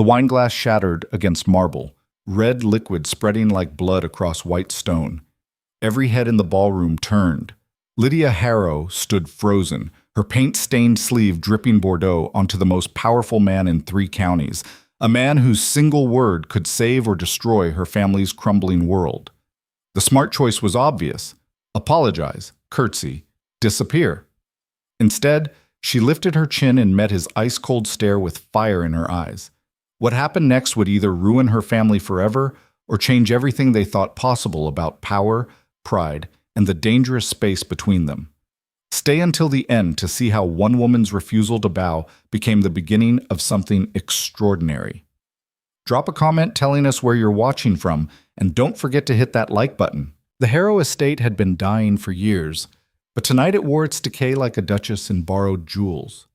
The wine glass shattered against marble, red liquid spreading like blood across white stone. Every head in the ballroom turned. Lydia Harrow stood frozen, her paint-stained sleeve dripping Bordeaux onto the most powerful man in 3 counties, a man whose single word could save or destroy her family's crumbling world. The smart choice was obvious. Apologize, curtsy, disappear. Instead, she lifted her chin and met his ice-cold stare with fire in her eyes. What happened next would either ruin her family forever or change everything they thought possible about power, pride, and the dangerous space between them. Stay until the end to see how one woman's refusal to bow became the beginning of something extraordinary. Drop a comment telling us where you're watching from, and don't forget to hit that like button. The Harrow estate had been dying for years, but tonight it wore its decay like a duchess in borrowed jewels.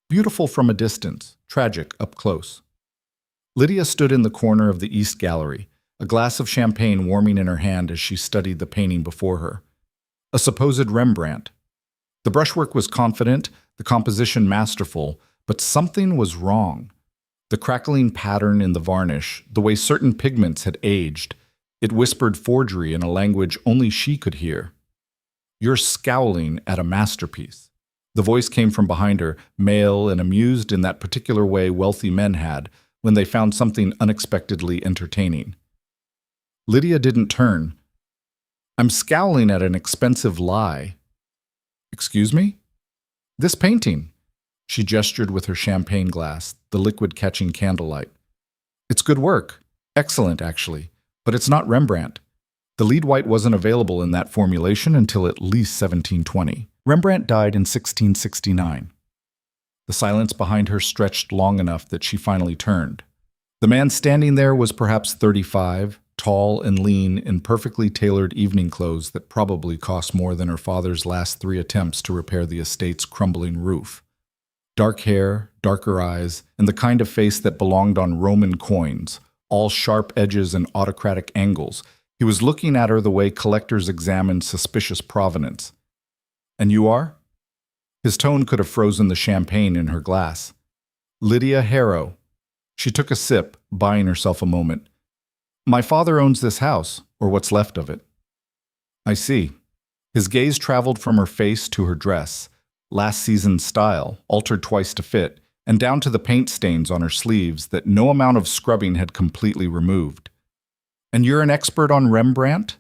Beautiful from a distance, tragic up close. Lydia stood in the corner of the East Gallery, a glass of champagne warming in her hand as she studied the painting before her. A supposed Rembrandt. The brushwork was confident, the composition masterful, but something was wrong. The crackling pattern in the varnish, the way certain pigments had aged, it whispered forgery in a language only she could hear. "You're scowling at a masterpiece." The voice came from behind her, male and amused in that particular way wealthy men had when they found something unexpectedly entertaining. Lydia didn't turn. "I'm scowling at an expensive lie." "Excuse me?" "This painting." She gestured with her champagne glass, the liquid catching candlelight. "It's good work. Excellent, actually. But it's not Rembrandt. The lead white wasn't available in that formulation until at least 1720. Rembrandt died in 1669. The silence behind her stretched long enough that she finally turned. The man standing there was perhaps 35, tall and lean in perfectly tailored evening clothes that probably cost more than her father's last 3 attempts to repair the estate's crumbling roof. Dark hair, darker eyes, and the kind of face that belonged on Roman coins, all sharp edges and autocratic angles. He was looking at her the way collectors examine suspicious provenance. "And you are?" His tone could have frozen the champagne in her glass. "Lydia Harrow." She took a sip, buying herself a moment. "My father owns this house, or what's left of it." "I see." His gaze traveled from her face to her dress, last season's style, altered twice to fit, and down to the paint stains on her sleeves that no amount of scrubbing had completely removed. "And you're an expert on Rembrandt?"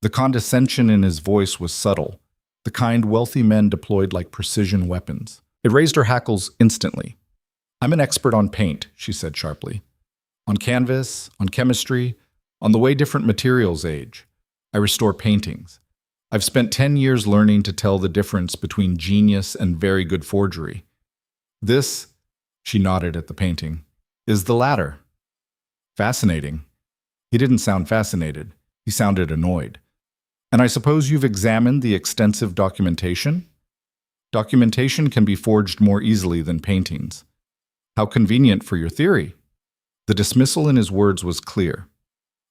The condescension in his voice was subtle, the kind wealthy men deployed like precision weapons. It raised her hackles instantly. "I'm an expert on paint," she said sharply. "On canvas, on chemistry, on the way different materials age. I restore paintings. I've spent 10 years learning to tell the difference between genius and very good forgery. This," she nodded at the painting, "is the latter." "Fascinating." He didn't sound fascinated. He sounded annoyed. "And I suppose you've examined the extensive documentation?" "Documentation can be forged more easily than paintings." "How convenient for your theory." The dismissal in his words was clear.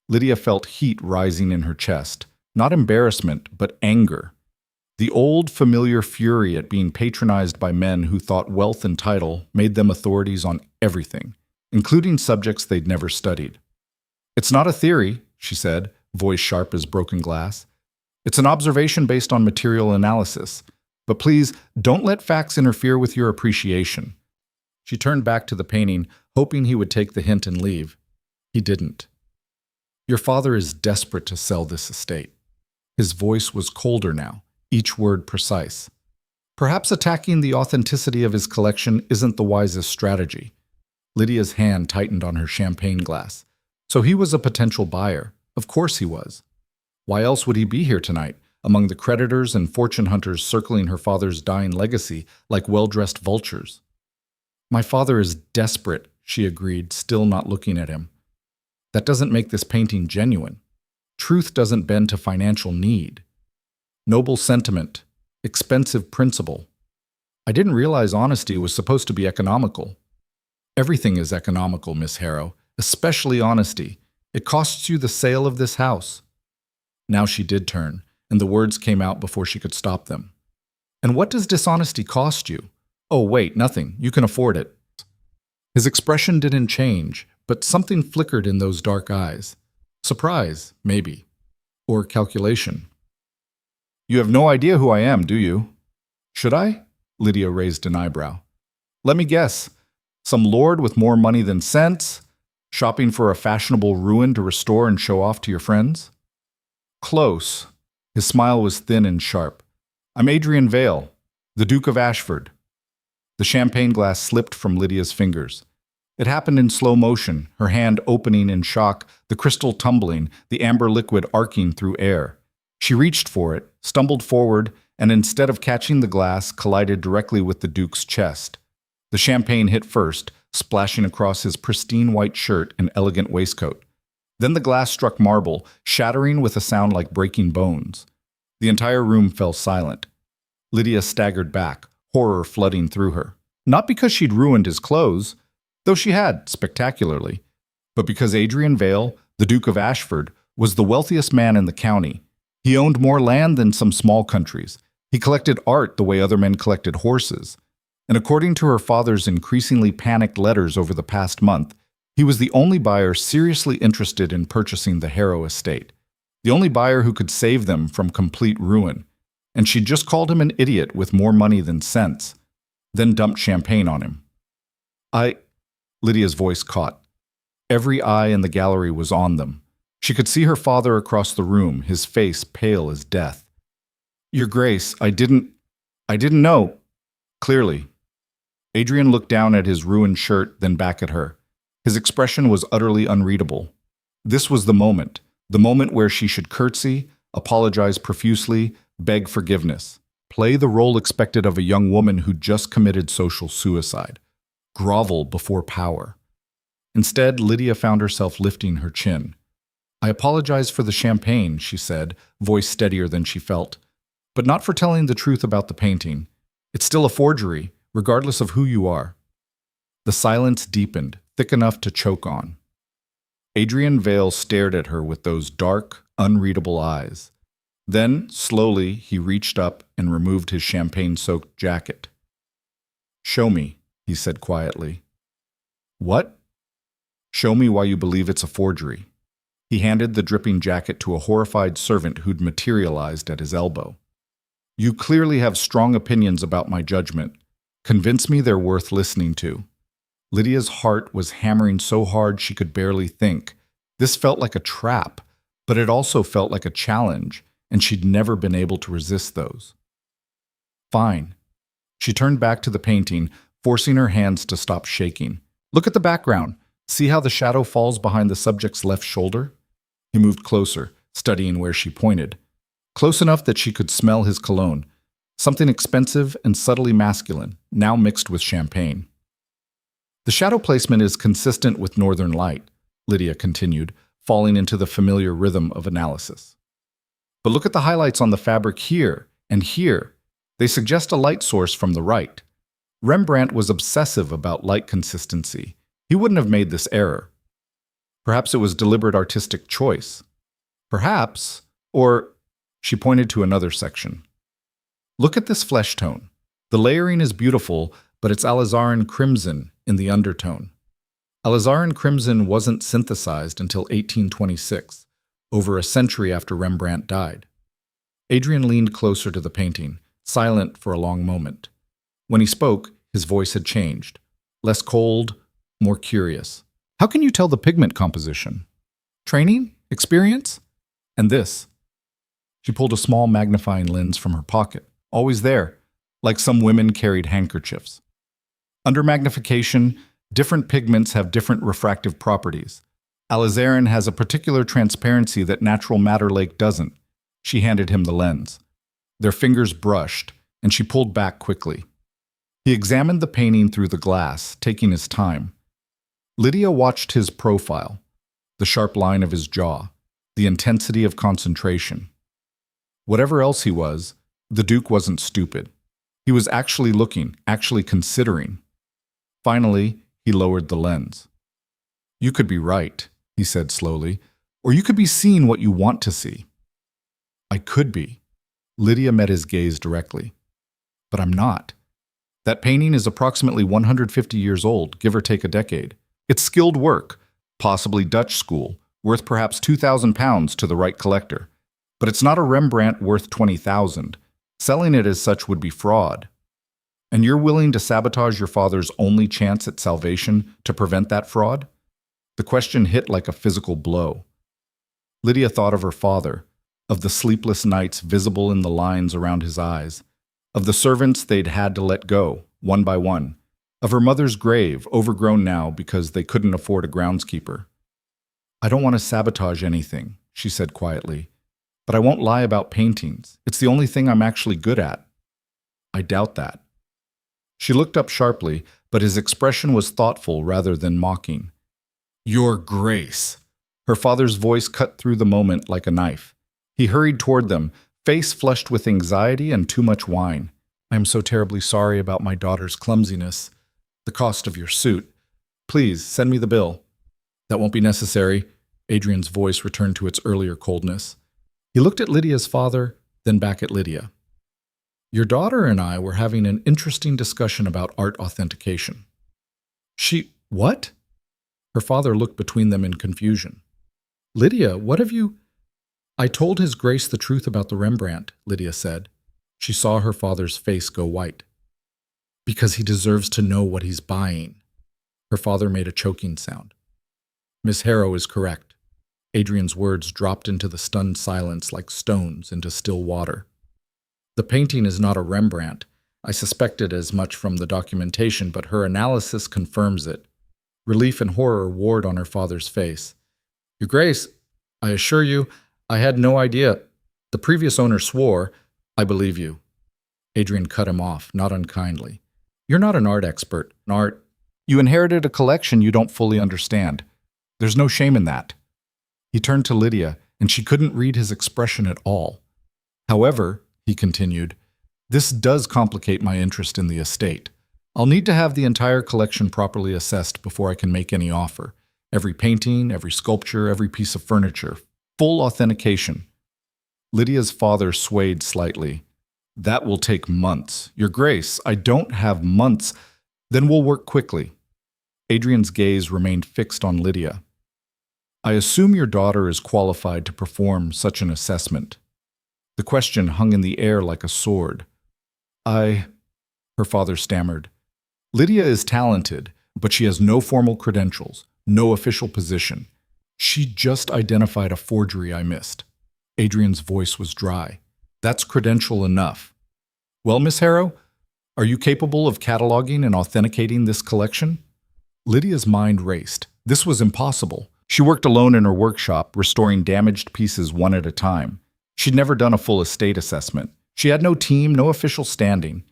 Lydia felt heat rising in her chest, not embarrassment, but anger. The old, familiar fury at being patronized by men who thought wealth and title made them authorities on everything, including subjects they'd never studied. "It's not a theory," she said, voice sharp as broken glass. "It's an observation based on material analysis. But please, don't let facts interfere with your appreciation." She turned back to the painting, hoping he would take the hint and leave. He didn't. "Your father is desperate to sell this estate." His voice was colder now, each word precise. "Perhaps attacking the authenticity of his collection isn't the wisest strategy." Lydia's hand tightened on her champagne glass. "So he was a potential buyer. Of course he was. Why else would he be here tonight, among the creditors and fortune hunters circling her father's dying legacy like well-dressed vultures?" "My father is desperate," she agreed, still not looking at him. "That doesn't make this painting genuine. Truth doesn't bend to financial need. Noble sentiment, expensive principle. I didn't realize honesty was supposed to be economical." "Everything is economical, Miss Harrow, especially honesty. It costs you the sale of this house." Now she did turn, and the words came out before she could stop them. "And what does dishonesty cost you?" "Oh, wait, nothing. You can afford it." His expression didn't change, but something flickered in those dark eyes. Surprise, maybe. Or calculation. You have no idea who I am, do you? Should I? Lydia raised an eyebrow. Let me guess. Some lord with more money than sense? Shopping for a fashionable ruin to restore and show off to your friends? Close. His smile was thin and sharp. I'm Adrian Vale, the Duke of Ashford. The champagne glass slipped from Lydia's fingers. It happened in slow motion, her hand opening in shock, the crystal tumbling, the amber liquid arcing through air. She reached for it, stumbled forward, and instead of catching the glass, collided directly with the Duke's chest. The champagne hit first, splashing across his pristine white shirt and elegant waistcoat. Then the glass struck marble, shattering with a sound like breaking bones. The entire room fell silent. Lydia staggered back, horror flooding through her. Not because she'd ruined his clothes, though she had, spectacularly, but because Adrian Vale, the Duke of Ashford, was the wealthiest man in the county. He owned more land than some small countries. He collected art the way other men collected horses. And according to her father's increasingly panicked letters over the past month, he was the only buyer seriously interested in purchasing the Harrow estate. The only buyer who could save them from complete ruin. And she'd just called him an idiot with more money than sense, then dumped champagne on him. Lydia's voice caught. Every eye in the gallery was on them. She could see her father across the room, his face pale as death. Your Grace, I didn't know. Clearly. Adrian looked down at his ruined shirt, then back at her. His expression was utterly unreadable. This was the moment where she should curtsy, apologize profusely, beg forgiveness, play the role expected of a young woman who'd just committed social suicide, grovel before power. Instead, Lydia found herself lifting her chin. I apologize for the champagne, she said, voice steadier than she felt, but not for telling the truth about the painting. It's still a forgery, regardless of who you are. The silence deepened, thick enough to choke on. Adrian Vale stared at her with those dark, unreadable eyes. Then, slowly, he reached up and removed his champagne-soaked jacket. Show me, he said quietly. What? Show me why you believe it's a forgery. He handed the dripping jacket to a horrified servant who'd materialized at his elbow. You clearly have strong opinions about my judgment. Convince me they're worth listening to. Lydia's heart was hammering so hard she could barely think. This felt like a trap, but it also felt like a challenge, and she'd never been able to resist those. Fine. She turned back to the painting, forcing her hands to stop shaking. Look at the background. See how the shadow falls behind the subject's left shoulder? He moved closer, studying where she pointed. Close enough that she could smell his cologne. Something expensive and subtly masculine, now mixed with champagne. The shadow placement is consistent with northern light, Lydia continued, falling into the familiar rhythm of analysis. But look at the highlights on the fabric here and here. They suggest a light source from the right. Rembrandt was obsessive about light consistency. He wouldn't have made this error. Perhaps it was deliberate artistic choice. Perhaps, or she pointed to another section. Look at this flesh tone. The layering is beautiful, but it's alizarin crimson in the undertone. Alizarin crimson wasn't synthesized until 1826, over a century after Rembrandt died. Adrian leaned closer to the painting, silent for a long moment. When he spoke, his voice had changed. Less cold, more curious. How can you tell the pigment composition? Training? Experience? And this. She pulled a small magnifying lens from her pocket, always there, like some women carried handkerchiefs. Under magnification, different pigments have different refractive properties. Alizarin has a particular transparency that natural madder lake doesn't. She handed him the lens. Their fingers brushed, and she pulled back quickly. He examined the painting through the glass, taking his time. Lydia watched his profile, the sharp line of his jaw, the intensity of concentration. Whatever else he was, the Duke wasn't stupid. He was actually looking, actually considering. Finally, he lowered the lens. You could be right, he said slowly, or you could be seeing what you want to see. I could be. Lydia met his gaze directly. But I'm not. That painting is approximately 150 years old, give or take a decade. It's skilled work, possibly Dutch school, worth perhaps £2,000 to the right collector. But it's not a Rembrandt worth 20,000. Selling it as such would be fraud. And you're willing to sabotage your father's only chance at salvation to prevent that fraud? The question hit like a physical blow. Lydia thought of her father, of the sleepless nights visible in the lines around his eyes, of the servants they'd had to let go, one by one, of her mother's grave, overgrown now because they couldn't afford a groundskeeper. "I don't want to sabotage anything," she said quietly, "but I won't lie about paintings. It's the only thing I'm actually good at." "I doubt that." She looked up sharply, but his expression was thoughtful rather than mocking. "Your Grace." Her father's voice cut through the moment like a knife. He hurried toward them, face flushed with anxiety and too much wine. "I am so terribly sorry about my daughter's clumsiness. The cost of your suit. Please, send me the bill." "That won't be necessary." Adrian's voice returned to its earlier coldness. He looked at Lydia's father, then back at Lydia. "Your daughter and I were having an interesting discussion about art authentication." What?" Her father looked between them in confusion. "Lydia, what have you—" "I told His Grace the truth about the Rembrandt," Lydia said. She saw her father's face go white. "Because he deserves to know what he's buying." Her father made a choking sound. "Miss Harrow is correct." Adrian's words dropped into the stunned silence like stones into still water. "The painting is not a Rembrandt. I suspected as much from the documentation, but her analysis confirms it." Relief and horror warred on her father's face. "Your Grace, I assure you, I had no idea. The previous owner swore—" "I believe you." Adrian cut him off, not unkindly. "You're not an art expert. You inherited a collection you don't fully understand. There's no shame in that." He turned to Lydia, and she couldn't read his expression at all. "However," he continued, "this does complicate my interest in the estate. I'll need to have the entire collection properly assessed before I can make any offer. Every painting, every sculpture, every piece of furniture. Full authentication." Lydia's father swayed slightly. "That will take months. Your Grace, I don't have months. Then we'll work quickly." Adrian's gaze remained fixed on Lydia. "I assume your daughter is qualified to perform such an assessment." The question hung in the air like a sword. Her father stammered. "Lydia is talented, but she has no formal credentials, no official position. She just identified a forgery I missed." Adrian's voice was dry. "That's credential enough. Well, Miss Harrow, are you capable of cataloging and authenticating this collection?" Lydia's mind raced. This was impossible. She worked alone in her workshop, restoring damaged pieces one at a time. She'd never done a full estate assessment. She had no team, no official standing.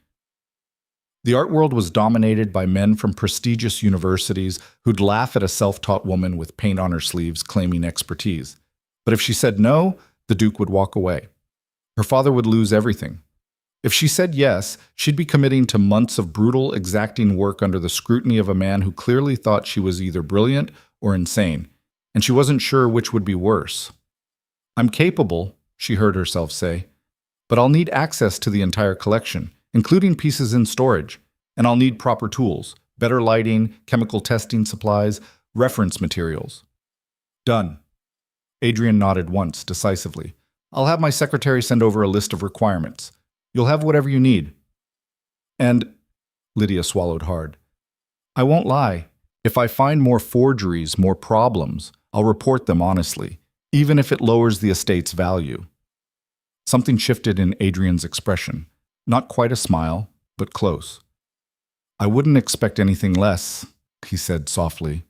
The art world was dominated by men from prestigious universities who'd laugh at a self-taught woman with paint on her sleeves claiming expertise. But if she said no, the Duke would walk away. Her father would lose everything. If she said yes, she'd be committing to months of brutal, exacting work under the scrutiny of a man who clearly thought she was either brilliant or insane, and she wasn't sure which would be worse. "I'm capable," she heard herself say, "but I'll need access to the entire collection, including pieces in storage, and I'll need proper tools, better lighting, chemical testing supplies, reference materials." "Done." Adrian nodded once, decisively. "I'll have my secretary send over a list of requirements. You'll have whatever you need." "And," Lydia swallowed hard, "I won't lie. If I find more forgeries, more problems, I'll report them honestly, even if it lowers the estate's value." Something shifted in Adrian's expression. Not quite a smile, but close. "I wouldn't expect anything less," he said softly.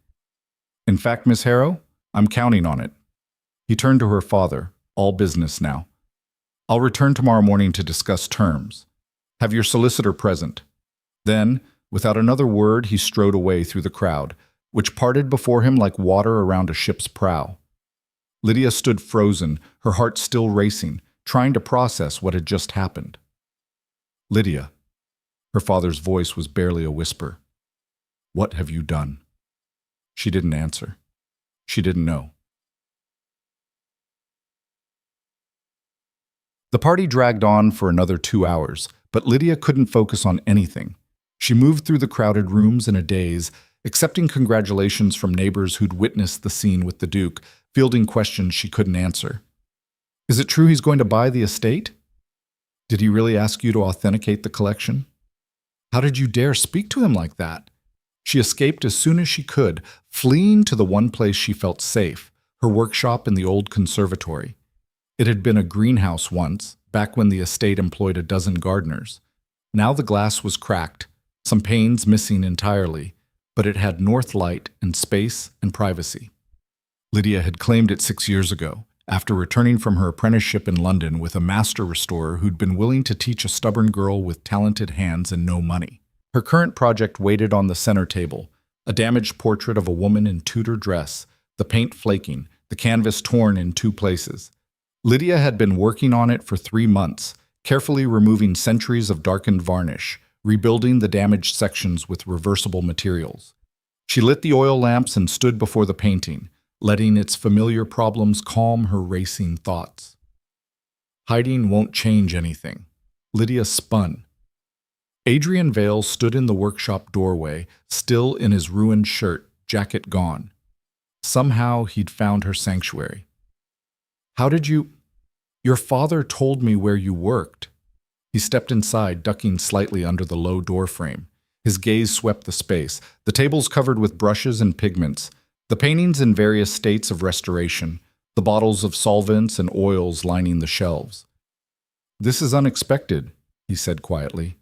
"In fact, Miss Harrow, I'm counting on it." He turned to her father, all business now. "I'll return tomorrow morning to discuss terms. Have your solicitor present." Then, without another word, he strode away through the crowd, which parted before him like water around a ship's prow. Lydia stood frozen, her heart still racing, trying to process what had just happened. "Lydia," her father's voice was barely a whisper. "What have you done?" She didn't answer. She didn't know. The party dragged on for another 2 hours, but Lydia couldn't focus on anything. She moved through the crowded rooms in a daze, accepting congratulations from neighbors who'd witnessed the scene with the Duke, fielding questions she couldn't answer. Is it true he's going to buy the estate? Did he really ask you to authenticate the collection? How did you dare speak to him like that? She escaped as soon as she could, fleeing to the one place she felt safe, her workshop in the old conservatory. It had been a greenhouse once, back when the estate employed a dozen gardeners. Now the glass was cracked, some panes missing entirely, but it had north light and space and privacy. Lydia had claimed it 6 years ago, after returning from her apprenticeship in London with a master restorer who'd been willing to teach a stubborn girl with talented hands and no money. Her current project waited on the center table, a damaged portrait of a woman in Tudor dress, the paint flaking, the canvas torn in 2 places. Lydia had been working on it for 3 months, carefully removing centuries of darkened varnish, rebuilding the damaged sections with reversible materials. She lit the oil lamps and stood before the painting, letting its familiar problems calm her racing thoughts. Hiding won't change anything. Lydia spun. Adrian Vale stood in the workshop doorway, still in his ruined shirt, jacket gone. Somehow he'd found her sanctuary. How did you... Your father told me where you worked. He stepped inside, ducking slightly under the low door frame. His gaze swept the space, the tables covered with brushes and pigments, the paintings in various states of restoration, the bottles of solvents and oils lining the shelves. This is unexpected, he said quietly.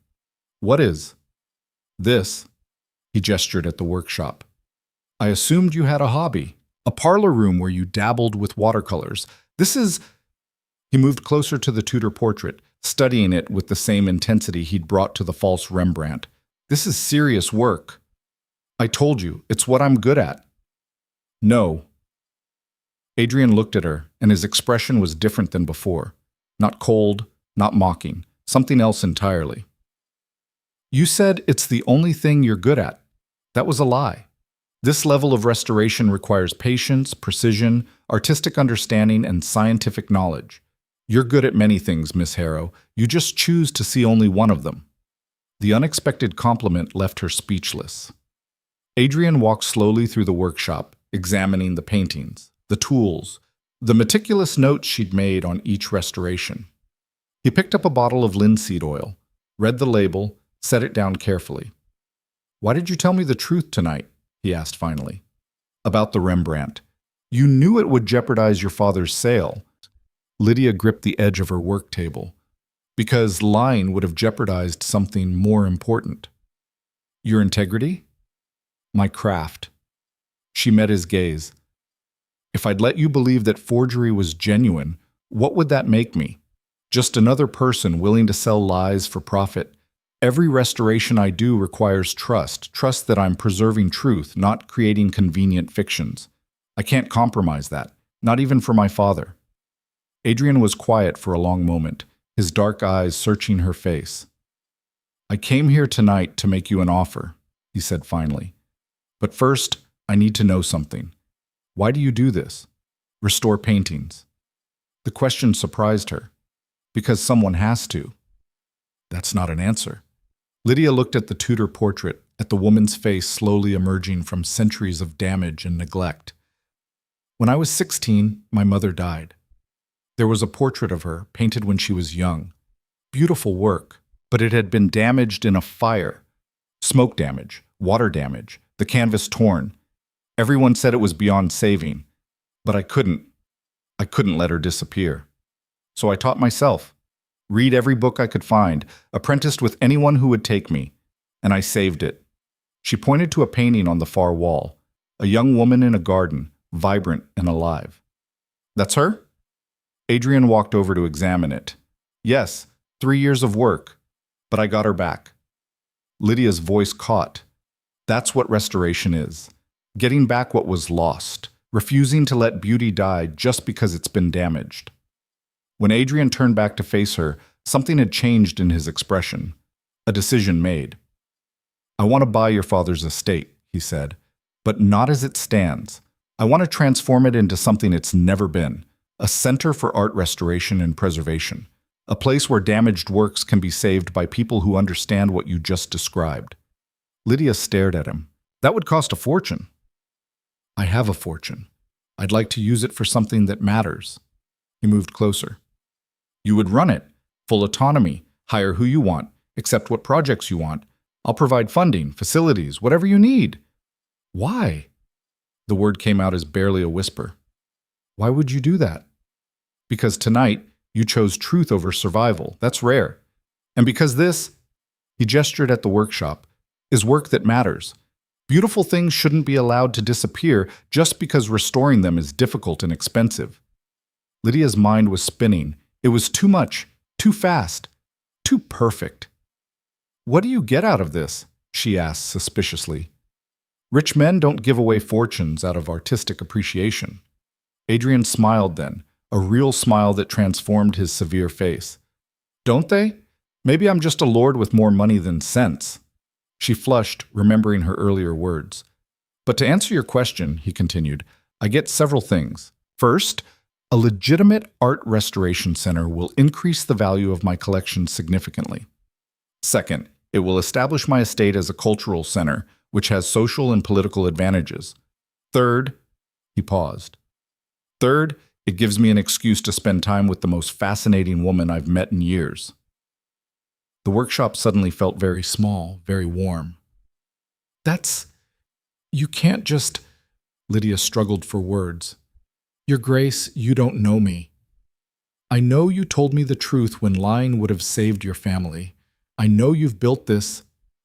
What is? This. He gestured at the workshop. I assumed you had a hobby, a parlor room where you dabbled with watercolors. This is... He moved closer to the Tudor portrait, studying it with the same intensity he'd brought to the false Rembrandt. This is serious work. I told you, it's what I'm good at. No. Adrian looked at her, and his expression was different than before. Not cold, not mocking, something else entirely. You said it's the only thing you're good at. That was a lie. This level of restoration requires patience, precision, artistic understanding, and scientific knowledge. You're good at many things, Miss Harrow. You just choose to see only one of them. The unexpected compliment left her speechless. Adrian walked slowly through the workshop, examining the paintings, the tools, the meticulous notes she'd made on each restoration. He picked up a bottle of linseed oil, read the label, set it down carefully. Why did you tell me the truth tonight? He asked finally. About the Rembrandt. You knew it would jeopardize your father's sale. Lydia gripped the edge of her work table. Because lying would have jeopardized something more important. Your integrity? My craft. She met his gaze. If I'd let you believe that forgery was genuine, what would that make me? Just another person willing to sell lies for profit. Every restoration I do requires trust that I'm preserving truth, not creating convenient fictions. I can't compromise that, not even for my father. Adrian was quiet for a long moment, his dark eyes searching her face. I came here tonight to make you an offer, he said finally. But first, I need to know something. Why do you do this? Restore paintings. The question surprised her. Because someone has to. That's not an answer. Lydia looked at the Tudor portrait, at the woman's face slowly emerging from centuries of damage and neglect. When I was 16, my mother died. There was a portrait of her, painted when she was young. Beautiful work, but it had been damaged in a fire. Smoke damage, water damage, the canvas torn. Everyone said it was beyond saving, but I couldn't let her disappear. So I taught myself. Read every book I could find, apprenticed with anyone who would take me, and I saved it. She pointed to a painting on the far wall, a young woman in a garden, vibrant and alive. That's her? Adrian walked over to examine it. Yes, 3 years of work, but I got her back. Lydia's voice caught. That's what restoration is. Getting back what was lost, refusing to let beauty die just because it's been damaged. When Adrian turned back to face her, something had changed in his expression. A decision made. I want to buy your father's estate, he said, but not as it stands. I want to transform it into something it's never been. A center for art restoration and preservation. A place where damaged works can be saved by people who understand what you just described. Lydia stared at him. That would cost a fortune. I have a fortune. I'd like to use it for something that matters. He moved closer. You would run it. Full autonomy. Hire who you want. Accept what projects you want. I'll provide funding, facilities, whatever you need. Why? The word came out as barely a whisper. Why would you do that? Because tonight, you chose truth over survival. That's rare. And because this, he gestured at the workshop, is work that matters. Beautiful things shouldn't be allowed to disappear just because restoring them is difficult and expensive. Lydia's mind was spinning. It was too much, too fast, too perfect. What do you get out of this? She asked suspiciously. Rich men don't give away fortunes out of artistic appreciation. Adrian smiled then, a real smile that transformed his severe face. Don't they? Maybe I'm just a lord with more money than sense. She flushed, remembering her earlier words. But to answer your question, he continued, I get several things. First, a legitimate art restoration center will increase the value of my collection significantly. Second, it will establish my estate as a cultural center, which has social and political advantages. Third, he paused. Third, it gives me an excuse to spend time with the most fascinating woman I've met in years. The workshop suddenly felt very small, very warm. You can't just... Lydia struggled for words. Your Grace, you don't know me. I know you told me the truth when lying would have saved your family. I know you've built this,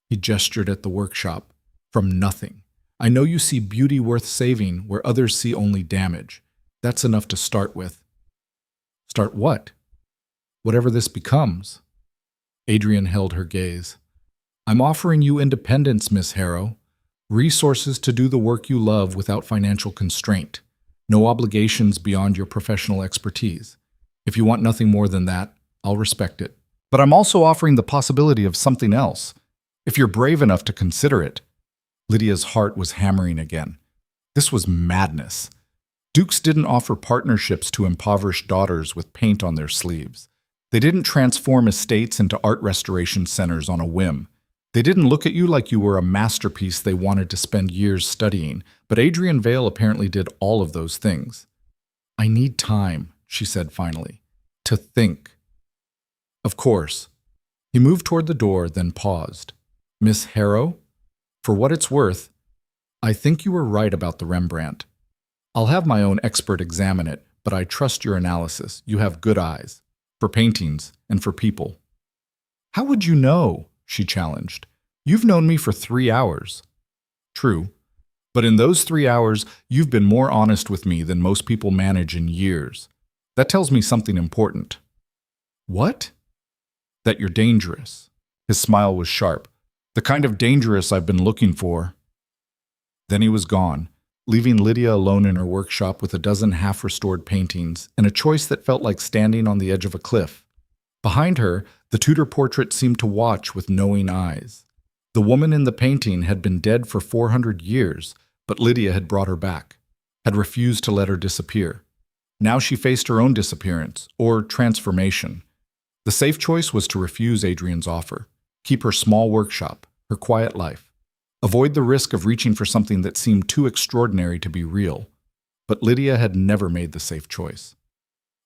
he gestured at the workshop, from nothing. I know you see beauty worth saving where others see only damage. That's enough to start with. Start what? Whatever this becomes. Adrian held her gaze. I'm offering you independence, Miss Harrow. Resources to do the work you love without financial constraint. No obligations beyond your professional expertise. If you want nothing more than that, I'll respect it. But I'm also offering the possibility of something else, if you're brave enough to consider it. Lydia's heart was hammering again. This was madness. Dukes didn't offer partnerships to impoverished daughters with paint on their sleeves. They didn't transform estates into art restoration centers on a whim. They didn't look at you like you were a masterpiece they wanted to spend years studying, but Adrian Vale apparently did all of those things. I need time, she said finally, to think. Of course. He moved toward the door, then paused. Miss Harrow, for what it's worth, I think you were right about the Rembrandt. I'll have my own expert examine it, but I trust your analysis. You have good eyes, for paintings and for people. How would you know? She challenged. You've known me for 3 hours. True, but in those 3 hours, you've been more honest with me than most people manage in years. That tells me something important. What? That you're dangerous. His smile was sharp. The kind of dangerous I've been looking for. Then he was gone, leaving Lydia alone in her workshop with a dozen half-restored paintings and a choice that felt like standing on the edge of a cliff. Behind her, the Tudor portrait seemed to watch with knowing eyes. The woman in the painting had been dead for 400 years, but Lydia had brought her back, had refused to let her disappear. Now she faced her own disappearance, or transformation. The safe choice was to refuse Adrian's offer, keep her small workshop, her quiet life, avoid the risk of reaching for something that seemed too extraordinary to be real. But Lydia had never made the safe choice.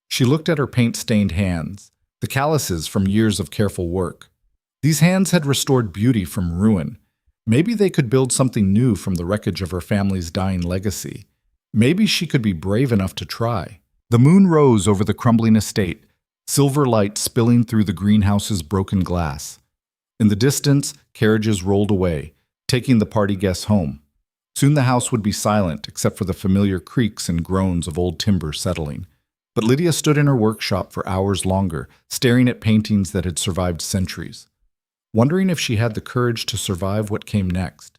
She looked at her paint-stained hands, the calluses from years of careful work. These hands had restored beauty from ruin. Maybe they could build something new from the wreckage of her family's dying legacy. Maybe she could be brave enough to try. The moon rose over the crumbling estate, silver light spilling through the greenhouse's broken glass. In the distance, carriages rolled away, taking the party guests home. Soon the house would be silent, except for the familiar creaks and groans of old timber settling. But Lydia stood in her workshop for hours longer, staring at paintings that had survived centuries, wondering if she had the courage to survive what came next.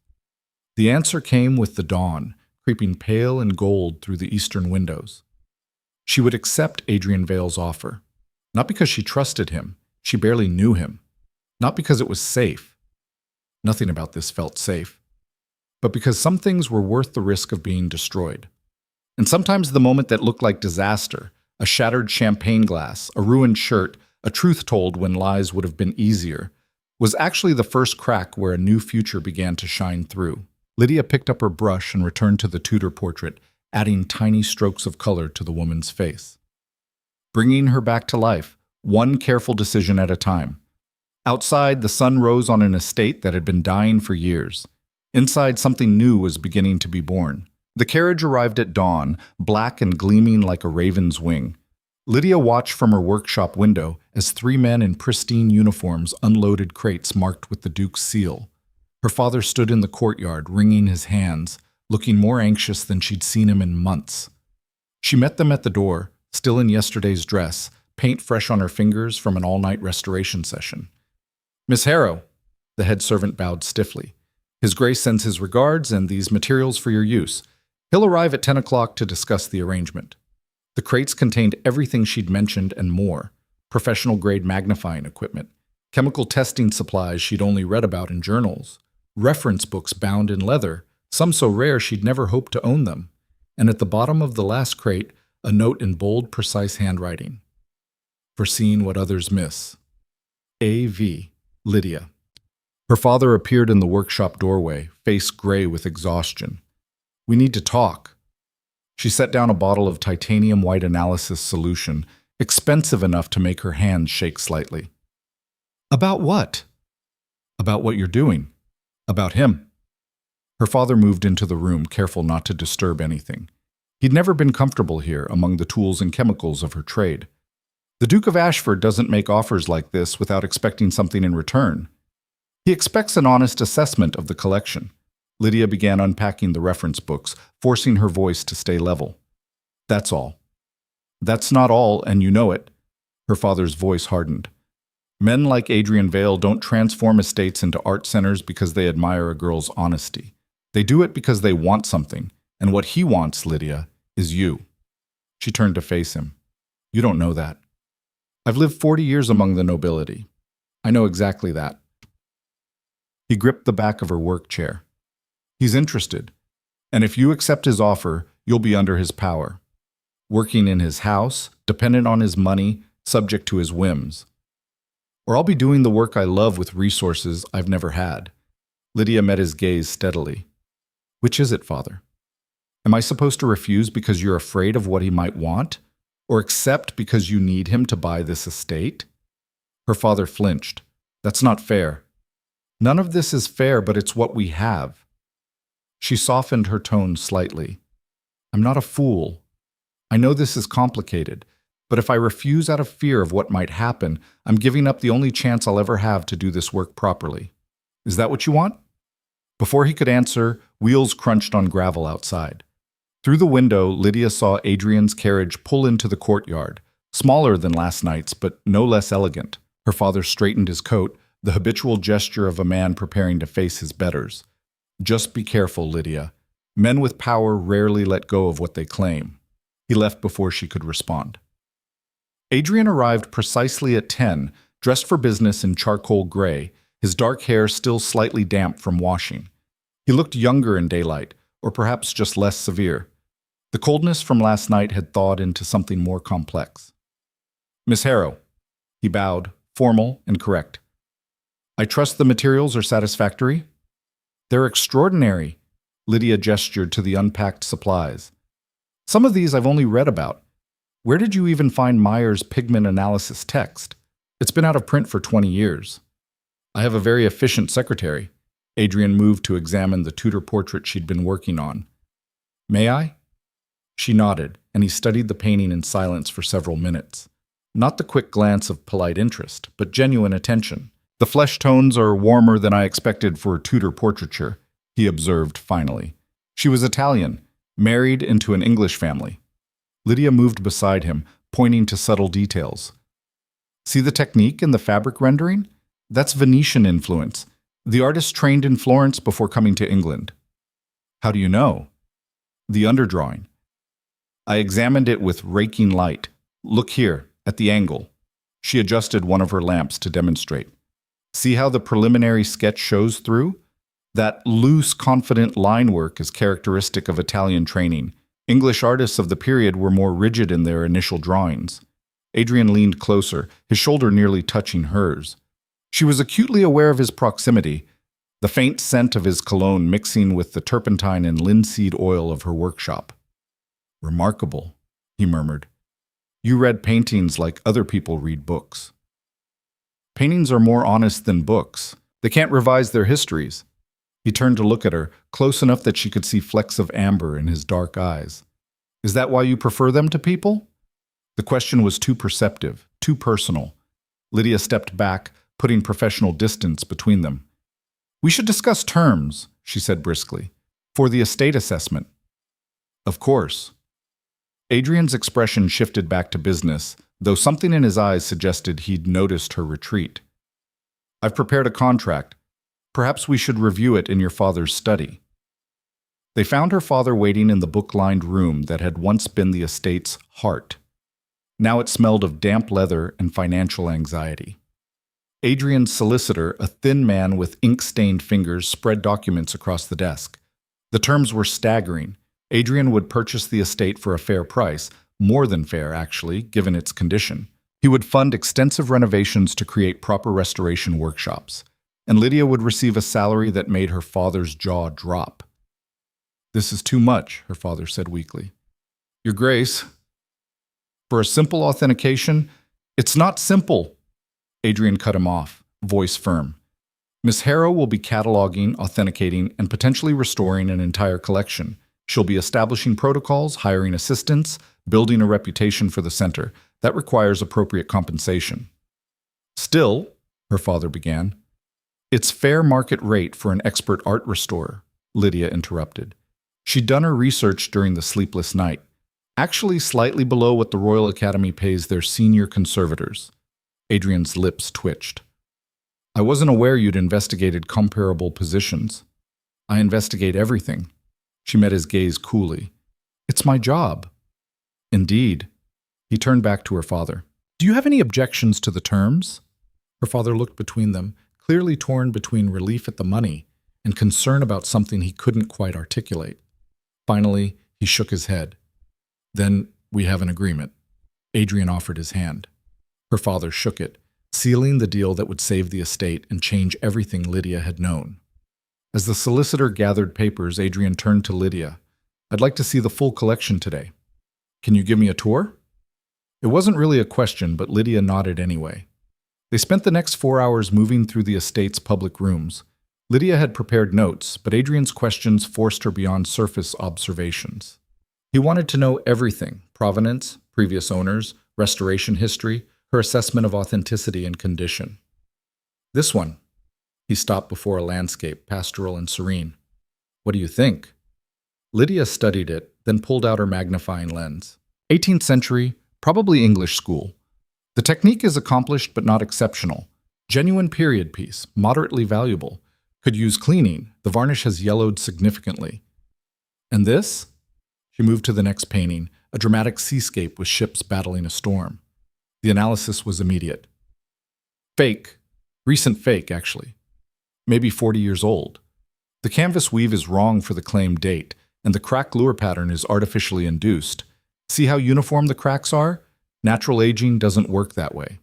The answer came with the dawn, creeping pale and gold through the eastern windows. She would accept Adrian Vale's offer, not because she trusted him, she barely knew him, not because it was safe. Nothing about this felt safe, but because some things were worth the risk of being destroyed. And sometimes the moment that looked like disaster, a shattered champagne glass, a ruined shirt, a truth told when lies would have been easier, was actually the first crack where a new future began to shine through. Lydia picked up her brush and returned to the Tudor portrait, adding tiny strokes of color to the woman's face. Bringing her back to life, one careful decision at a time. Outside, the sun rose on an estate that had been dying for years. Inside, something new was beginning to be born. The carriage arrived at dawn, black and gleaming like a raven's wing. Lydia watched from her workshop window as three men in pristine uniforms unloaded crates marked with the Duke's seal. Her father stood in the courtyard, wringing his hands, looking more anxious than she'd seen him in months. She met them at the door, still in yesterday's dress, paint fresh on her fingers from an all-night restoration session. "Miss Harrow," the head servant bowed stiffly. "His Grace sends his regards and these materials for your use. He'll arrive at 10 o'clock to discuss the arrangement." The crates contained everything she'd mentioned and more: professional-grade magnifying equipment, chemical testing supplies she'd only read about in journals, reference books bound in leather, some so rare she'd never hoped to own them, and at the bottom of the last crate, a note in bold, precise handwriting. "For seeing what others miss. A.V. Lydia." Her father appeared in the workshop doorway, face gray with exhaustion. "We need to talk." She set down a bottle of titanium white analysis solution, expensive enough to make her hands shake slightly. "About what?" "About what you're doing. About him." Her father moved into the room, careful not to disturb anything. He'd never been comfortable here among the tools and chemicals of her trade. The Duke of Ashford doesn't make offers like this without expecting something in return. He expects an honest assessment of the collection. Lydia began unpacking the reference books, forcing her voice to stay level. "That's all." "That's not all, and you know it." Her father's voice hardened. "Men like Adrian Vale don't transform estates into art centers because they admire a girl's honesty. They do it because they want something, and what he wants, Lydia, is you." She turned to face him. "You don't know that. I've lived 40 years among the nobility. I know exactly that." He gripped the back of her work chair. "He's interested, and if you accept his offer, you'll be under his power. Working in his house, dependent on his money, subject to his whims. Or I'll be doing the work I love with resources I've never had." Lydia met his gaze steadily. "Which is it, Father? Am I supposed to refuse because you're afraid of what he might want? Or accept because you need him to buy this estate?" Her father flinched. "That's not fair." "None of this is fair, but it's what we have." She softened her tone slightly. "I'm not a fool. I know this is complicated, but if I refuse out of fear of what might happen, I'm giving up the only chance I'll ever have to do this work properly. Is that what you want?" Before he could answer, wheels crunched on gravel outside. Through the window, Lydia saw Adrian's carriage pull into the courtyard, smaller than last night's, but no less elegant. Her father straightened his coat, the habitual gesture of a man preparing to face his betters. "Just be careful, Lydia. Men with power rarely let go of what they claim." He left before she could respond. Adrian arrived precisely at 10, dressed for business in charcoal gray, his dark hair still slightly damp from washing. He looked younger in daylight, or perhaps just less severe. The coldness from last night had thawed into something more complex. "Miss Harrow." He bowed, formal and correct. "I trust the materials are satisfactory?" "They're extraordinary." Lydia gestured to the unpacked supplies. "Some of these I've only read about. Where did you even find Meyer's pigment analysis text? It's been out of print for 20 years. "I have a very efficient secretary." Adrian moved to examine the Tudor portrait she'd been working on. "May I?" She nodded, and he studied the painting in silence for several minutes. Not the quick glance of polite interest, but genuine attention. "The flesh tones are warmer than I expected for Tudor portraiture," he observed finally. She was Italian, married into an English family. Lydia moved beside him, pointing to subtle details. "See the technique in the fabric rendering? That's Venetian influence. The artist trained in Florence before coming to England." "How do you know?" "The underdrawing. I examined it with raking light. Look here, at the angle." She adjusted one of her lamps to demonstrate. "See how the preliminary sketch shows through? That loose, confident line work is characteristic of Italian training. English artists of the period were more rigid in their initial drawings." Adrian leaned closer, his shoulder nearly touching hers. She was acutely aware of his proximity, the faint scent of his cologne mixing with the turpentine and linseed oil of her workshop. "Remarkable," he murmured. "You read paintings like other people read books." "Paintings are more honest than books. They can't revise their histories." He turned to look at her, close enough that she could see flecks of amber in his dark eyes. "Is that why you prefer them to people?" The question was too perceptive, too personal. Lydia stepped back, putting professional distance between them. "We should discuss terms," she said briskly, "for the estate assessment." "Of course." Adrian's expression shifted back to business, though something in his eyes suggested he'd noticed her retreat. "I've prepared a contract. Perhaps we should review it in your father's study." They found her father waiting in the book-lined room that had once been the estate's heart. Now it smelled of damp leather and financial anxiety. Adrian's solicitor, a thin man with ink-stained fingers, spread documents across the desk. The terms were staggering. Adrian would purchase the estate for a fair price, more than fair, actually, given its condition. He would fund extensive renovations to create proper restoration workshops, and Lydia would receive a salary that made her father's jaw drop. "This is too much," her father said weakly. "Your Grace, for a simple authentication, it's not simple." Adrian cut him off, voice firm. "Miss Harrow will be cataloging, authenticating, and potentially restoring an entire collection. She'll be establishing protocols, hiring assistants, building a reputation for the center. That requires appropriate compensation." "Still," her father began. "It's fair market rate for an expert art restorer," Lydia interrupted. She'd done her research during the sleepless night, actually slightly below what the Royal Academy pays their senior conservators. Adrian's lips twitched. "I wasn't aware you'd investigated comparable positions." "I investigate everything." She met his gaze coolly. "It's my job." "Indeed." He turned back to her father. "Do you have any objections to the terms?" Her father looked between them, clearly torn between relief at the money and concern about something he couldn't quite articulate. Finally, he shook his head. "Then we have an agreement." Adrian offered his hand. Her father shook it, sealing the deal that would save the estate and change everything Lydia had known. As the solicitor gathered papers, Adrian turned to Lydia. "I'd like to see the full collection today. Can you give me a tour?" It wasn't really a question, but Lydia nodded anyway. They spent the next 4 hours moving through the estate's public rooms. Lydia had prepared notes, but Adrian's questions forced her beyond surface observations. He wanted to know everything: provenance, previous owners, restoration history, her assessment of authenticity and condition. "This one." He stopped before a landscape, pastoral and serene. "What do you think?" Lydia studied it, then pulled out her magnifying lens. 18th century, probably English school. The technique is accomplished but not exceptional. Genuine period piece, moderately valuable. Could use cleaning. The varnish has yellowed significantly. "And this?" She moved to the next painting, a dramatic seascape with ships battling a storm. The analysis was immediate. "Fake. Recent fake, actually. Maybe 40 years old. The canvas weave is wrong for the claimed date, and the crack lure pattern is artificially induced. See how uniform the cracks are? Natural aging doesn't work that way."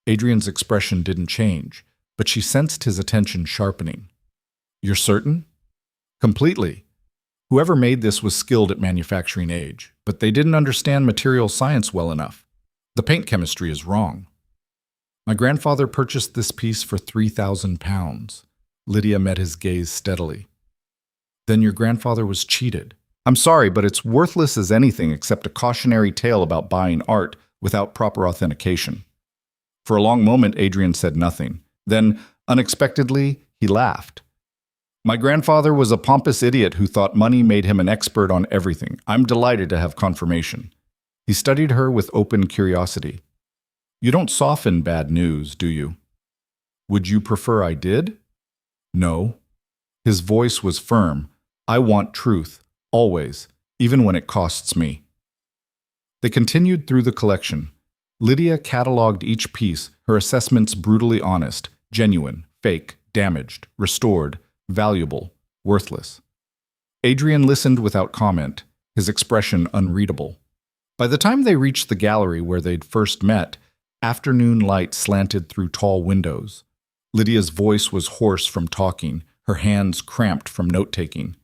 Adrian's expression didn't change, but she sensed his attention sharpening. "You're certain?" "Completely. Whoever made this was skilled at manufacturing age, but they didn't understand material science well enough. The paint chemistry is wrong." "My grandfather purchased this piece for £3,000. Lydia met his gaze steadily. "Then your grandfather was cheated. I'm sorry, but it's worthless as anything except a cautionary tale about buying art without proper authentication." For a long moment, Adrian said nothing. Then, unexpectedly, he laughed. "My grandfather was a pompous idiot who thought money made him an expert on everything. I'm delighted to have confirmation." He studied her with open curiosity. "You don't soften bad news, do you?" "Would you prefer I did?" "No." His voice was firm. "I want truth, always, even when it costs me." They continued through the collection. Lydia catalogued each piece, her assessments brutally honest: genuine, fake, damaged, restored, valuable, worthless. Adrian listened without comment, his expression unreadable. By the time they reached the gallery where they'd first met, afternoon light slanted through tall windows. Lydia's voice was hoarse from talking, her hands cramped from note-taking.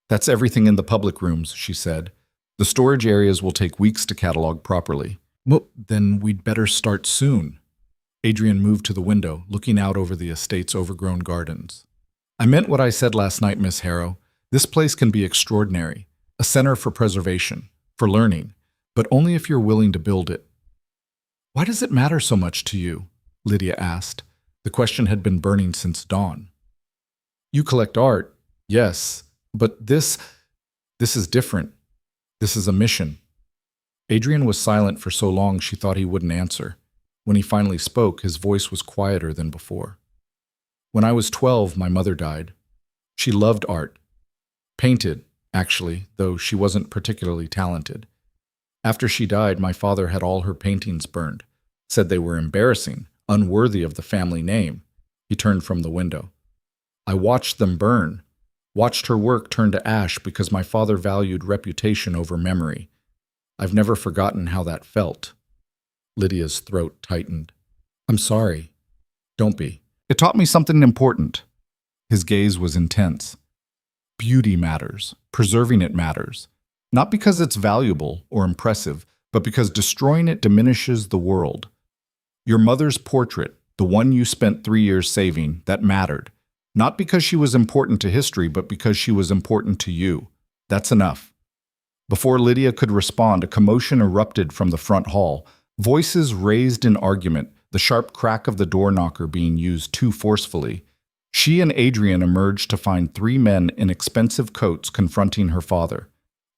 That's everything in the public rooms, she said. The storage areas will take weeks to catalog properly. Well, then we'd better start soon. Adrian moved to the window, looking out over the estate's overgrown gardens. I meant what I said last night, Miss Harrow. This place can be extraordinary, a center for preservation, for learning, but only if you're willing to build it. Why does it matter so much to you? Lydia asked. The question had been burning since dawn. You collect art, yes, but this is different. This is a mission. Adrian was silent for so long she thought he wouldn't answer. When he finally spoke, his voice was quieter than before. When I was 12, my mother died. She loved art. Painted, actually, though she wasn't particularly talented. After she died, my father had all her paintings burned, said they were embarrassing, unworthy of the family name. He turned from the window. I watched them burn, watched her work turn to ash because my father valued reputation over memory. I've never forgotten how that felt. Lydia's throat tightened. I'm sorry. Don't be. It taught me something important. His gaze was intense. Beauty matters. Preserving it matters. Not because it's valuable or impressive, but because destroying it diminishes the world. Your mother's portrait, the one you spent 3 years saving, that mattered. Not because she was important to history, but because she was important to you. That's enough. Before Lydia could respond, a commotion erupted from the front hall. Voices raised in argument, the sharp crack of the door knocker being used too forcefully. She and Adrian emerged to find 3 men in expensive coats confronting her father.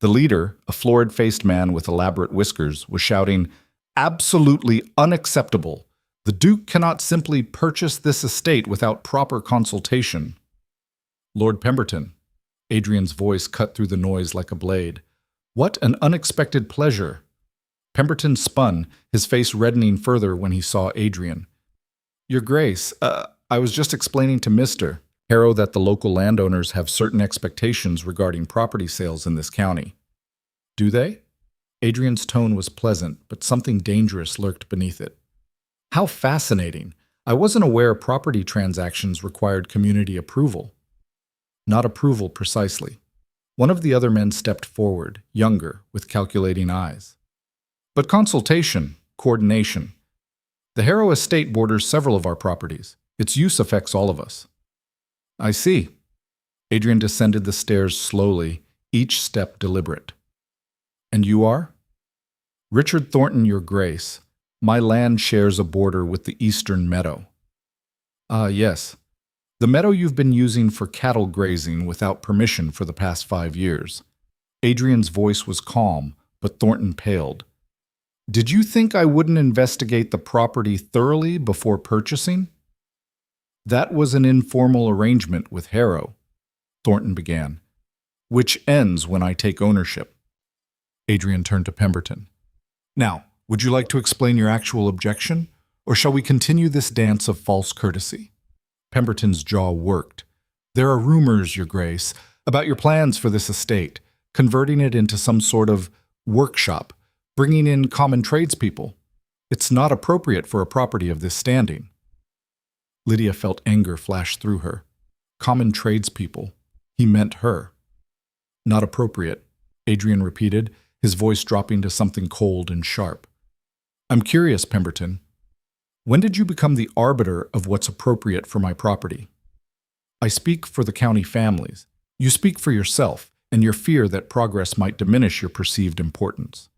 The leader, a florid-faced man with elaborate whiskers, was shouting, "Absolutely unacceptable! The Duke cannot simply purchase this estate without proper consultation." Lord Pemberton. Adrian's voice cut through the noise like a blade. What an unexpected pleasure! Pemberton spun, his face reddening further when he saw Adrian. Your Grace, I was just explaining to Mr. Harrow that the local landowners have certain expectations regarding property sales in this county. Do they? Adrian's tone was pleasant, but something dangerous lurked beneath it. How fascinating! I wasn't aware property transactions required community approval. Not approval precisely. One of the other men stepped forward, younger, with calculating eyes. But consultation, coordination. The Harrow estate borders several of our properties. Its use affects all of us. I see. Adrian descended the stairs slowly, each step deliberate. And you are? Richard Thornton, Your Grace. My land shares a border with the eastern meadow. Ah, yes. The meadow you've been using for cattle grazing without permission for the past 5 years. Adrian's voice was calm, but Thornton paled. Did you think I wouldn't investigate the property thoroughly before purchasing? That was an informal arrangement with Harrow, Thornton began, which ends when I take ownership. Adrian turned to Pemberton. Now, would you like to explain your actual objection, or shall we continue this dance of false courtesy? Pemberton's jaw worked. There are rumors, Your Grace, about your plans for this estate, converting it into some sort of workshop, bringing in common tradespeople. It's not appropriate for a property of this standing. Lydia felt anger flash through her. Common tradespeople. He meant her. Not appropriate, Adrian repeated, his voice dropping to something cold and sharp. I'm curious, Pemberton. When did you become the arbiter of what's appropriate for my property? I speak for the county families. You speak for yourself and your fear that progress might diminish your perceived importance.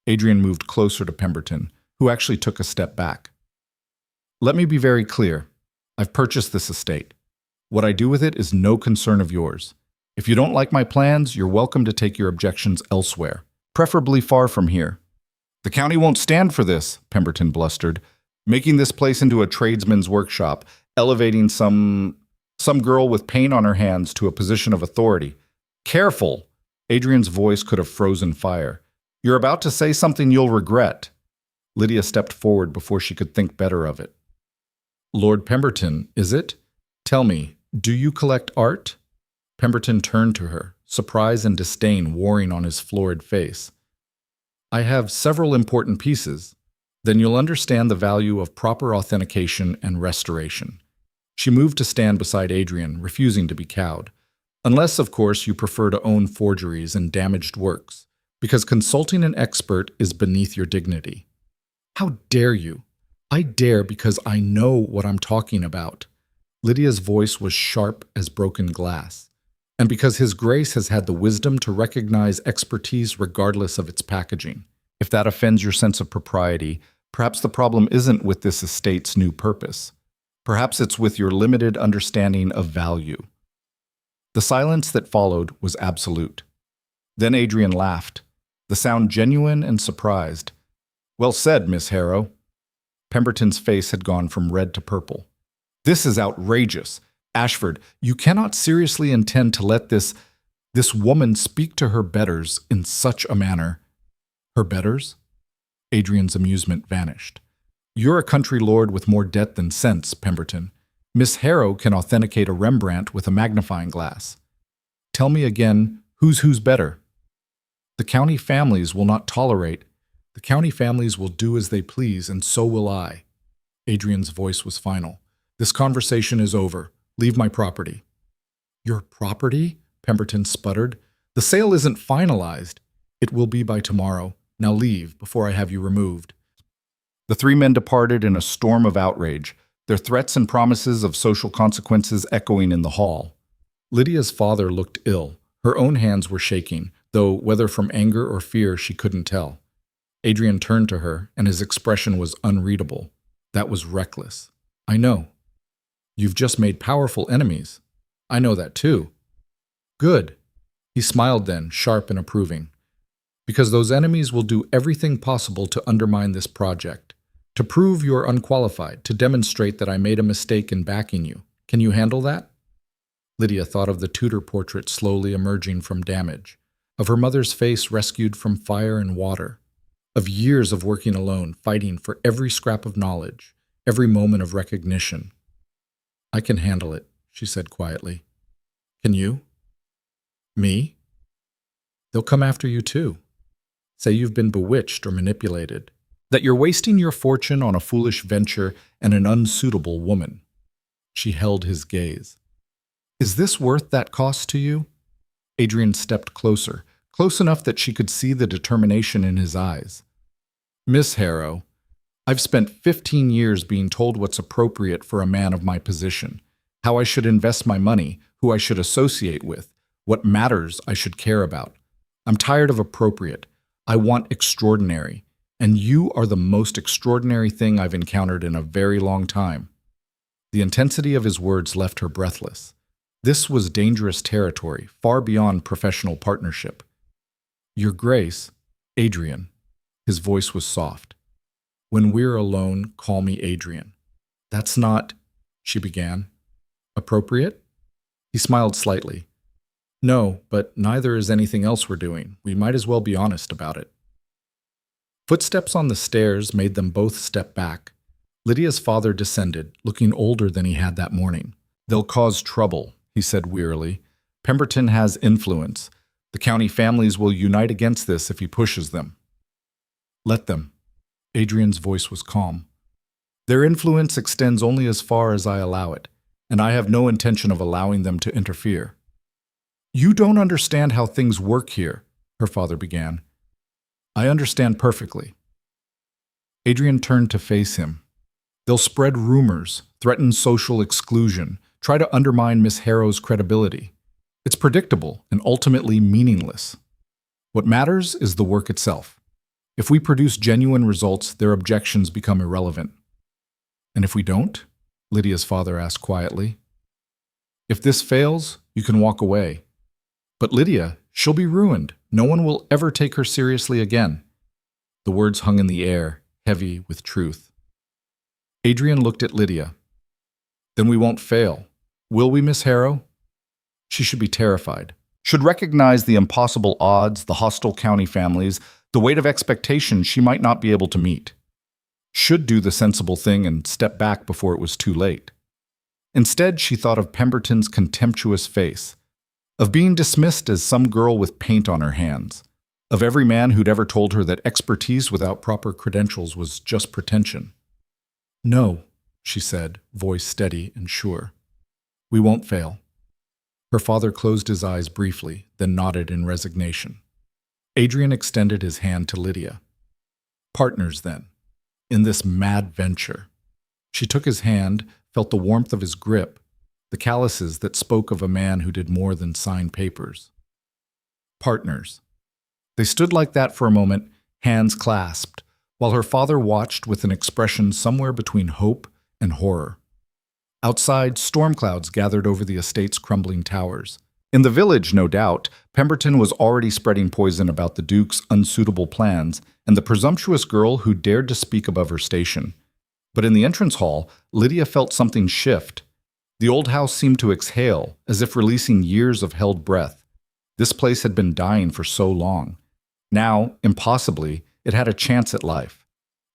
Adrian moved closer to Pemberton, who actually took a step back. Let me be very clear. I've purchased this estate. What I do with it is no concern of yours. If you don't like my plans, you're welcome to take your objections elsewhere, preferably far from here. The county won't stand for this, Pemberton blustered, making this place into a tradesman's workshop, elevating some girl with paint on her hands to a position of authority. Careful! Adrian's voice could have frozen fire. You're about to say something you'll regret. Lydia stepped forward before she could think better of it. Lord Pemberton, is it? Tell me, do you collect art? Pemberton turned to her, surprise and disdain warring on his florid face. I have several important pieces. Then you'll understand the value of proper authentication and restoration. She moved to stand beside Adrian, refusing to be cowed. Unless, of course, you prefer to own forgeries and damaged works, because consulting an expert is beneath your dignity. How dare you? I dare because I know what I'm talking about. Lydia's voice was sharp as broken glass, and because His Grace has had the wisdom to recognize expertise regardless of its packaging. If that offends your sense of propriety, perhaps the problem isn't with this estate's new purpose. Perhaps it's with your limited understanding of value. The silence that followed was absolute. Then Adrian laughed, the sound genuine and surprised. "Well said, Miss Harrow." Pemberton's face had gone from red to purple. "This is outrageous. Ashford, you cannot seriously intend to let this woman speak to her betters in such a manner." "Her betters?" Adrian's amusement vanished. "You're a country lord with more debt than sense, Pemberton. Miss Harrow can authenticate a Rembrandt with a magnifying glass. Tell me again, who's better?" "The county families will not tolerate. The county families will do as they please, and so will I." Adrian's voice was final. "This conversation is over. Leave my property." "Your property?" Pemberton sputtered. "The sale isn't finalized." "It will be by tomorrow. Now leave, before I have you removed." The three men departed in a storm of outrage, their threats and promises of social consequences echoing in the hall. Lydia's father looked ill. Her own hands were shaking, though whether from anger or fear she couldn't tell. Adrian turned to her, and his expression was unreadable. "That was reckless." "I know. You've just made powerful enemies." "I know that too." "Good." He smiled then, sharp and approving. "Because those enemies will do everything possible to undermine this project, to prove you're unqualified, to demonstrate that I made a mistake in backing you. Can you handle that?" Lydia thought of the Tudor portrait slowly emerging from damage, of her mother's face rescued from fire and water, of years of working alone, fighting for every scrap of knowledge, every moment of recognition. "I can handle it," she said quietly. "Can you?" "Me?" "They'll come after you too. Say you've been bewitched or manipulated, that you're wasting your fortune on a foolish venture and an unsuitable woman." She held his gaze. "Is this worth that cost to you?" Adrian stepped closer, close enough that she could see the determination in his eyes. "Miss Harrow, I've spent 15 years being told what's appropriate for a man of my position, how I should invest my money, who I should associate with, what matters I should care about. I'm tired of appropriate. I want extraordinary, and you are the most extraordinary thing I've encountered in a very long time." The intensity of his words left her breathless. This was dangerous territory, far beyond professional partnership. "Your Grace, Adrian." His voice was soft. "When we're alone, call me Adrian." "That's not," she began. "Appropriate?" He smiled slightly. "No, but neither is anything else we're doing. We might as well be honest about it." Footsteps on the stairs made them both step back. Lydia's father descended, looking older than he had that morning. "They'll cause trouble," he said wearily. "Pemberton has influence. The county families will unite against this if he pushes them." "Let them." Adrian's voice was calm. "Their influence extends only as far as I allow it, and I have no intention of allowing them to interfere." "You don't understand how things work here," her father began. "I understand perfectly." Adrian turned to face him. "They'll spread rumors, threaten social exclusion, try to undermine Miss Harrow's credibility. It's predictable and ultimately meaningless. What matters is the work itself. If we produce genuine results, their objections become irrelevant." "And if we don't?" Lydia's father asked quietly. "If this fails, you can walk away." "But Lydia, she'll be ruined. No one will ever take her seriously again." The words hung in the air, heavy with truth. Adrian looked at Lydia. "Then we won't fail. Will we, Miss Harrow?" She should be terrified. Should recognize the impossible odds, the hostile county families, the weight of expectation she might not be able to meet. Should do the sensible thing and step back before it was too late. Instead, she thought of Pemberton's contemptuous face, of being dismissed as some girl with paint on her hands, of every man who'd ever told her that expertise without proper credentials was just pretension. "No," she said, voice steady and sure. We won't fail. Her father closed his eyes briefly, then nodded in resignation. Adrian extended his hand to Lydia. Partners, then, in this mad venture. She took his hand, felt the warmth of his grip, the calluses that spoke of a man who did more than sign papers. Partners. They stood like that for a moment, hands clasped, while her father watched with an expression somewhere between hope and horror. Outside, storm clouds gathered over the estate's crumbling towers. In the village, no doubt, Pemberton was already spreading poison about the Duke's unsuitable plans and the presumptuous girl who dared to speak above her station. But in the entrance hall, Lydia felt something shift. The old house seemed to exhale, as if releasing years of held breath. This place had been dying for so long. Now, impossibly, it had a chance at life.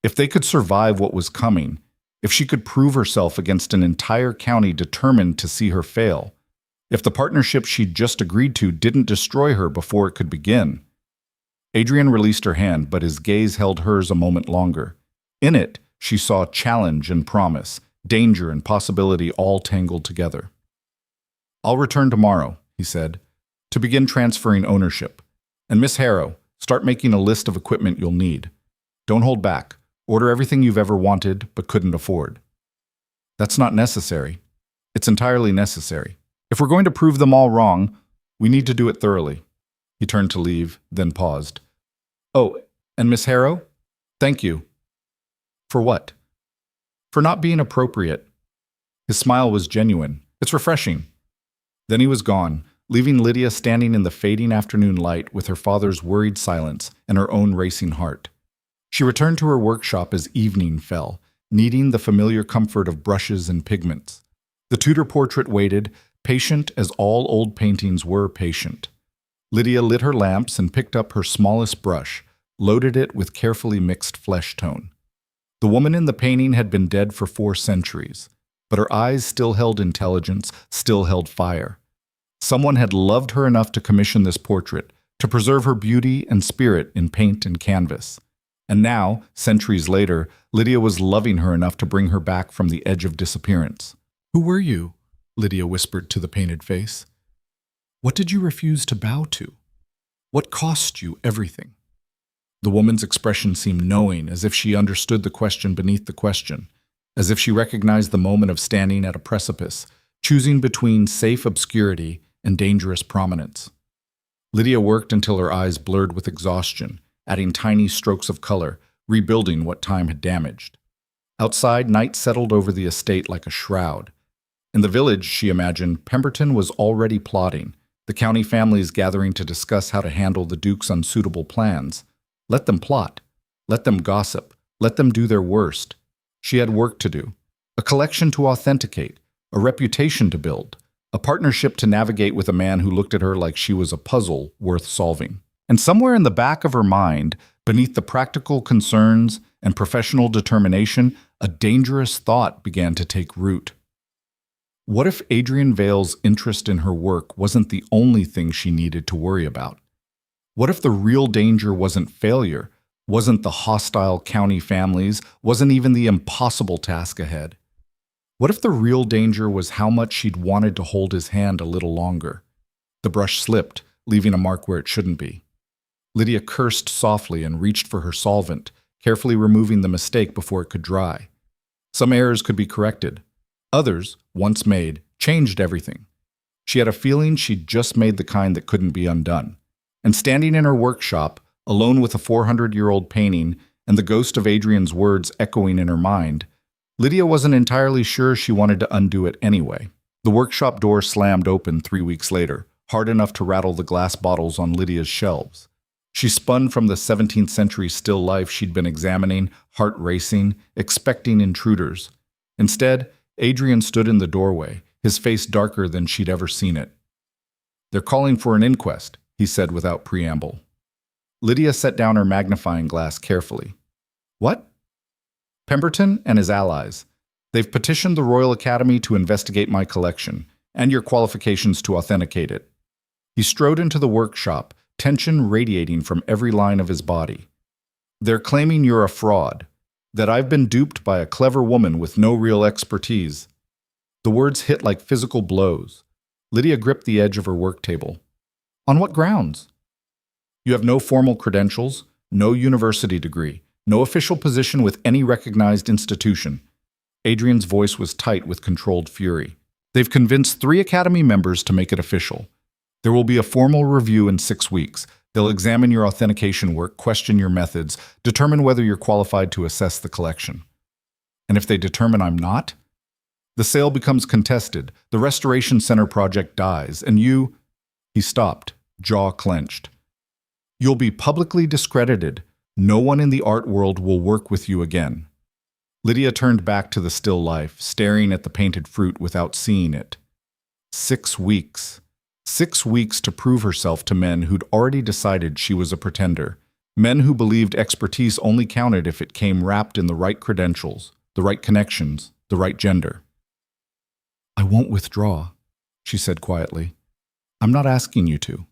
If they could survive what was coming, if she could prove herself against an entire county determined to see her fail, if the partnership she'd just agreed to didn't destroy her before it could begin. Adrian released her hand, but his gaze held hers a moment longer. In it, she saw challenge and promise, danger and possibility all tangled together. I'll return tomorrow, he said, to begin transferring ownership. And Miss Harrow, start making a list of equipment you'll need. Don't hold back. Order everything you've ever wanted but couldn't afford. That's not necessary. It's entirely necessary. If we're going to prove them all wrong, we need to do it thoroughly. He turned to leave, then paused. Oh, and Miss Harrow? Thank you. For what? For not being appropriate. His smile was genuine. It's refreshing. Then he was gone, leaving Lydia standing in the fading afternoon light with her father's worried silence and her own racing heart. She returned to her workshop as evening fell, needing the familiar comfort of brushes and pigments. The Tudor portrait waited, patient as all old paintings were patient. Lydia lit her lamps and picked up her smallest brush, loaded it with carefully mixed flesh tone. The woman in the painting had been dead for 4 centuries, but her eyes still held intelligence, still held fire. Someone had loved her enough to commission this portrait, to preserve her beauty and spirit in paint and canvas. And now, centuries later, Lydia was loving her enough to bring her back from the edge of disappearance. Who were you? Lydia whispered to the painted face. What did you refuse to bow to? What cost you everything? The woman's expression seemed knowing, as if she understood the question beneath the question, as if she recognized the moment of standing at a precipice, choosing between safe obscurity and dangerous prominence. Lydia worked until her eyes blurred with exhaustion, adding tiny strokes of color, rebuilding what time had damaged. Outside, night settled over the estate like a shroud. In the village, she imagined, Pemberton was already plotting, the county families gathering to discuss how to handle the Duke's unsuitable plans. Let them plot. Let them gossip. Let them do their worst. She had work to do, a collection to authenticate, a reputation to build, a partnership to navigate with a man who looked at her like she was a puzzle worth solving. And somewhere in the back of her mind, beneath the practical concerns and professional determination, a dangerous thought began to take root. What if Adrian Vale's interest in her work wasn't the only thing she needed to worry about? What if the real danger wasn't failure, wasn't the hostile county families, wasn't even the impossible task ahead? What if the real danger was how much she'd wanted to hold his hand a little longer? The brush slipped, leaving a mark where it shouldn't be. Lydia cursed softly and reached for her solvent, carefully removing the mistake before it could dry. Some errors could be corrected. Others, once made, changed everything. She had a feeling she'd just made the kind that couldn't be undone. And standing in her workshop, alone with a 400-year-old painting and the ghost of Adrian's words echoing in her mind, Lydia wasn't entirely sure she wanted to undo it anyway. The workshop door slammed open 3 weeks later, hard enough to rattle the glass bottles on Lydia's shelves. She spun from the 17th century still life she'd been examining, heart racing, expecting intruders. Instead, Adrian stood in the doorway, his face darker than she'd ever seen it. "They're calling for an inquest," he said without preamble. Lydia set down her magnifying glass carefully. "What?" "Pemberton and his allies. They've petitioned the Royal Academy to investigate my collection, and your qualifications to authenticate it." He strode into the workshop, tension radiating from every line of his body. "They're claiming you're a fraud. That I've been duped by a clever woman with no real expertise. The words hit like physical blows. Lydia gripped the edge of her work table. On what grounds? You have no formal credentials, no university degree, no official position with any recognized institution. Adrian's voice was tight with controlled fury. They've convinced 3 Academy members to make it official. There will be a formal review in 6 weeks. They'll examine your authentication work, question your methods, determine whether you're qualified to assess the collection. And if they determine I'm not? The sale becomes contested, the Restoration Center project dies, and you— He stopped, jaw clenched. You'll be publicly discredited. No one in the art world will work with you again. Lydia turned back to the still life, staring at the painted fruit without seeing it. 6 weeks. 6 weeks to prove herself to men who'd already decided she was a pretender. Men who believed expertise only counted if it came wrapped in the right credentials, the right connections, the right gender. I won't withdraw, she said quietly. I'm not asking you to.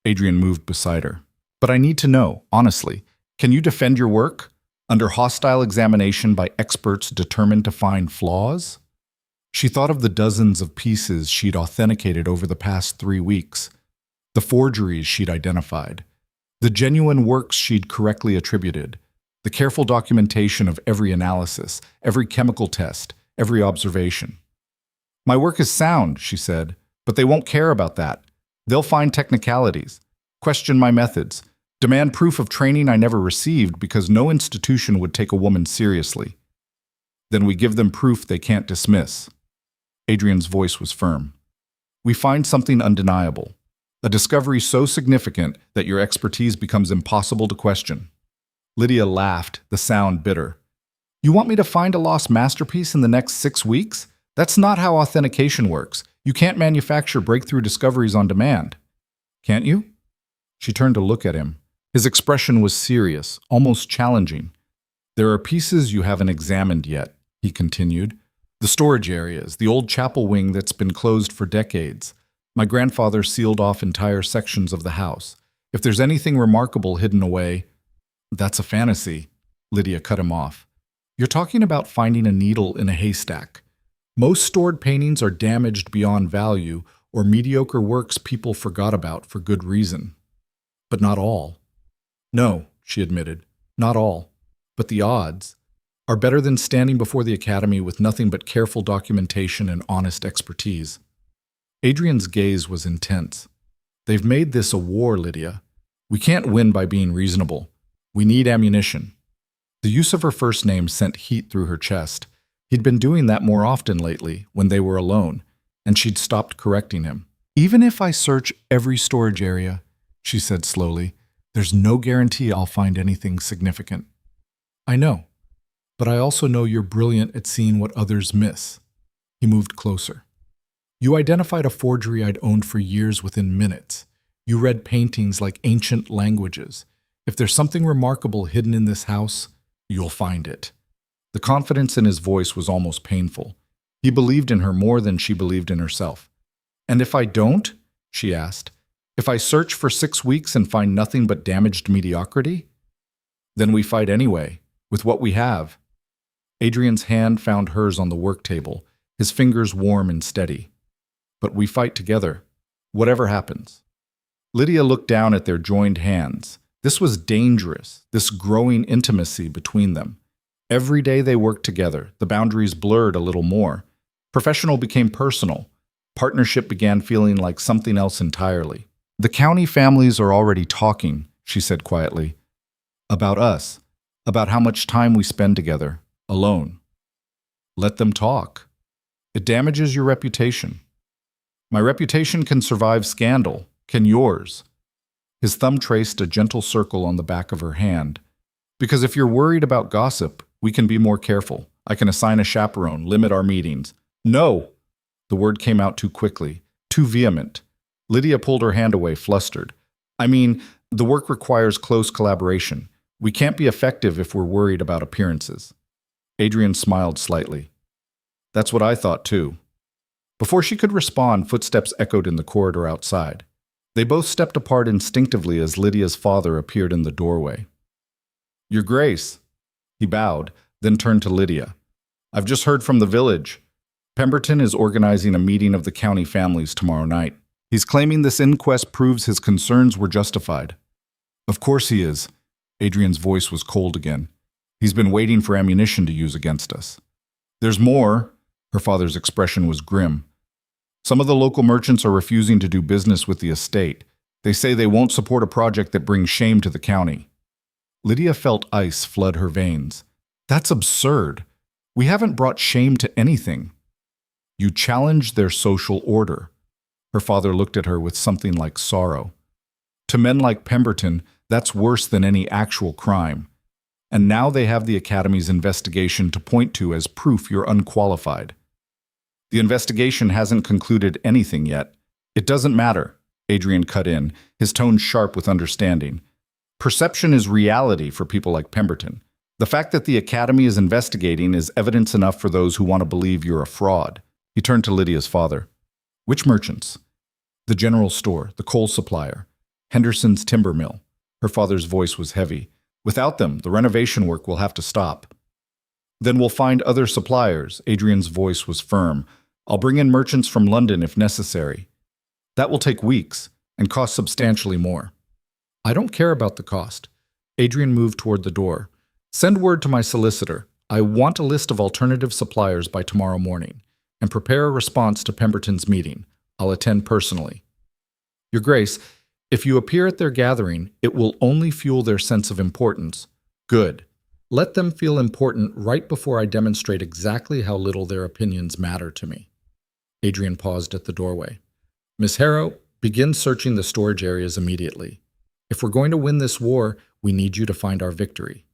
Adrian moved beside her. But I need to know, honestly, can you defend your work? Under hostile examination by experts determined to find flaws? She thought of the dozens of pieces she'd authenticated over the past 3 weeks, the forgeries she'd identified, the genuine works she'd correctly attributed, the careful documentation of every analysis, every chemical test, every observation. My work is sound, she said, but they won't care about that. They'll find technicalities, question my methods, demand proof of training I never received because no institution would take a woman seriously. Then we give them proof they can't dismiss. Adrian's voice was firm. We find something undeniable, a discovery so significant that your expertise becomes impossible to question. Lydia laughed, the sound bitter. You want me to find a lost masterpiece in the next 6 weeks? That's not how authentication works. You can't manufacture breakthrough discoveries on demand. Can't you? She turned to look at him. His expression was serious, almost challenging. There are pieces you haven't examined yet, he continued. The storage areas, the old chapel wing that's been closed for decades. My grandfather sealed off entire sections of the house. If there's anything remarkable hidden away— That's a fantasy, Lydia cut him off. You're talking about finding a needle in a haystack. Most stored paintings are damaged beyond value or mediocre works people forgot about for good reason. But not all. No, she admitted, not all. But the odds are better than standing before the Academy with nothing but careful documentation and honest expertise. Adrian's gaze was intense. They've made this a war, Lydia. We can't win by being reasonable. We need ammunition. The use of her first name sent heat through her chest. He'd been doing that more often lately, when they were alone, and she'd stopped correcting him. Even if I search every storage area, she said slowly, there's no guarantee I'll find anything significant. I know, but I also know you're brilliant at seeing what others miss. He moved closer. You identified a forgery I'd owned for years within minutes. You read paintings like ancient languages. If there's something remarkable hidden in this house, you'll find it. The confidence in his voice was almost painful. He believed in her more than she believed in herself. And if I don't? She asked. If I search for 6 weeks and find nothing but damaged mediocrity? Then we fight anyway, with what we have. Adrian's hand found hers on the work table, his fingers warm and steady. But we fight together, whatever happens. Lydia looked down at their joined hands. This was dangerous, this growing intimacy between them. Every day they worked together, the boundaries blurred a little more. Professional became personal. Partnership began feeling like something else entirely. The county families are already talking, she said quietly. About us, about how much time we spend together, alone. Let them talk. It damages your reputation. My reputation can survive scandal. Can yours? His thumb traced a gentle circle on the back of her hand. Because if you're worried about gossip, we can be more careful. I can assign a chaperone, limit our meetings. No! The word came out too quickly, too vehement. Lydia pulled her hand away, flustered. I mean, the work requires close collaboration. We can't be effective if we're worried about appearances. Adrian smiled slightly. That's what I thought too. Before she could respond, footsteps echoed in the corridor outside. They both stepped apart instinctively as Lydia's father appeared in the doorway. Your Grace, He bowed, then turned to Lydia. I've just heard from the village. Pemberton is organizing a meeting of the county families tomorrow night. He's claiming this inquest proves his concerns were justified. Of course he is. Adrian's voice was cold again. He's been waiting for ammunition to use against us. There's more. Her father's expression was grim. Some of the local merchants are refusing to do business with the estate. They say they won't support a project that brings shame to the county. Lydia felt ice flood her veins. That's absurd. We haven't brought shame to anything. You challenged their social order. Her father looked at her with something like sorrow. To men like Pemberton, that's worse than any actual crime. And now they have the Academy's investigation to point to as proof you're unqualified. The investigation hasn't concluded anything yet. It doesn't matter, Adrian cut in, his tone sharp with understanding. Perception is reality for people like Pemberton. The fact that the Academy is investigating is evidence enough for those who want to believe you're a fraud. He turned to Lydia's father. Which merchants? The general store, the coal supplier, Henderson's timber mill. Her father's voice was heavy. Without them, the renovation work will have to stop. Then we'll find other suppliers. Adrian's voice was firm. I'll bring in merchants from London if necessary. That will take weeks and cost substantially more. I don't care about the cost. Adrian moved toward the door. Send word to my solicitor. I want a list of alternative suppliers by tomorrow morning, and prepare a response to Pemberton's meeting. I'll attend personally. Your Grace, if you appear at their gathering, it will only fuel their sense of importance. Good. Let them feel important right before I demonstrate exactly how little their opinions matter to me. Adrian paused at the doorway. Miss Harrow, begin searching the storage areas immediately. If we're going to win this war, we need you to find our victory.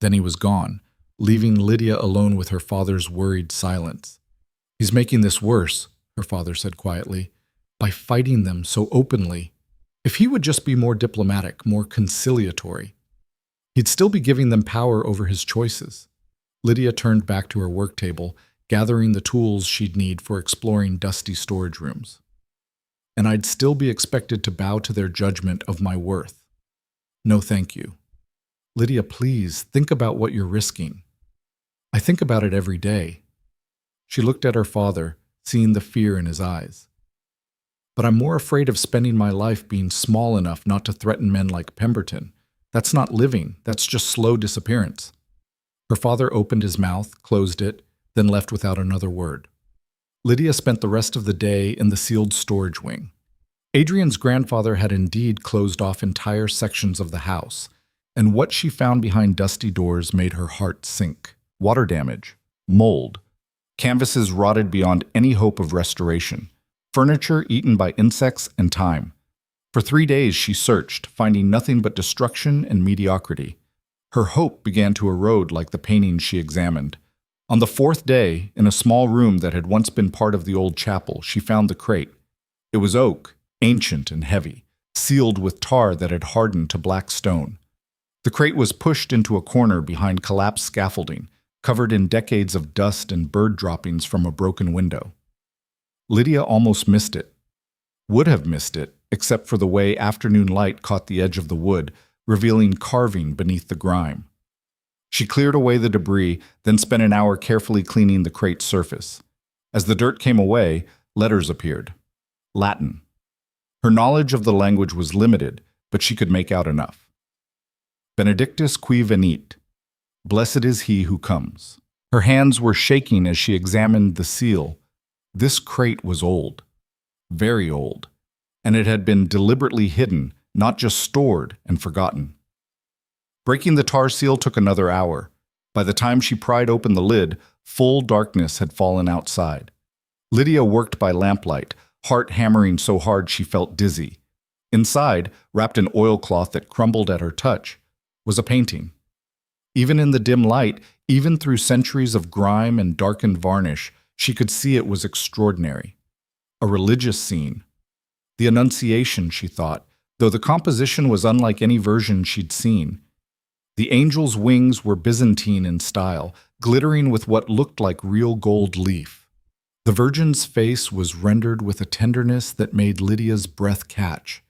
Then he was gone, leaving Lydia alone with her father's worried silence. He's making this worse, her father said quietly, by fighting them so openly. If he would just be more diplomatic, more conciliatory, he'd still be giving them power over his choices. Lydia turned back to her work table, gathering the tools she'd need for exploring dusty storage rooms. And I'd still be expected to bow to their judgment of my worth. No, thank you. Lydia, please, think about what you're risking. I think about it every day. She looked at her father, seeing the fear in his eyes. But I'm more afraid of spending my life being small enough not to threaten men like Pemberton. That's not living, that's just slow disappearance. Her father opened his mouth, closed it, then left without another word. Lydia spent the rest of the day in the sealed storage wing. Adrian's grandfather had indeed closed off entire sections of the house, and what she found behind dusty doors made her heart sink. Water damage, mold, canvases rotted beyond any hope of restoration, furniture eaten by insects and time. For 3 days she searched, finding nothing but destruction and mediocrity. Her hope began to erode like the paintings she examined. On the 4th day, in a small room that had once been part of the old chapel, she found the crate. It was oak, ancient and heavy, sealed with tar that had hardened to black stone. The crate was pushed into a corner behind collapsed scaffolding, covered in decades of dust and bird droppings from a broken window. Lydia almost missed it. Would have missed it, except for the way afternoon light caught the edge of the wood, revealing carving beneath the grime. She cleared away the debris, then spent an hour carefully cleaning the crate's surface. As the dirt came away, letters appeared. Latin. Her knowledge of the language was limited, but she could make out enough. Benedictus qui venit. Blessed is he who comes. Her hands were shaking as she examined the seal. This crate was old, very old, and it had been deliberately hidden, not just stored and forgotten. Breaking the tar seal took another hour. By the time she pried open the lid, full darkness had fallen outside. Lydia worked by lamplight, heart hammering so hard she felt dizzy. Inside, wrapped in oilcloth that crumbled at her touch, was a painting. Even in the dim light, even through centuries of grime and darkened varnish, she could see it was extraordinary. A religious scene. The Annunciation, she thought, though the composition was unlike any version she'd seen. The angel's wings were Byzantine in style, glittering with what looked like real gold leaf. The Virgin's face was rendered with a tenderness that made Lydia's breath catch.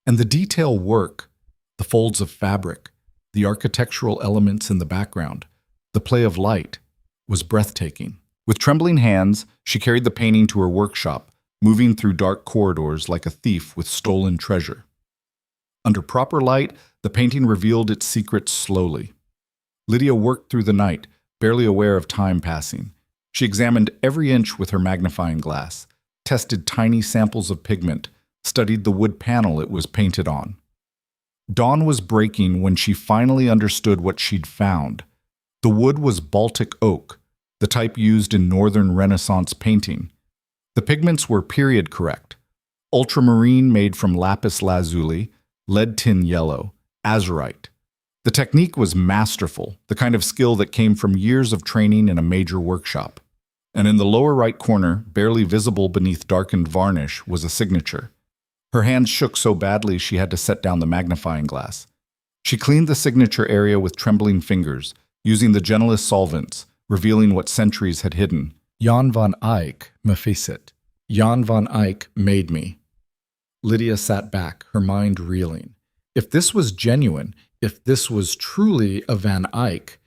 And the detail work, the folds of fabric, the architectural elements in the background, The play of light was breathtaking. With trembling hands, she carried the painting to her workshop, moving through dark corridors like a thief with stolen treasure. Under proper light, the painting revealed its secrets slowly. Lydia worked through the night, barely aware of time passing. She examined every inch with her magnifying glass, tested tiny samples of pigment, studied the wood panel it was painted on. Dawn was breaking when she finally understood what she'd found. The wood was Baltic oak, the type used in Northern Renaissance painting. The pigments were period correct: ultramarine made from lapis lazuli, lead tin yellow, azurite. The technique was masterful, the kind of skill that came from years of training in a major workshop. And in the lower right corner, barely visible beneath darkened varnish, was a signature. Her hands shook so badly she had to set down the magnifying glass. She cleaned the signature area with trembling fingers, using the gentlest solvents, revealing what centuries had hidden. Jan van Eyck me facit. Jan van Eyck made me. Lydia sat back, her mind reeling. If this was genuine, if this was truly a Van Eyck,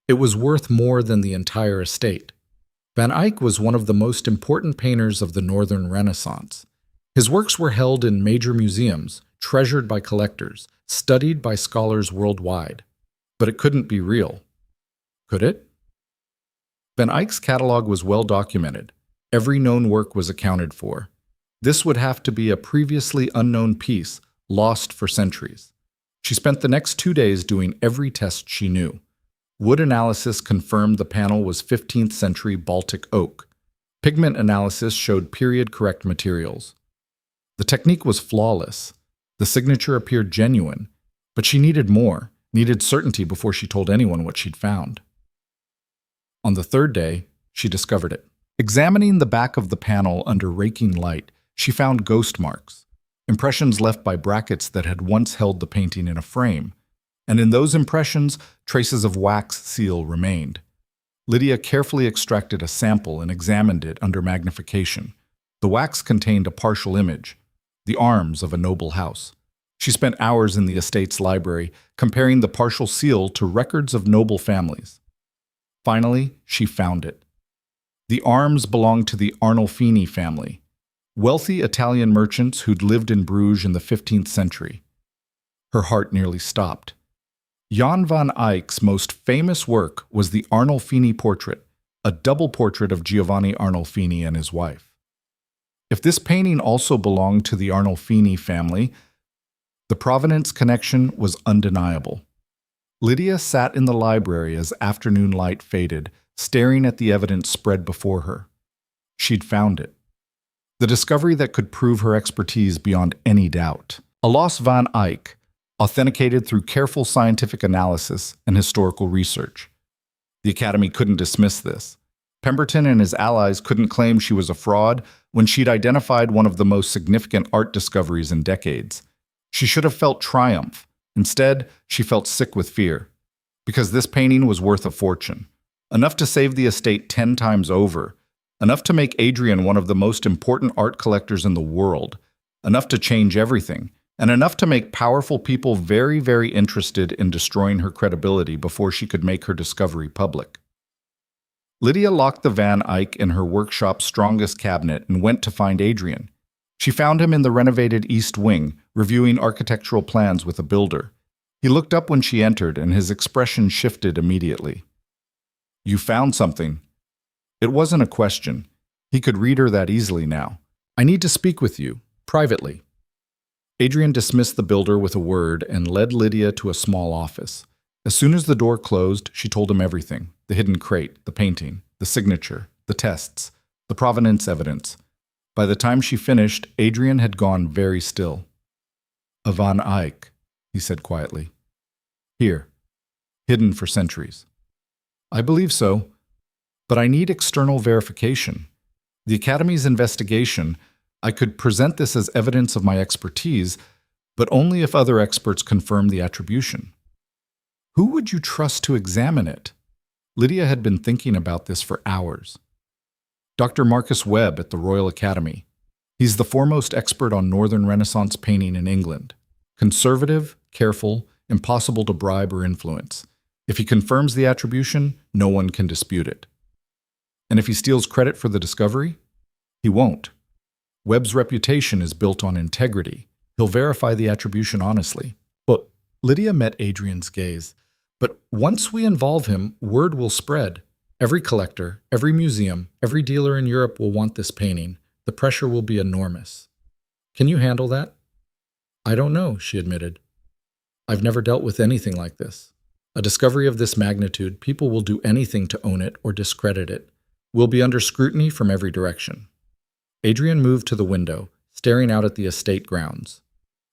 it was worth more than the entire estate. Van Eyck was one of the most important painters of the Northern Renaissance. His works were held in major museums, treasured by collectors, studied by scholars worldwide. But it couldn't be real. Could it? Van Eyck's catalog was well documented. Every known work was accounted for. This would have to be a previously unknown piece, lost for centuries. She spent the next 2 days doing every test she knew. Wood analysis confirmed the panel was 15th century Baltic oak. Pigment analysis showed period-correct materials. The technique was flawless. The signature appeared genuine, but she needed more, needed certainty before she told anyone what she'd found. On the third day, she discovered it. Examining the back of the panel under raking light, she found ghost marks, impressions left by brackets that had once held the painting in a frame, and in those impressions, traces of wax seal remained. Lydia carefully extracted a sample and examined it under magnification. The wax contained a partial image, the arms of a noble house. She spent hours in the estate's library, comparing the partial seal to records of noble families. Finally, she found it. The arms belonged to the Arnolfini family, wealthy Italian merchants who'd lived in Bruges in the 15th century. Her heart nearly stopped. Jan van Eyck's most famous work was the Arnolfini portrait, a double portrait of Giovanni Arnolfini and his wife. If this painting also belonged to the Arnolfini family, the provenance connection was undeniable. Lydia sat in the library as afternoon light faded, staring at the evidence spread before her. She'd found it. The discovery that could prove her expertise beyond any doubt. Alois van Eyck, authenticated through careful scientific analysis and historical research. The Academy couldn't dismiss this. Pemberton and his allies couldn't claim she was a fraud when she'd identified one of the most significant art discoveries in decades. She should have felt triumph. Instead, she felt sick with fear. Because this painting was worth a fortune. Enough to save the estate 10 times over. Enough to make Adrian one of the most important art collectors in the world. Enough to change everything. And enough to make powerful people very, very interested in destroying her credibility before she could make her discovery public. Lydia locked the Van Eyck in her workshop's strongest cabinet and went to find Adrian. She found him in the renovated East Wing, reviewing architectural plans with a builder. He looked up when she entered, and his expression shifted immediately. "You found something." It wasn't a question. He could read her that easily now. "I need to speak with you, privately." Adrian dismissed the builder with a word and led Lydia to a small office. As soon as the door closed, she told him everything: the hidden crate, the painting, the signature, the tests, the provenance evidence. By the time she finished, Adrian had gone very still. "A Van Eyck," he said quietly. "Here, hidden for centuries." "I believe so, but I need external verification. The Academy's investigation, I could present this as evidence of my expertise, but only if other experts confirm the attribution." "Who would you trust to examine it?" Lydia had been thinking about this for hours. "Dr. Marcus Webb at the Royal Academy. He's the foremost expert on Northern Renaissance painting in England. Conservative, careful, impossible to bribe or influence. If he confirms the attribution, no one can dispute it. And if he steals credit for the discovery, he won't. Webb's reputation is built on integrity. He'll verify the attribution honestly. But Lydia met Adrian's gaze. But once we involve him, word will spread. Every collector, every museum, every dealer in Europe will want this painting. The pressure will be enormous. Can you handle that? I don't know, she admitted. I've never dealt with anything like this. A discovery of this magnitude, people will do anything to own it or discredit it. We'll be under scrutiny from every direction. Adrian moved to the window, staring out at the estate grounds.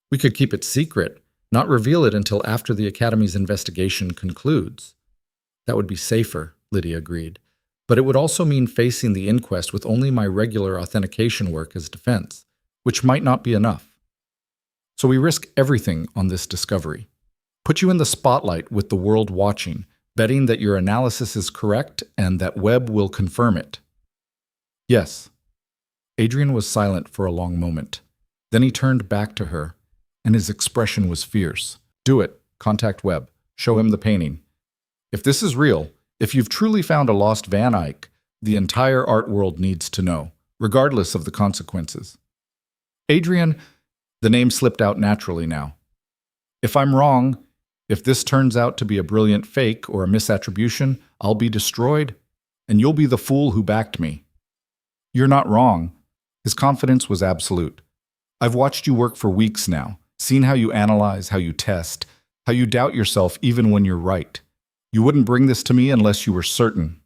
We could keep it secret, not reveal it until after the Academy's investigation concludes. That would be safer, Lydia agreed. But it would also mean facing the inquest with only my regular authentication work as defense, which might not be enough. So we risk everything on this discovery. Put you in the spotlight with the world watching, betting that your analysis is correct and that Webb will confirm it. Yes. Adrian was silent for a long moment. Then he turned back to her, and his expression was fierce. Do it. Contact Webb. Show him the painting. If this is real, if you've truly found a lost Van Eyck, the entire art world needs to know, regardless of the consequences. Adrian, the name slipped out naturally now. If I'm wrong, if this turns out to be a brilliant fake or a misattribution, I'll be destroyed, and you'll be the fool who backed me. You're not wrong. His confidence was absolute. I've watched you work for weeks now, seen how you analyze, how you test, how you doubt yourself even when you're right. You wouldn't bring this to me unless you were certain.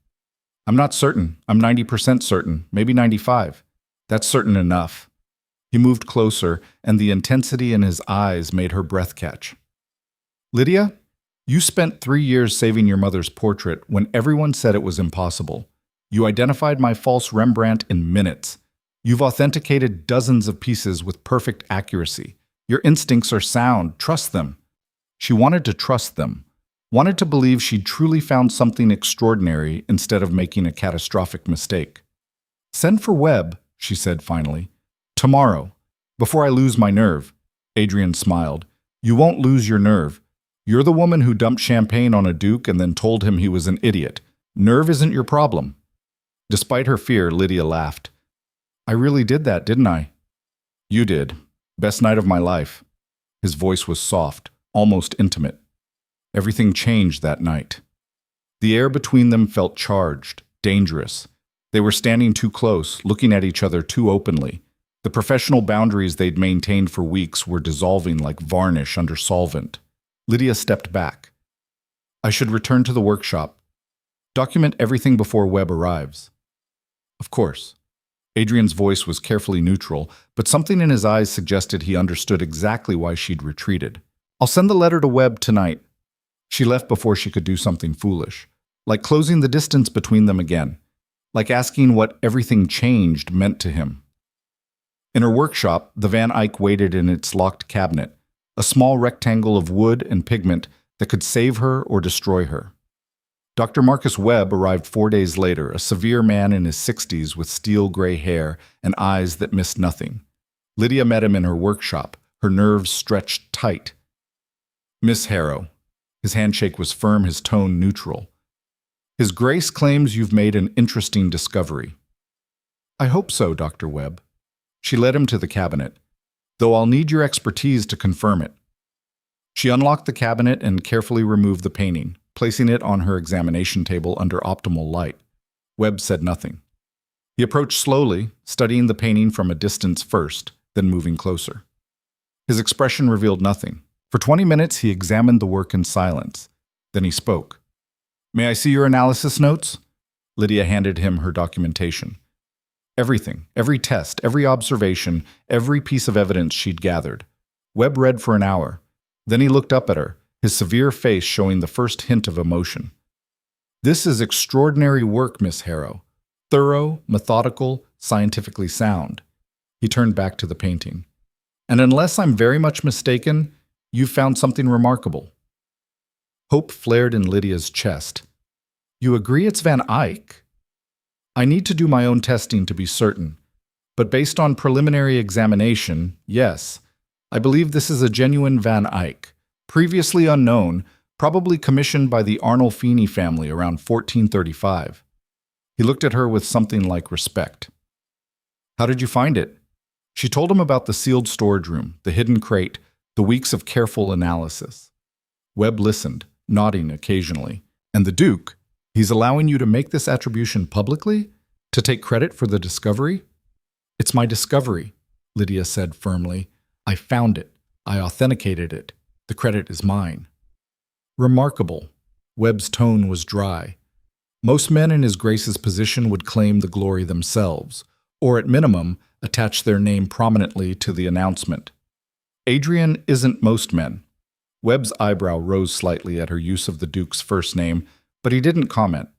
I'm not certain. I'm 90% certain, maybe 95. That's certain enough. He moved closer, and the intensity in his eyes made her breath catch. Lydia, you spent 3 years saving your mother's portrait when everyone said it was impossible. You identified my false Rembrandt in minutes. You've authenticated dozens of pieces with perfect accuracy. Your instincts are sound. Trust them. She wanted to trust them, wanted to believe she'd truly found something extraordinary instead of making a catastrophic mistake. Send for Webb, she said finally. Tomorrow, before I lose my nerve. Adrian smiled. You won't lose your nerve. You're the woman who dumped champagne on a duke and then told him he was an idiot. Nerve isn't your problem. Despite her fear, Lydia laughed. I really did that, didn't I? You did. Best night of my life. His voice was soft, almost intimate. Everything changed that night. The air between them felt charged, dangerous. They were standing too close, looking at each other too openly. The professional boundaries they'd maintained for weeks were dissolving like varnish under solvent. Lydia stepped back. I should return to the workshop. Document everything before Webb arrives. Of course. Adrian's voice was carefully neutral, but something in his eyes suggested he understood exactly why she'd retreated. I'll send the letter to Webb tonight. She left before she could do something foolish, like closing the distance between them again, like asking what everything changed meant to him. In her workshop, the Van Eyck waited in its locked cabinet, a small rectangle of wood and pigment that could save her or destroy her. Dr. Marcus Webb arrived 4 days later, a severe man in his 60s with steel-gray hair and eyes that missed nothing. Lydia met him in her workshop, her nerves stretched tight. Miss Harrow. His handshake was firm, his tone neutral. His Grace claims you've made an interesting discovery. I hope so, Dr. Webb. She led him to the cabinet, though I'll need your expertise to confirm it. She unlocked the cabinet and carefully removed the painting, placing it on her examination table under optimal light. Webb said nothing. He approached slowly, studying the painting from a distance first, then moving closer. His expression revealed nothing. For 20 minutes, he examined the work in silence. Then he spoke. May I see your analysis notes? Lydia handed him her documentation. Everything, every test, every observation, every piece of evidence she'd gathered. Webb read for an hour. Then he looked up at her, his severe face showing the first hint of emotion. This is extraordinary work, Miss Harrow. Thorough, methodical, scientifically sound. He turned back to the painting. And unless I'm very much mistaken, you've found something remarkable. Hope flared in Lydia's chest. You agree it's Van Eyck? I need to do my own testing to be certain, but based on preliminary examination, yes, I believe this is a genuine Van Eyck, previously unknown, probably commissioned by the Arnolfini family around 1435. He looked at her with something like respect. How did you find it? She told him about the sealed storage room, the hidden crate, the weeks of careful analysis. Webb listened, nodding occasionally. And the Duke, he's allowing you to make this attribution publicly? To take credit for the discovery? It's my discovery, Lydia said firmly. I found it. I authenticated it. The credit is mine. Remarkable. Webb's tone was dry. Most men in His Grace's position would claim the glory themselves, or at minimum, attach their name prominently to the announcement. Adrian isn't most men. Webb's eyebrow rose slightly at her use of the Duke's first name, but he didn't comment.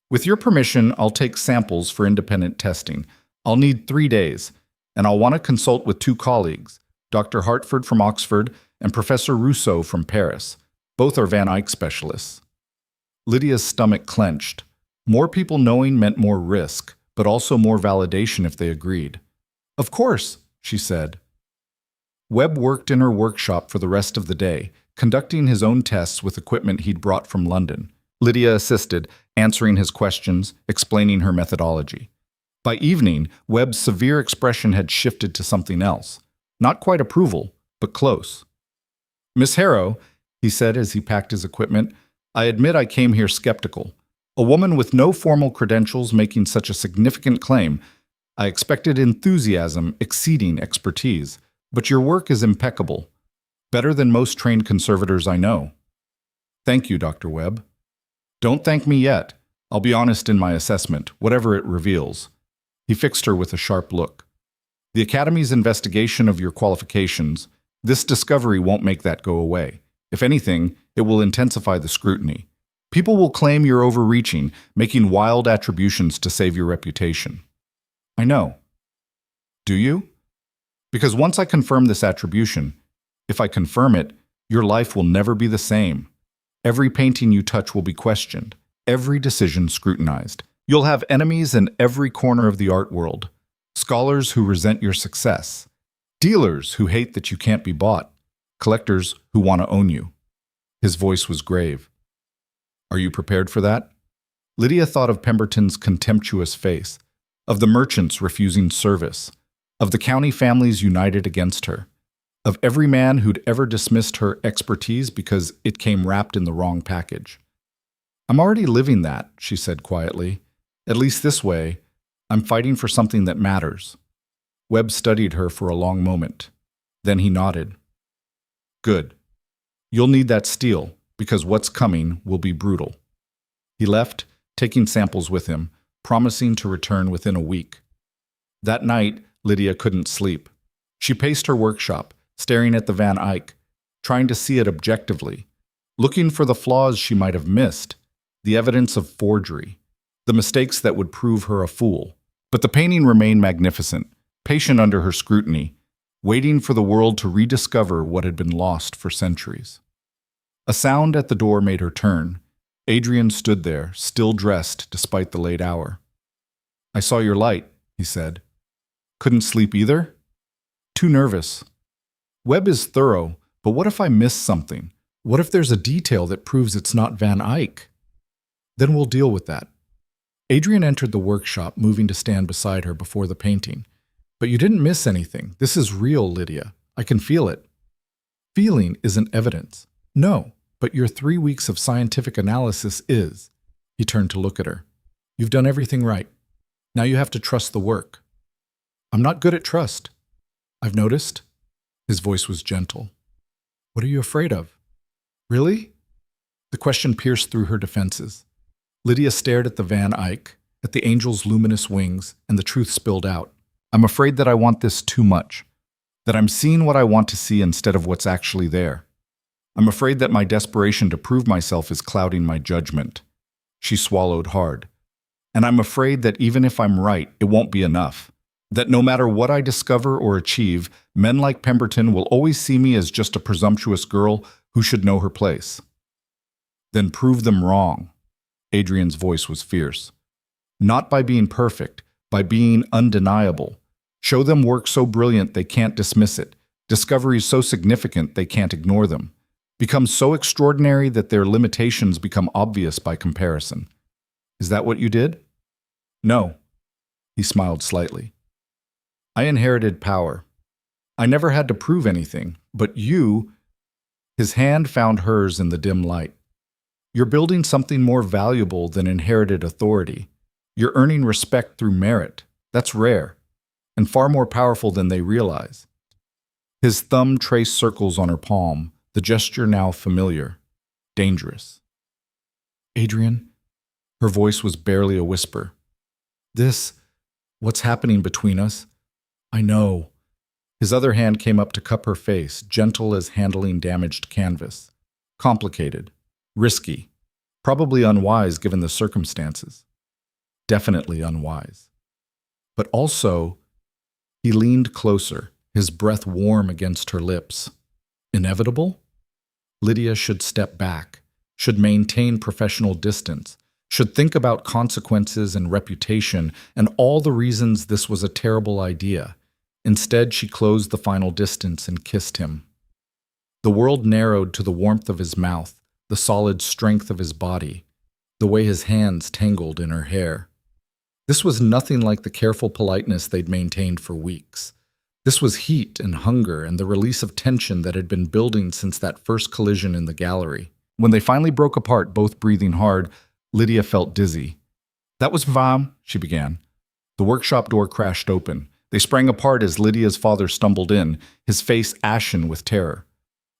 With your permission, I'll take samples for independent testing. I'll need 3 days, and I'll want to consult with 2 colleagues, Dr. Hartford from Oxford and Professor Rousseau from Paris. Both are Van Eyck specialists. Lydia's stomach clenched. More people knowing meant more risk, but also more validation if they agreed. Of course, she said. Webb worked in her workshop for the rest of the day, conducting his own tests with equipment he'd brought from London. Lydia assisted, answering his questions, explaining her methodology. By evening, Webb's severe expression had shifted to something else. Not quite approval, but close. Miss Harrow, he said as he packed his equipment, I admit I came here skeptical. A woman with no formal credentials making such a significant claim. I expected enthusiasm exceeding expertise, but your work is impeccable. Better than most trained conservators I know. Thank you, Dr. Webb. Don't thank me yet. I'll be honest in my assessment, whatever it reveals. He fixed her with a sharp look. The Academy's investigation of your qualifications, this discovery won't make that go away. If anything, it will intensify the scrutiny. People will claim you're overreaching, making wild attributions to save your reputation. I know. Do you? Because once I confirm this attribution, if I confirm it, your life will never be the same. Every painting you touch will be questioned, every decision scrutinized. You'll have enemies in every corner of the art world. Scholars who resent your success. Dealers who hate that you can't be bought. Collectors who want to own you. His voice was grave. Are you prepared for that? Lydia thought of Pemberton's contemptuous face, of the merchants refusing service, of the county families united against her, of every man who'd ever dismissed her expertise because it came wrapped in the wrong package. I'm already living that, she said quietly. At least this way, I'm fighting for something that matters. Webb studied her for a long moment. Then he nodded. Good. You'll need that steel, because what's coming will be brutal. He left, taking samples with him, promising to return within a week. That night, Lydia couldn't sleep. She paced her workshop, staring at the Van Eyck, trying to see it objectively, looking for the flaws she might have missed, the evidence of forgery, the mistakes that would prove her a fool. But the painting remained magnificent, patient under her scrutiny, waiting for the world to rediscover what had been lost for centuries. A sound at the door made her turn. Adrian stood there, still dressed despite the late hour. I saw your light, he said. Couldn't sleep either? Too nervous. Webb is thorough, but what if I miss something? What if there's a detail that proves it's not Van Eyck? Then we'll deal with that. Adrian entered the workshop, moving to stand beside her before the painting. But you didn't miss anything. This is real, Lydia. I can feel it. Feeling isn't evidence. No, but your 3 weeks of scientific analysis is. He turned to look at her. You've done everything right. Now you have to trust the work. I'm not good at trust. I've noticed. His voice was gentle. What are you afraid of? Really? The question pierced through her defenses. Lydia stared at the Van Eyck, at the angel's luminous wings, and the truth spilled out. I'm afraid that I want this too much, that I'm seeing what I want to see instead of what's actually there. I'm afraid that my desperation to prove myself is clouding my judgment. She swallowed hard. And I'm afraid that even if I'm right, it won't be enough. That no matter what I discover or achieve, men like Pemberton will always see me as just a presumptuous girl who should know her place. Then prove them wrong. Adrian's voice was fierce. Not by being perfect, by being undeniable. Show them work so brilliant they can't dismiss it, discoveries so significant they can't ignore them. become so extraordinary that their limitations become obvious by comparison. Is that what you did? No. He smiled slightly. I inherited power. I never had to prove anything, but you— His hand found hers in the dim light. You're building something more valuable than inherited authority. You're earning respect through merit. That's rare, and far more powerful than they realize. His thumb traced circles on her palm, the gesture now familiar, dangerous. Adrian, her voice was barely a whisper. What's happening between us? I know. His other hand came up to cup her face, gentle as handling damaged canvas. Complicated, risky, probably unwise given the circumstances. Definitely unwise. But also, he leaned closer, his breath warm against her lips. Inevitable? Lydia should step back, should maintain professional distance, should think about consequences and reputation and all the reasons this was a terrible idea. Instead, she closed the final distance and kissed him. The world narrowed to the warmth of his mouth, the solid strength of his body, the way his hands tangled in her hair. This was nothing like the careful politeness they'd maintained for weeks. This was heat and hunger and the release of tension that had been building since that first collision in the gallery. When they finally broke apart, both breathing hard, Lydia felt dizzy. That was Vam, she began. The workshop door crashed open. They sprang apart as Lydia's father stumbled in, his face ashen with terror.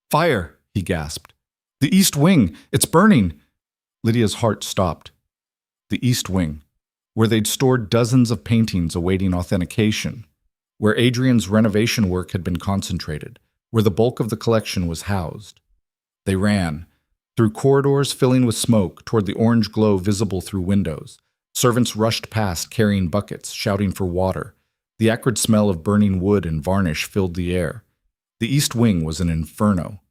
Fire, he gasped. The East Wing, it's burning. Lydia's heart stopped. The East Wing, where they'd stored dozens of paintings awaiting authentication, where Adrian's renovation work had been concentrated, where the bulk of the collection was housed. They ran, through corridors filling with smoke toward the orange glow visible through windows. Servants rushed past carrying buckets, shouting for water. The acrid smell of burning wood and varnish filled the air. The East Wing was an inferno.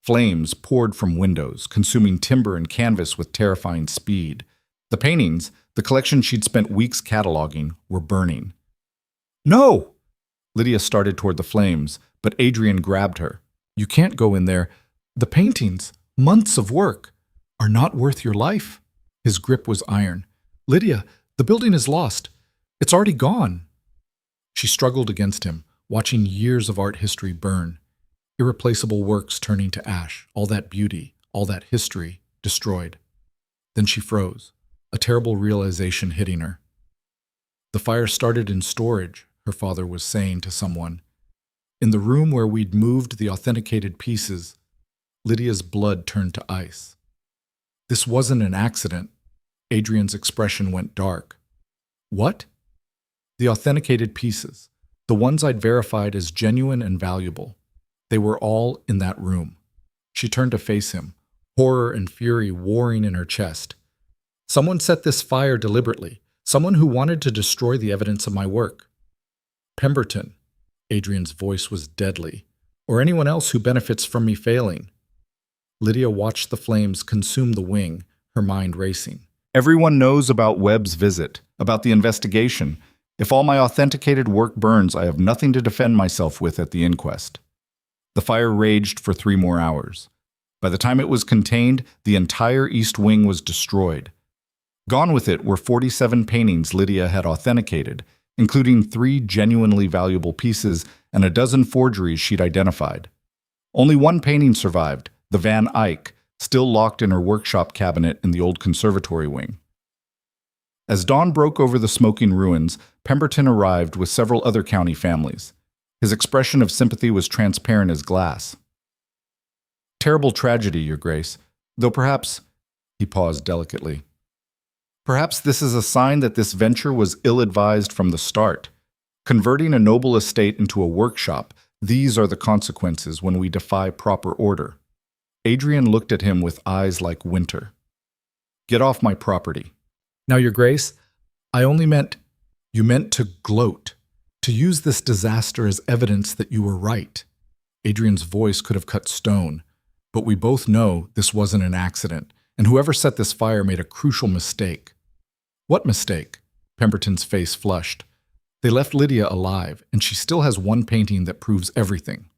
Flames poured from windows, consuming timber and canvas with terrifying speed. The paintings, the collection she'd spent weeks cataloging, were burning. No! Lydia started toward the flames, but Adrian grabbed her. You can't go in there. The paintings, months of work, are not worth your life. His grip was iron. Lydia, the building is lost. It's already gone. She struggled against him, watching years of art history burn. Irreplaceable works turning to ash, all that beauty, all that history, destroyed. Then she froze, a terrible realization hitting her. The fire started in storage, her father was saying to someone. In the room where we'd moved the authenticated pieces, Lydia's blood turned to ice. This wasn't an accident. Adrian's expression went dark. What? The authenticated pieces, the ones I'd verified as genuine and valuable. They were all in that room. She turned to face him, horror and fury warring in her chest. Someone set this fire deliberately, someone who wanted to destroy the evidence of my work. Pemberton, Adrian's voice was deadly, or anyone else who benefits from me failing. Lydia watched the flames consume the wing, her mind racing. Everyone knows about Webb's visit, about the investigation. If all my authenticated work burns, I have nothing to defend myself with at the inquest. The fire raged for 3 more hours. By the time it was contained, the entire East Wing was destroyed. Gone with it were 47 paintings Lydia had authenticated, including 3 genuinely valuable pieces and a dozen forgeries she'd identified. Only one painting survived, the Van Eyck, still locked in her workshop cabinet in the old conservatory wing. As dawn broke over the smoking ruins, Pemberton arrived with several other county families. His expression of sympathy was transparent as glass. Terrible tragedy, Your Grace, though perhaps— he paused delicately. Perhaps this is a sign that this venture was ill-advised from the start. Converting a noble estate into a workshop, these are the consequences when we defy proper order. Adrian looked at him with eyes like winter. Get off my property. Now, Your Grace, I only meant— You meant to gloat, to use this disaster as evidence that you were right. Adrian's voice could have cut stone, but we both know this wasn't an accident, and whoever set this fire made a crucial mistake. What mistake? Pemberton's face flushed. They left Lydia alive, and she still has one painting that proves everything.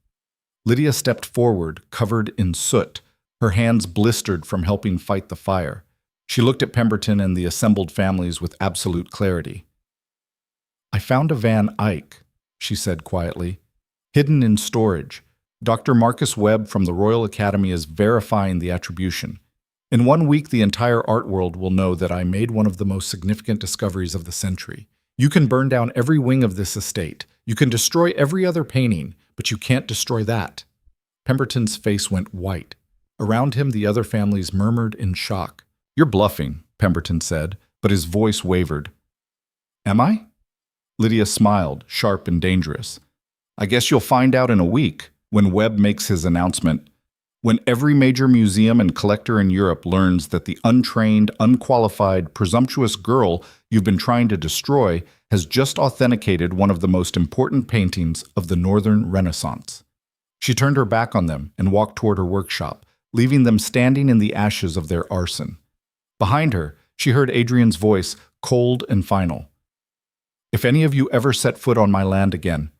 Lydia stepped forward, covered in soot, her hands blistered from helping fight the fire. She looked at Pemberton and the assembled families with absolute clarity. "I found a Van Eyck," she said quietly, "hidden in storage. Dr. Marcus Webb from the Royal Academy is verifying the attribution. In 1 week, the entire art world will know that I made one of the most significant discoveries of the century. You can burn down every wing of this estate. You can destroy every other painting, but you can't destroy that." Pemberton's face went white. Around him, the other families murmured in shock. "You're bluffing," Pemberton said, but his voice wavered. "Am I?" Lydia smiled, sharp and dangerous. "I guess you'll find out in a week, when Webb makes his announcement. When every major museum and collector in Europe learns that the untrained, unqualified, presumptuous girl you've been trying to destroy has just authenticated one of the most important paintings of the Northern Renaissance." She turned her back on them and walked toward her workshop, leaving them standing in the ashes of their arson. Behind her, she heard Adrian's voice, cold and final. "If any of you ever set foot on my land again,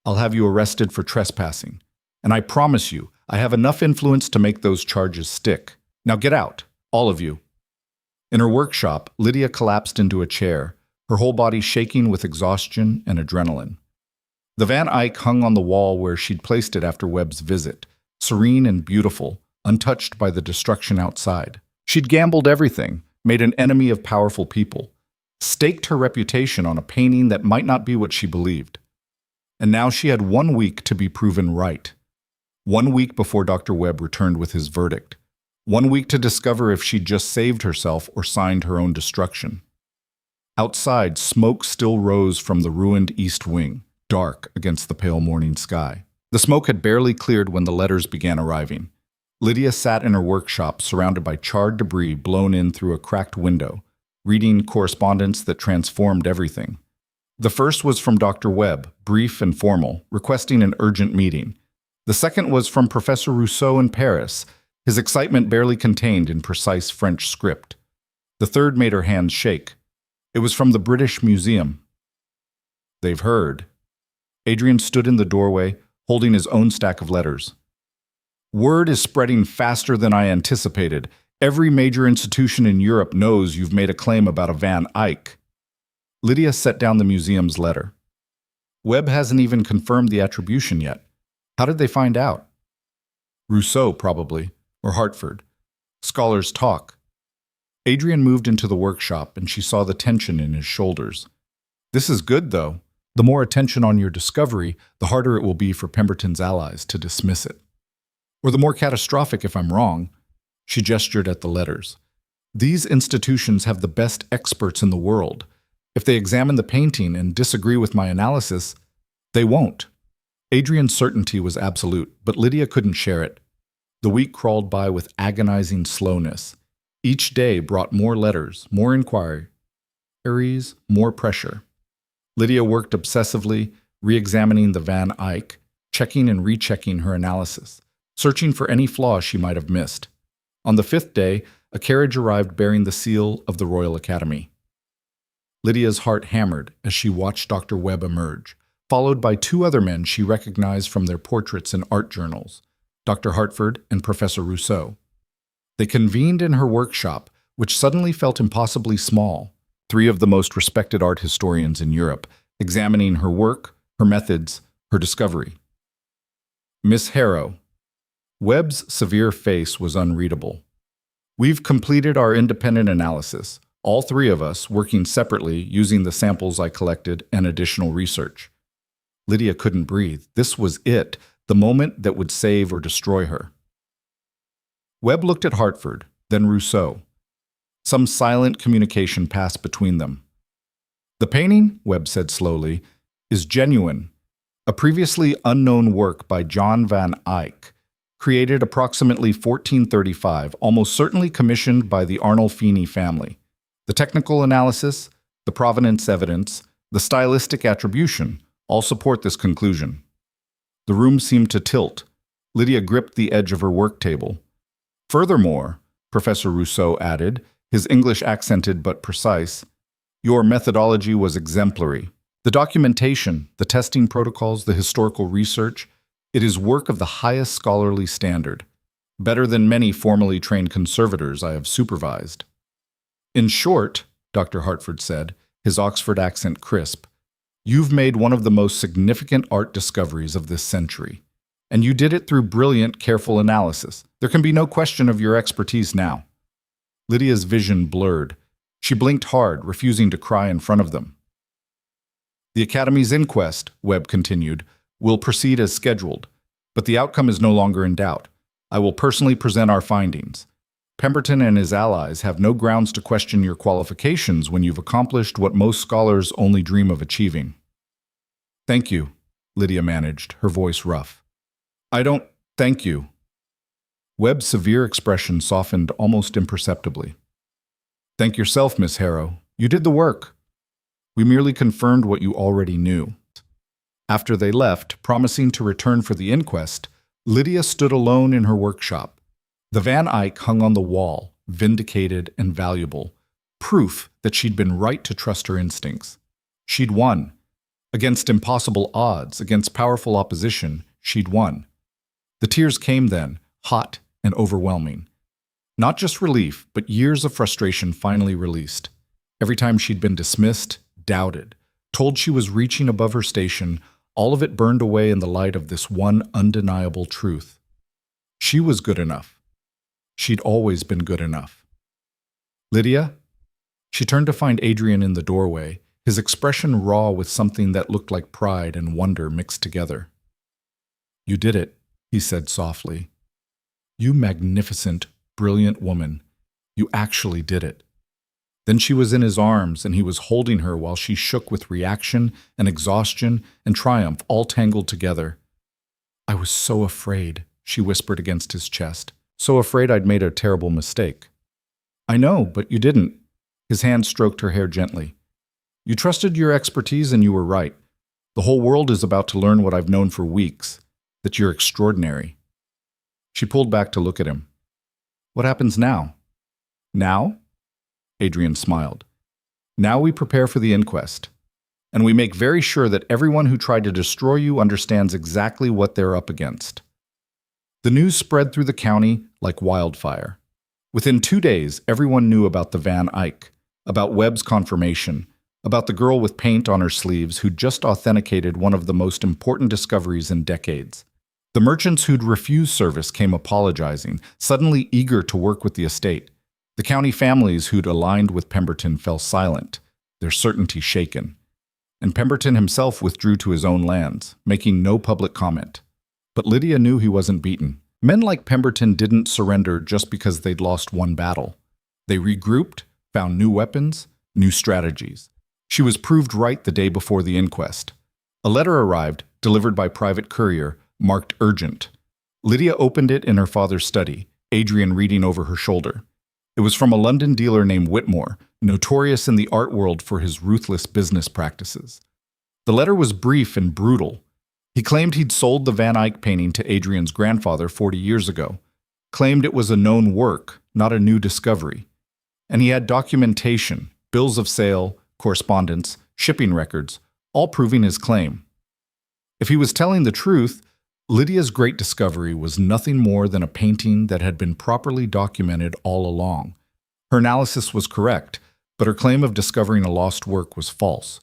I'll have you arrested for trespassing. And I promise you, I have enough influence to make those charges stick. Now get out, all of you." In her workshop, Lydia collapsed into a chair, her whole body shaking with exhaustion and adrenaline. The Van Eyck hung on the wall where she'd placed it after Webb's visit, serene and beautiful, untouched by the destruction outside. She'd gambled everything, made an enemy of powerful people, staked her reputation on a painting that might not be what she believed. And now she had 1 week to be proven right. 1 week before Dr. Webb returned with his verdict. 1 week to discover if she'd just saved herself or signed her own destruction. Outside, smoke still rose from the ruined east wing, dark against the pale morning sky. The smoke had barely cleared when the letters began arriving. Lydia sat in her workshop, surrounded by charred debris blown in through a cracked window, reading correspondence that transformed everything. The first was from Dr. Webb, brief and formal, requesting an urgent meeting. The second was from Professor Rousseau in Paris, his excitement barely contained in precise French script. The third made her hands shake. It was from the British Museum. "They've heard." Adrian stood in the doorway, holding his own stack of letters. "Word is spreading faster than I anticipated. Every major institution in Europe knows you've made a claim about a Van Eyck." Lydia set down the museum's letter. "Webb hasn't even confirmed the attribution yet. How did they find out?" "Rousseau, probably, or Hartford. Scholars talk." Adrian moved into the workshop, and she saw the tension in his shoulders. "This is good, though. The more attention on your discovery, the harder it will be for Pemberton's allies to dismiss it. Or the more catastrophic if I'm wrong." She gestured at the letters. "These institutions have the best experts in the world. If they examine the painting and disagree with my analysis, they won't." Adrian's certainty was absolute, but Lydia couldn't share it. The week crawled by with agonizing slowness. Each day brought more letters, more inquiries, more pressure. Lydia worked obsessively, re-examining the Van Eyck, checking and rechecking her analysis, searching for any flaws she might have missed. On the 5th day, a carriage arrived bearing the seal of the Royal Academy. Lydia's heart hammered as she watched Dr. Webb emerge, followed by 2 other men she recognized from their portraits in art journals, Dr. Hartford and Professor Rousseau. They convened in her workshop, which suddenly felt impossibly small, 3 of the most respected art historians in Europe, examining her work, her methods, her discovery. "Miss Harrow." Webb's severe face was unreadable. "We've completed our independent analysis, all 3 of us working separately using the samples I collected and additional research." Lydia couldn't breathe. This was it, the moment that would save or destroy her. Webb looked at Hartford, then Rousseau. Some silent communication passed between them. "The painting," Webb said slowly, "is genuine. A previously unknown work by John Van Eyck, created approximately 1435, almost certainly commissioned by the Arnolfini family. The technical analysis, the provenance evidence, the stylistic attribution all support this conclusion." The room seemed to tilt. Lydia gripped the edge of her work table. "Furthermore," Professor Rousseau added, his English accented but precise, "your methodology was exemplary. The documentation, the testing protocols, the historical research, it is work of the highest scholarly standard. Better than many formally trained conservators I have supervised. In short, Dr. Hartford said, his Oxford accent crisp, you've made one of the most significant art discoveries of this century. And you did it through brilliant, careful analysis. There can be no question of your expertise now. Lydia's vision blurred. She blinked hard, refusing to cry in front of them. The Academy's inquest, Webb continued, will proceed as scheduled, but the outcome is no longer in doubt. I will personally present our findings. Pemberton and his allies have no grounds to question your qualifications when you've accomplished what most scholars only dream of achieving. Thank you, Lydia managed, her voice rough. I don't thank you. Webb's severe expression softened almost imperceptibly. Thank yourself, Miss Harrow. You did the work. We merely confirmed what you already knew. After they left, promising to return for the inquest, Lydia stood alone in her workshop. The Van Eyck hung on the wall, vindicated and valuable, proof that she'd been right to trust her instincts. She'd won. Against impossible odds, against powerful opposition, she'd won. The tears came then, hot and overwhelming. Not just relief, but years of frustration finally released. Every time she'd been dismissed, doubted, told she was reaching above her station, all of it burned away in the light of this one undeniable truth. She was good enough. She'd always been good enough. Lydia? She turned to find Adrian in the doorway, his expression raw with something that looked like pride and wonder mixed together. You did it, he said softly. You magnificent, brilliant woman. You actually did it. Then she was in his arms, and he was holding her while she shook with reaction and exhaustion and triumph all tangled together. I was so afraid, she whispered against his chest. So afraid I'd made a terrible mistake. I know, but you didn't. His hand stroked her hair gently. You trusted your expertise and you were right. The whole world is about to learn what I've known for weeks, that you're extraordinary. She pulled back to look at him. What happens now? Now? Adrian smiled. Now we prepare for the inquest, and we make very sure that everyone who tried to destroy you understands exactly what they're up against. The news spread through the county like wildfire. Within 2 days, everyone knew about the Van Eyck, about Webb's confirmation, about the girl with paint on her sleeves who'd just authenticated one of the most important discoveries in decades. The merchants who'd refused service came apologizing, suddenly eager to work with the estate. The county families who'd aligned with Pemberton fell silent, their certainty shaken. And Pemberton himself withdrew to his own lands, making no public comment. But Lydia knew he wasn't beaten. Men like Pemberton didn't surrender just because they'd lost one battle. They regrouped, found new weapons, new strategies. She was proved right the day before the inquest. A letter arrived, delivered by private courier, marked urgent. Lydia opened it in her father's study, Adrian reading over her shoulder. It was from a London dealer named Whitmore, notorious in the art world for his ruthless business practices. The letter was brief and brutal. He claimed he'd sold the Van Eyck painting to Adrian's grandfather 40 years ago, claimed it was a known work, not a new discovery. And he had documentation, bills of sale, correspondence, shipping records, all proving his claim. If he was telling the truth, Lydia's great discovery was nothing more than a painting that had been properly documented all along. Her analysis was correct, but her claim of discovering a lost work was false,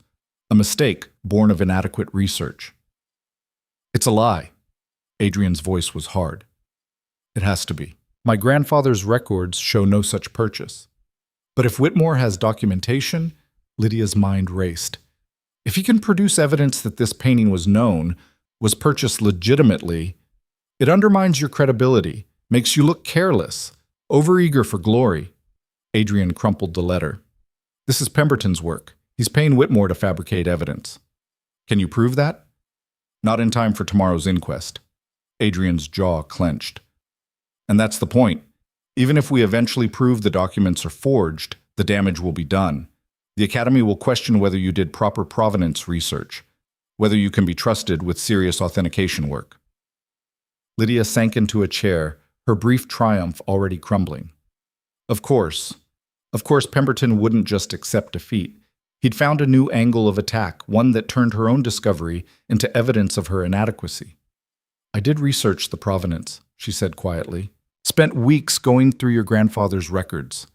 a mistake born of inadequate research. It's a lie. Adrian's voice was hard. It has to be. My grandfather's records show no such purchase. But if Whitmore has documentation, Lydia's mind raced. If he can produce evidence that this painting was known, was purchased legitimately, it undermines your credibility, makes you look careless, overeager for glory. Adrian crumpled the letter. This is Pemberton's work. He's paying Whitmore to fabricate evidence. Can you prove that? Not in time for tomorrow's inquest. Adrian's jaw clenched. And that's the point. Even if we eventually prove the documents are forged, the damage will be done. The Academy will question whether you did proper provenance research, whether you can be trusted with serious authentication work. Lydia sank into a chair, her brief triumph already crumbling. Of course, Pemberton wouldn't just accept defeat. He'd found a new angle of attack, one that turned her own discovery into evidence of her inadequacy. I did research the provenance, she said quietly. Spent weeks going through your grandfather's records.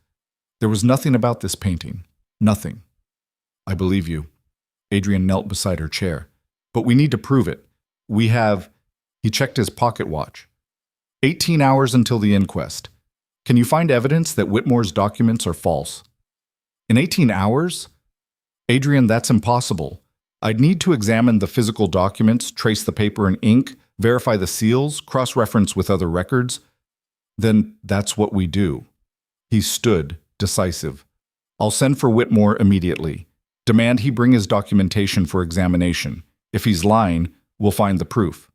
There was nothing about this painting. Nothing. I believe you. Adrian knelt beside her chair. But we need to prove it. We have... He checked his pocket watch. 18 hours until the inquest. Can you find evidence that Whitmore's documents are false? In 18 hours? Adrian, that's impossible. I'd need to examine the physical documents, trace the paper and ink, verify the seals, cross-reference with other records. Then that's what we do. He stood, decisive. I'll send for Whitmore immediately. Demand he bring his documentation for examination. If he's lying, we'll find the proof.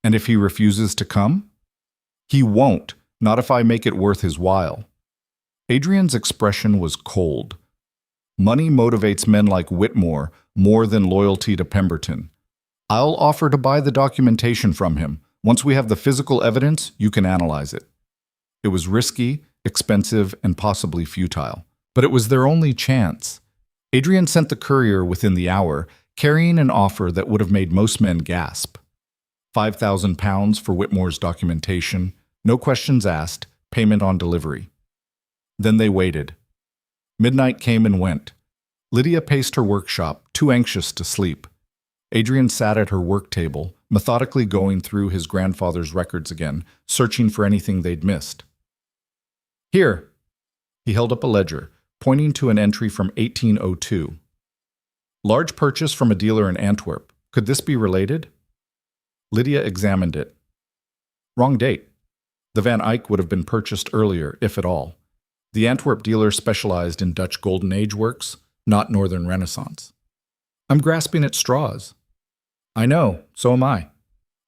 And if he refuses to come? He won't, not if I make it worth his while. Adrian's expression was cold. Money motivates men like Whitmore more than loyalty to Pemberton. I'll offer to buy the documentation from him. Once we have the physical evidence, you can analyze it. It was risky, expensive, and possibly futile. But it was their only chance. Adrian sent the courier within the hour, carrying an offer that would have made most men gasp. £5,000 for Whitmore's documentation, no questions asked, payment on delivery. Then they waited. Midnight came and went. Lydia paced her workshop, too anxious to sleep. Adrian sat at her work table, methodically going through his grandfather's records again, searching for anything they'd missed. Here. He held up a ledger, pointing to an entry from 1802. Large purchase from a dealer in Antwerp. Could this be related? Lydia examined it. Wrong date. The Van Eyck would have been purchased earlier, if at all. The Antwerp dealer specialized in Dutch Golden Age works, not Northern Renaissance. I'm grasping at straws. I know, so am I.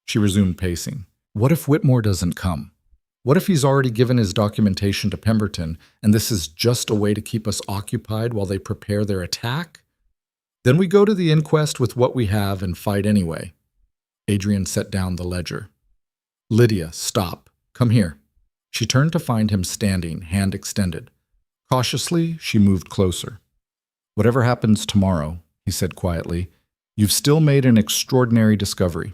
She resumed pacing. What if Whitmore doesn't come? What if he's already given his documentation to Pemberton, and this is just a way to keep us occupied while they prepare their attack? Then we go to the inquest with what we have and fight anyway. Adrian set down the ledger. Lydia, stop. Come here. She turned to find him standing, hand extended. Cautiously, she moved closer. Whatever happens tomorrow, he said quietly, you've still made an extraordinary discovery.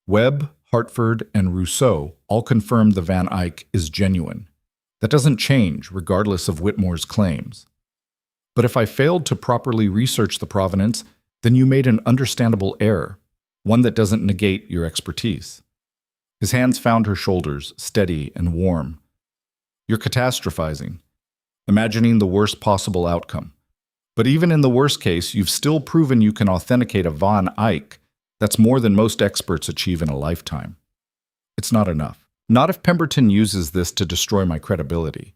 Webb, Hartford, and Rousseau all confirmed the Van Eyck is genuine. That doesn't change, regardless of Whitmore's claims. But if I failed to properly research the provenance, then you made an understandable error, one that doesn't negate your expertise. His hands found her shoulders, steady and warm. You're catastrophizing, imagining the worst possible outcome. But even in the worst case, you've still proven you can authenticate a Van Eyck. That's more than most experts achieve in a lifetime. It's not enough. Not if Pemberton uses this to destroy my credibility.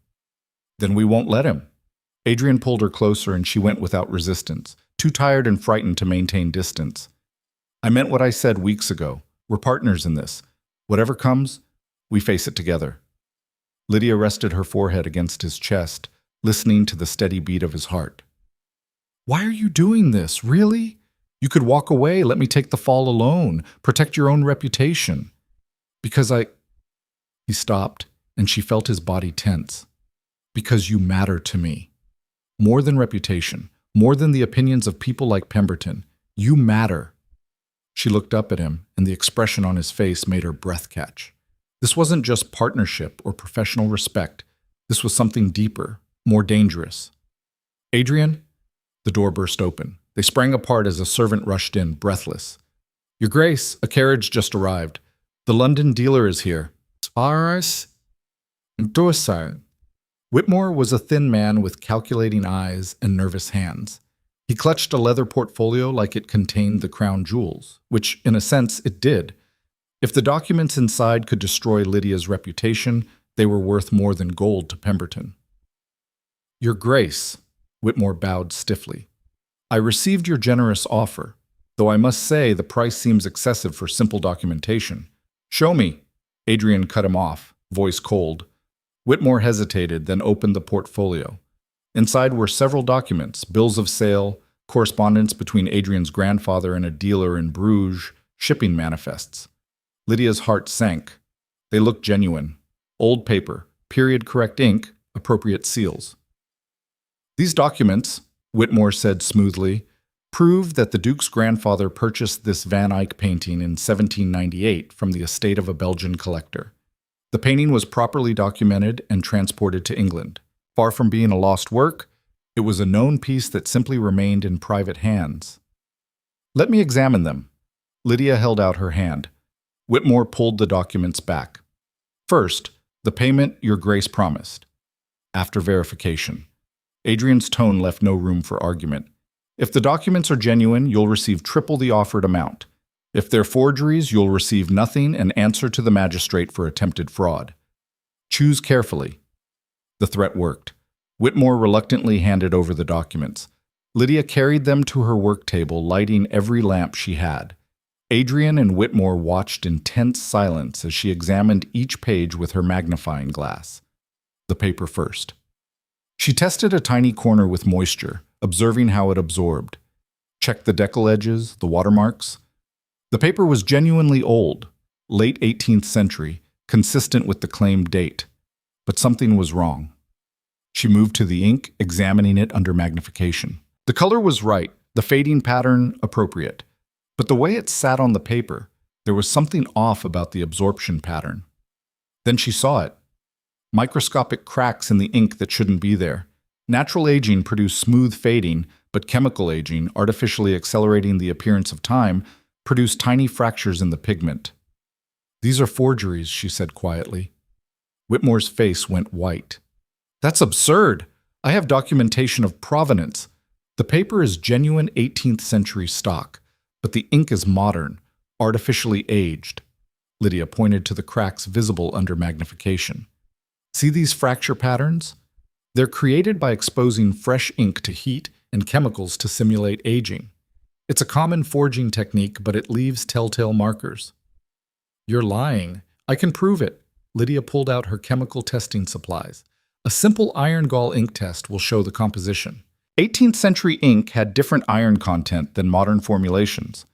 Then we won't let him. Adrian pulled her closer and she went without resistance, too tired and frightened to maintain distance. I meant what I said weeks ago. We're partners in this. Whatever comes, we face it together. Lydia rested her forehead against his chest, listening to the steady beat of his heart. Why are you doing this, really? You could walk away, let me take the fall alone, protect your own reputation. Because He stopped, and she felt his body tense. Because you matter to me. More than reputation, more than the opinions of people like Pemberton, you matter. She looked up at him, and the expression on his face made her breath catch. This wasn't just partnership or professional respect. This was something deeper, more dangerous. Adrian? The door burst open. They sprang apart as a servant rushed in, breathless. Your Grace, a carriage just arrived. The London dealer is here. Faras docile. Whitmore was a thin man with calculating eyes and nervous hands. He clutched a leather portfolio like it contained the crown jewels, which, in a sense, it did. If the documents inside could destroy Lydia's reputation, they were worth more than gold to Pemberton. Your Grace, Whitmore bowed stiffly. I received your generous offer, though I must say the price seems excessive for simple documentation. Show me. Adrian cut him off, voice cold. Whitmore hesitated, then opened the portfolio. Inside were several documents, bills of sale, correspondence between Adrian's grandfather and a dealer in Bruges, shipping manifests. Lydia's heart sank. They looked genuine. Old paper, period-correct ink, appropriate seals. These documents, Whitmore said smoothly, prove that the Duke's grandfather purchased this Van Eyck painting in 1798 from the estate of a Belgian collector. The painting was properly documented and transported to England. Far from being a lost work, it was a known piece that simply remained in private hands. "Let me examine them." Lydia held out her hand. Whitmore pulled the documents back. "First, the payment your grace promised. After verification." Adrian's tone left no room for argument. "If the documents are genuine, you'll receive triple the offered amount. If they're forgeries, you'll receive nothing and answer to the magistrate for attempted fraud. Choose carefully." The threat worked. Whitmore reluctantly handed over the documents. Lydia carried them to her work table, lighting every lamp she had. Adrian and Whitmore watched in tense silence as she examined each page with her magnifying glass. The paper first. She tested a tiny corner with moisture, observing how it absorbed. Checked the decal edges, the watermarks. The paper was genuinely old, late 18th century, consistent with the claimed date. But something was wrong. She moved to the ink, examining it under magnification. The color was right, the fading pattern appropriate. But the way it sat on the paper, there was something off about the absorption pattern. Then she saw it. Microscopic cracks in the ink that shouldn't be there. Natural aging produced smooth fading, but chemical aging, artificially accelerating the appearance of time, produced tiny fractures in the pigment. "These are forgeries," she said quietly. Whitmore's face went white. "That's absurd! I have documentation of provenance. The paper is genuine 18th century stock, but the ink is modern, artificially aged." Lydia pointed to the cracks visible under magnification. "See these fracture patterns? They're created by exposing fresh ink to heat and chemicals to simulate aging. It's a common forging technique, but it leaves telltale markers." "You're lying. I can prove it." Lydia pulled out her chemical testing supplies. "A simple iron gall ink test will show the composition." 18th century ink had different iron content than modern formulations.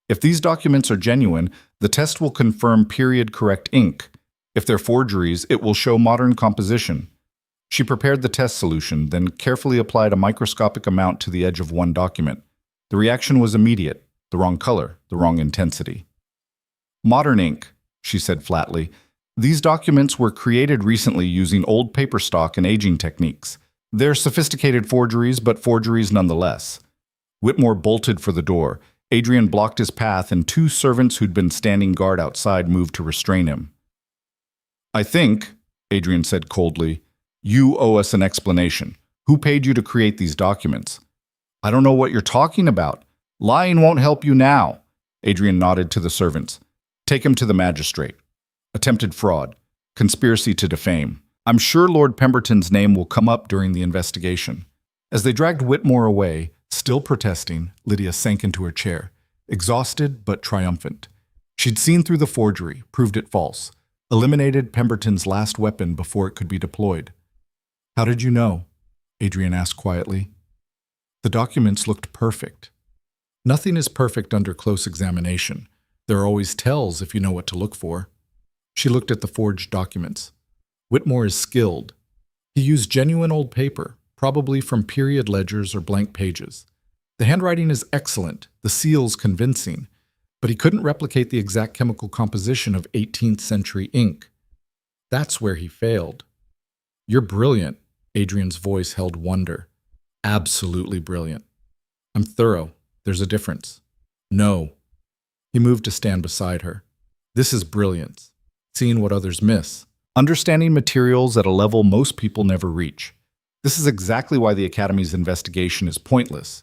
If these documents are genuine, the test will confirm period-correct ink. If they're forgeries, it will show modern composition. She prepared the test solution, then carefully applied a microscopic amount to the edge of one document. The reaction was immediate: the wrong color, the wrong intensity. "Modern ink," she said flatly. "These documents were created recently using old paper stock and aging techniques. They're sophisticated forgeries, but forgeries nonetheless." Whitmore bolted for the door. Adrian blocked his path, and two servants who'd been standing guard outside moved to restrain him. "I think," Adrian said coldly, "you owe us an explanation. Who paid you to create these documents?" "I don't know what you're talking about. Lying won't help you now." Adrian nodded to the servants. "Take him to the magistrate. Attempted fraud. Conspiracy to defame. I'm sure Lord Pemberton's name will come up during the investigation." As they dragged Whitmore away, still protesting, Lydia sank into her chair, exhausted but triumphant. She'd seen through the forgery, proved it false, eliminated Pemberton's last weapon before it could be deployed. "How did you know?" Adrian asked quietly. "The documents looked perfect." "Nothing is perfect under close examination. There are always tells if you know what to look for." She looked at the forged documents. "Whitmore is skilled. He used genuine old paper, probably from period ledgers or blank pages. The handwriting is excellent, the seals convincing, but he couldn't replicate the exact chemical composition of 18th century ink. That's where he failed." "You're brilliant." Adrian's voice held wonder. "Absolutely brilliant." "I'm thorough. There's a difference." "No." He moved to stand beside her. "This is brilliance. Seeing what others miss. Understanding materials at a level most people never reach. This is exactly why the Academy's investigation is pointless.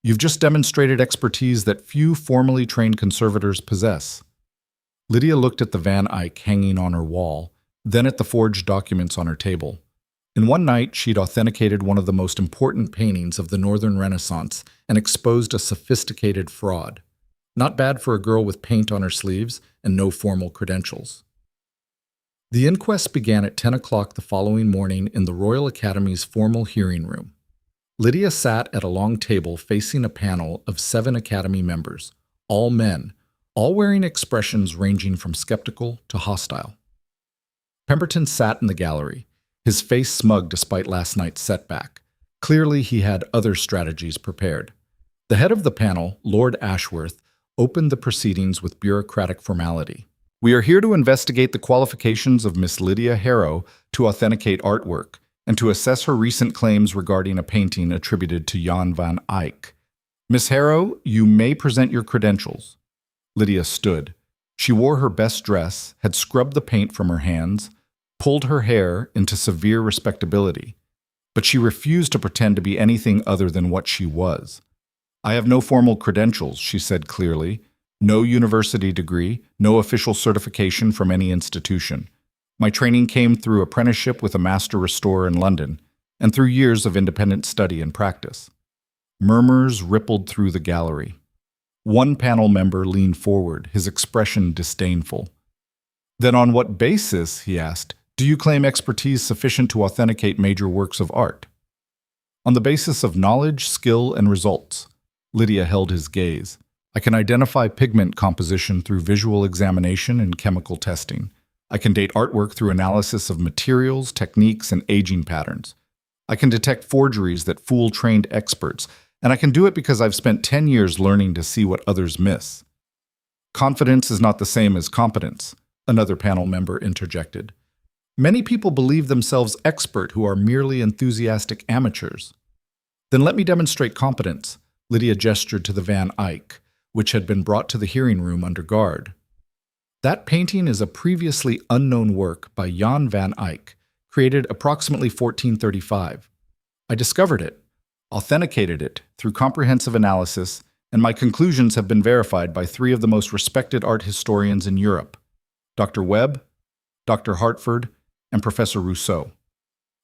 You've just demonstrated expertise that few formally trained conservators possess." Lydia looked at the Van Eyck hanging on her wall, then at the forged documents on her table. In one night, she'd authenticated one of the most important paintings of the Northern Renaissance and exposed a sophisticated fraud. Not bad for a girl with paint on her sleeves and no formal credentials. The inquest began at 10 o'clock the following morning in the Royal Academy's formal hearing room. Lydia sat at a long table facing a panel of 7 Academy members, all men, all wearing expressions ranging from skeptical to hostile. Pemberton sat in the gallery, his face smug despite last night's setback. Clearly, he had other strategies prepared. The head of the panel, Lord Ashworth, opened the proceedings with bureaucratic formality. We are here to investigate the qualifications of Miss Lydia Harrow to authenticate artwork and to assess her recent claims regarding a painting attributed to Jan van Eyck. Miss Harrow, you may present your credentials. Lydia stood. She wore her best dress, had scrubbed the paint from her hands, pulled her hair into severe respectability. But she refused to pretend to be anything other than what she was. I have no formal credentials, she said clearly. No university degree, no official certification from any institution. My training came through apprenticeship with a master restorer in London, and through years of independent study and practice. Murmurs rippled through the gallery. One panel member leaned forward, his expression disdainful. Then on what basis, he asked, do you claim expertise sufficient to authenticate major works of art? On the basis of knowledge, skill, and results. Lydia held his gaze. I can identify pigment composition through visual examination and chemical testing. I can date artwork through analysis of materials, techniques, and aging patterns. I can detect forgeries that fool trained experts, and I can do it because I've spent 10 years learning to see what others miss. Confidence is not the same as competence, another panel member interjected. Many people believe themselves expert who are merely enthusiastic amateurs. Then let me demonstrate competence, Lydia gestured to the Van Eyck, which had been brought to the hearing room under guard. That painting is a previously unknown work by Jan van Eyck, created approximately 1435. I discovered it, authenticated it through comprehensive analysis, and my conclusions have been verified by 3 of the most respected art historians in Europe, Dr. Webb, Dr. Hartford, and Professor Rousseau,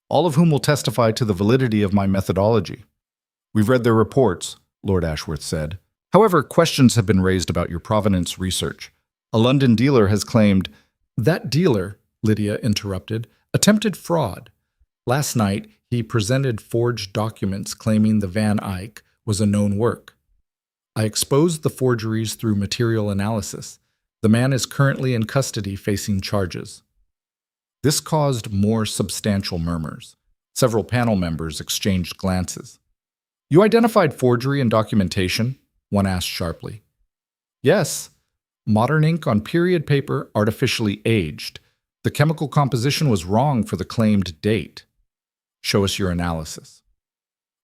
all of whom will testify to the validity of my methodology. We've read their reports, Lord Ashworth said. However, questions have been raised about your provenance research. A London dealer has claimed, that dealer, Lydia interrupted, attempted fraud. Last night, he presented forged documents claiming the Van Eyck was a known work. I exposed the forgeries through material analysis. The man is currently in custody facing charges. This caused more substantial murmurs. Several panel members exchanged glances. You identified forgery in documentation? One asked sharply. Yes. Modern ink on period paper artificially aged. The chemical composition was wrong for the claimed date. Show us your analysis.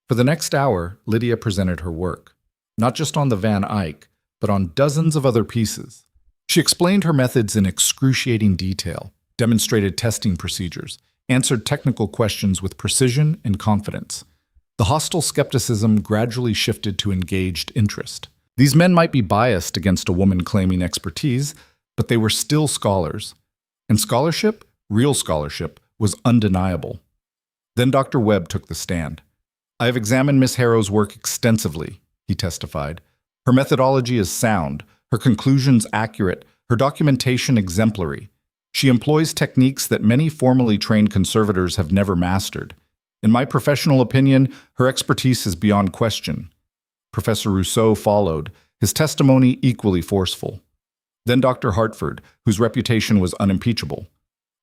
For the next hour, Lydia presented her work, not just on the Van Eyck, but on dozens of other pieces. She explained her methods in excruciating detail, demonstrated testing procedures, answered technical questions with precision and confidence. The hostile skepticism gradually shifted to engaged interest. These men might be biased against a woman claiming expertise, but they were still scholars. And scholarship, real scholarship, was undeniable. Then Dr. Webb took the stand. I have examined Miss Harrow's work extensively, he testified. Her methodology is sound, her conclusions accurate, her documentation exemplary. She employs techniques that many formally trained conservators have never mastered. In my professional opinion, her expertise is beyond question. Professor Rousseau followed, his testimony equally forceful. Then Dr. Hartford, whose reputation was unimpeachable.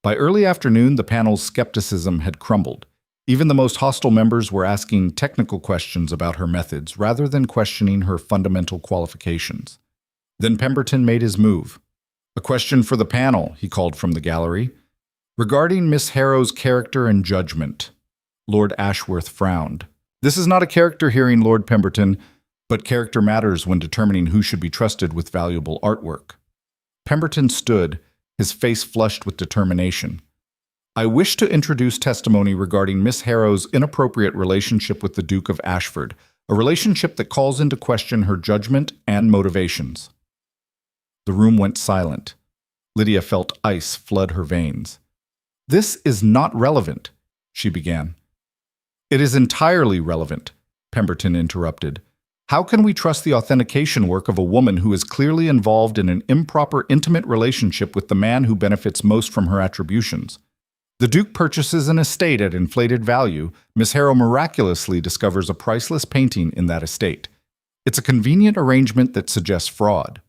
By early afternoon, the panel's skepticism had crumbled. Even the most hostile members were asking technical questions about her methods rather than questioning her fundamental qualifications. Then Pemberton made his move. A question for the panel, he called from the gallery. Regarding Miss Harrow's character and judgment. Lord Ashworth frowned. This is not a character hearing, Lord Pemberton, but character matters when determining who should be trusted with valuable artwork. Pemberton stood, his face flushed with determination. I wish to introduce testimony regarding Miss Harrow's inappropriate relationship with the Duke of Ashford, a relationship that calls into question her judgment and motivations. The room went silent. Lydia felt ice flood her veins. This is not relevant, she began. It is entirely relevant, Pemberton interrupted. How can we trust the authentication work of a woman who is clearly involved in an improper, intimate relationship with the man who benefits most from her attributions? The Duke purchases an estate at inflated value. Miss Harrow miraculously discovers a priceless painting in that estate. It's a convenient arrangement that suggests fraud.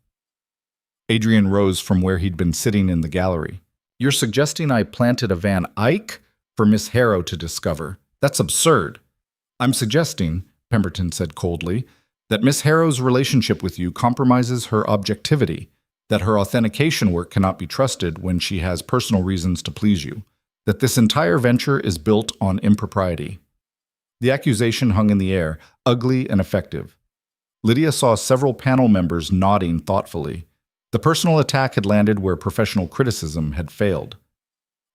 Adrian rose from where he'd been sitting in the gallery. You're suggesting I planted a Van Eyck for Miss Harrow to discover? That's absurd. I'm suggesting, Pemberton said coldly, that Miss Harrow's relationship with you compromises her objectivity. that her authentication work cannot be trusted when she has personal reasons to please you, that this entire venture is built on impropriety. The accusation hung in the air, ugly and effective. Lydia saw several panel members nodding thoughtfully. The personal attack had landed where professional criticism had failed.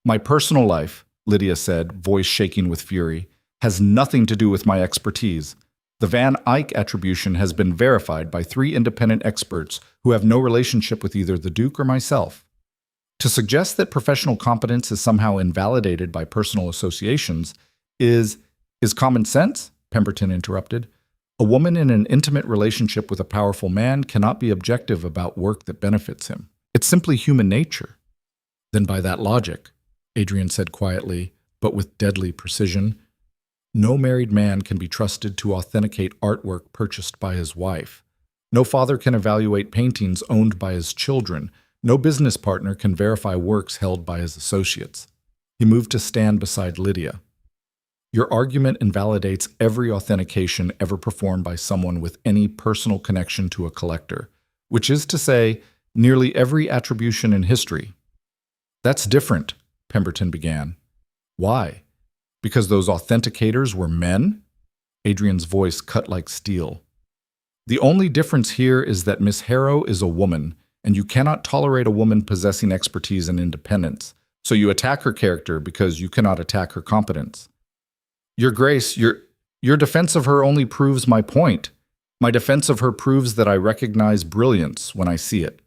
My personal life, Lydia said, voice shaking with fury, has nothing to do with my expertise. The Van Eyck attribution has been verified by 3 independent experts who have no relationship with either the Duke or myself. To suggest that professional competence is somehow invalidated by personal associations is common sense, Pemberton interrupted. A woman in an intimate relationship with a powerful man cannot be objective about work that benefits him. It's simply human nature. Then by that logic, Adrian said quietly, but with deadly precision, no married man can be trusted to authenticate artwork purchased by his wife. No father can evaluate paintings owned by his children. No business partner can verify works held by his associates. He moved to stand beside Lydia. Your argument invalidates every authentication ever performed by someone with any personal connection to a collector, which is to say, nearly every attribution in history. That's different, Pemberton began. Why? Because those authenticators were men? Adrian's voice cut like steel. The only difference here is that Miss Harrow is a woman, and you cannot tolerate a woman possessing expertise and independence, so you attack her character because you cannot attack her competence. Your Grace, your defense of her only proves my point. My defense of her proves that I recognize brilliance when I see it.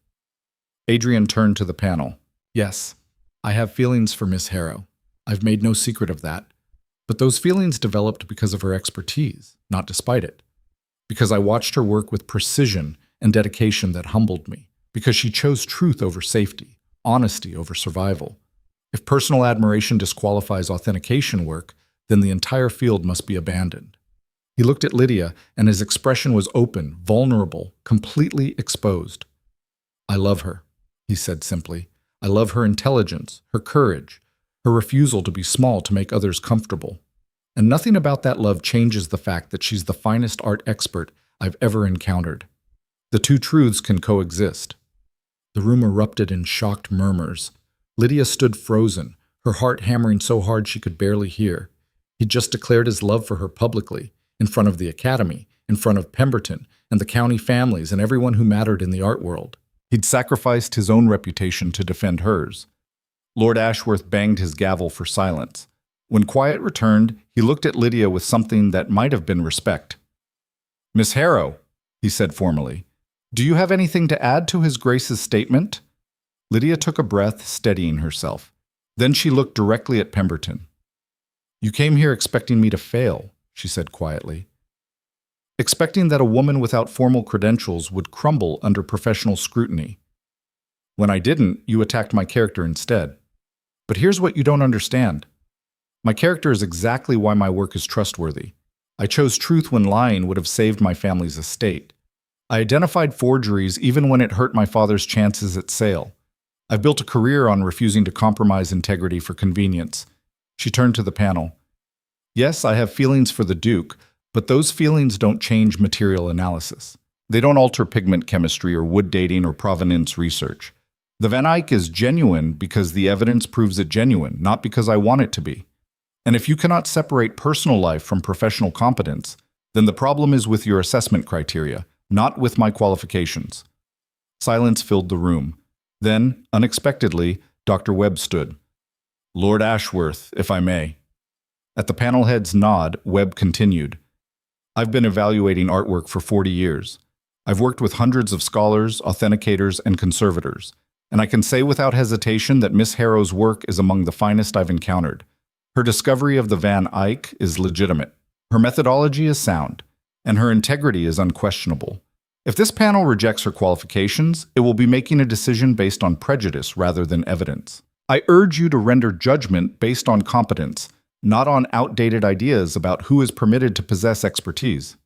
Adrian turned to the panel. Yes, I have feelings for Miss Harrow. I've made no secret of that. But those feelings developed because of her expertise, not despite it. Because I watched her work with precision and dedication that humbled me. Because she chose truth over safety, honesty over survival. If personal admiration disqualifies authentication work, then the entire field must be abandoned. He looked at Lydia, and his expression was open, vulnerable, completely exposed. I love her, he said simply. I love her intelligence, her courage, her refusal to be small to make others comfortable. And nothing about that love changes the fact that she's the finest art expert I've ever encountered. The two truths can coexist. The room erupted in shocked murmurs. Lydia stood frozen, her heart hammering so hard she could barely hear. He'd just declared his love for her publicly, in front of the Academy, in front of Pemberton, and the county families and everyone who mattered in the art world. He'd sacrificed his own reputation to defend hers. Lord Ashworth banged his gavel for silence. When quiet returned, he looked at Lydia with something that might have been respect. Miss Harrow, he said formally, do you have anything to add to His Grace's statement? Lydia took a breath, steadying herself. Then she looked directly at Pemberton. You came here expecting me to fail, she said quietly. Expecting that a woman without formal credentials would crumble under professional scrutiny. When I didn't, you attacked my character instead. But here's what you don't understand. My character is exactly why my work is trustworthy. I chose truth when lying would have saved my family's estate. I identified forgeries even when it hurt my father's chances at sale. I've built a career on refusing to compromise integrity for convenience. She turned to the panel. Yes, I have feelings for the Duke, but those feelings don't change material analysis. They don't alter pigment chemistry or wood dating or provenance research. The Van Eyck is genuine because the evidence proves it genuine, not because I want it to be. And if you cannot separate personal life from professional competence, then the problem is with your assessment criteria, not with my qualifications. Silence filled the room. Then, unexpectedly, Dr. Webb stood. Lord Ashworth, if I may. At the panel head's nod, Webb continued. I've been evaluating artwork for 40 years. I've worked with hundreds of scholars, authenticators, and conservators, and I can say without hesitation that Miss Harrow's work is among the finest I've encountered. Her discovery of the Van Eyck is legitimate. Her methodology is sound, and her integrity is unquestionable. If this panel rejects her qualifications, it will be making a decision based on prejudice rather than evidence. I urge you to render judgment based on competence, not on outdated ideas about who is permitted to possess expertise.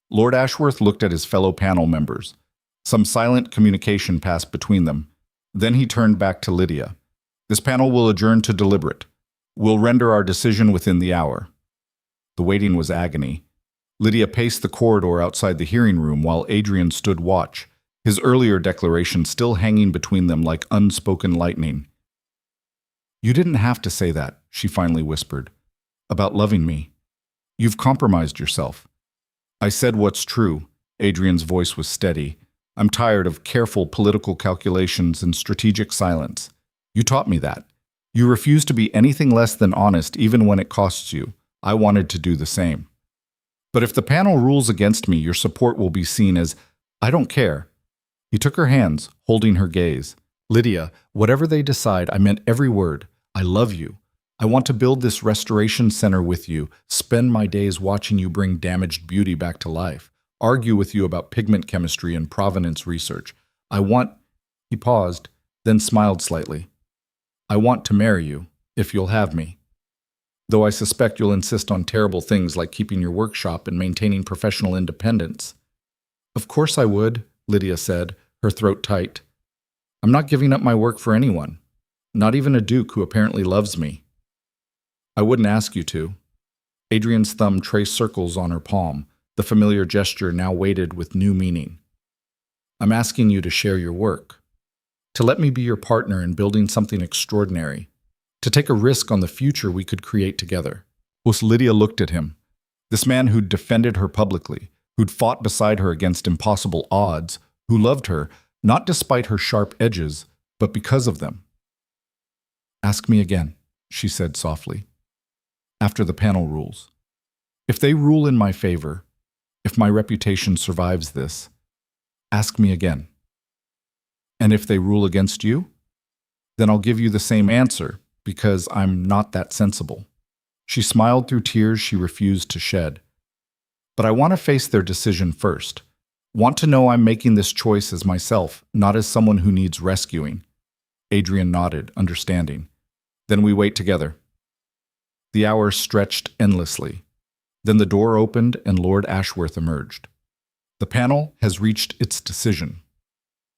Lord Ashworth looked at his fellow panel members. Some silent communication passed between them. Then he turned back to Lydia. This panel will adjourn to deliberate. We'll render our decision within the hour. The waiting was agony. Lydia paced the corridor outside the hearing room while Adrian stood watch, his earlier declaration still hanging between them like unspoken lightning. "You didn't have to say that," she finally whispered, "about loving me. You've compromised yourself." "I said what's true." Adrian's voice was steady. "I'm tired of careful political calculations and strategic silence. You taught me that. You refuse to be anything less than honest even when it costs you. I wanted to do the same. But if the panel rules against me, your support will be seen as, I don't care." He took her hands, holding her gaze. "Lydia, whatever they decide, I meant every word. I love you. I want to build this restoration center with you, spend my days watching you bring damaged beauty back to life, argue with you about pigment chemistry and provenance research. I want—" He paused, then smiled slightly. "I want to marry you, if you'll have me. Though I suspect you'll insist on terrible things like keeping your workshop and maintaining professional independence." "Of course I would," Lydia said, her throat tight. "I'm not giving up my work for anyone, not even a duke who apparently loves me." "I wouldn't ask you to." Adrian's thumb traced circles on her palm, the familiar gesture now weighted with new meaning. "I'm asking you to share your work, to let me be your partner in building something extraordinary, to take a risk on the future we could create together." Lydia looked at him. This man who'd defended her publicly, who'd fought beside her against impossible odds, who loved her, not despite her sharp edges, but because of them. "Ask me again," she said softly. "After the panel rules. If they rule in my favor, if my reputation survives this, ask me again. And if they rule against you, then I'll give you the same answer, because I'm not that sensible." She smiled through tears she refused to shed. "But I want to face their decision first. Want to know I'm making this choice as myself, not as someone who needs rescuing." Adrian nodded, understanding. "Then we wait together." The hours stretched endlessly. Then the door opened and Lord Ashworth emerged. "The panel has reached its decision."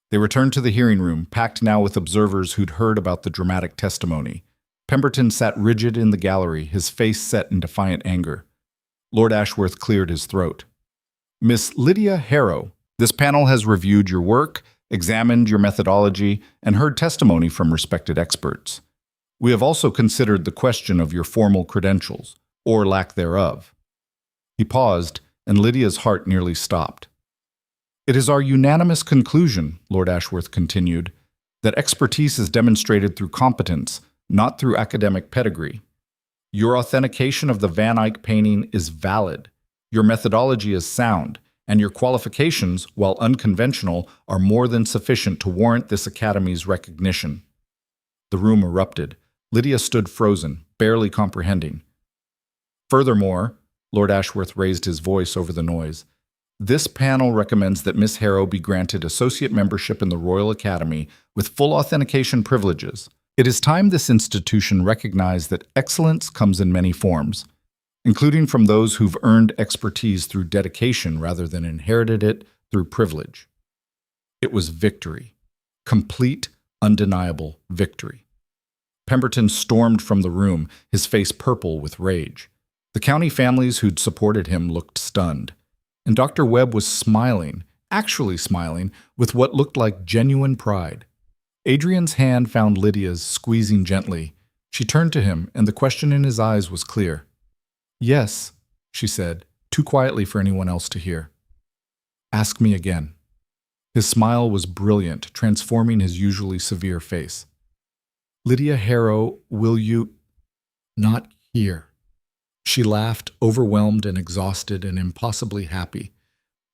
They returned to the hearing room, packed now with observers who'd heard about the dramatic testimony. Pemberton sat rigid in the gallery, his face set in defiant anger. Lord Ashworth cleared his throat. "Miss Lydia Harrow, this panel has reviewed your work, examined your methodology, and heard testimony from respected experts. We have also considered the question of your formal credentials, or lack thereof." He paused, and Lydia's heart nearly stopped. "It is our unanimous conclusion," Lord Ashworth continued, "that expertise is demonstrated through competence, not through academic pedigree. Your authentication of the Van Eyck painting is valid, your methodology is sound, and your qualifications, while unconventional, are more than sufficient to warrant this Academy's recognition." The room erupted. Lydia stood frozen, barely comprehending. "Furthermore," Lord Ashworth raised his voice over the noise, "this panel recommends that Miss Harrow be granted associate membership in the Royal Academy with full authentication privileges. It is time this institution recognized that excellence comes in many forms, including from those who've earned expertise through dedication rather than inherited it through privilege." It was victory. Complete, undeniable victory. Pemberton stormed from the room, his face purple with rage. The county families who'd supported him looked stunned. And Dr. Webb was smiling, actually smiling, with what looked like genuine pride. Adrian's hand found Lydia's, squeezing gently. She turned to him, and the question in his eyes was clear. "Yes," she said, too quietly for anyone else to hear. "Ask me again." His smile was brilliant, transforming his usually severe face. "Lydia Harrow, will you—" "Not here." She laughed, overwhelmed and exhausted and impossibly happy.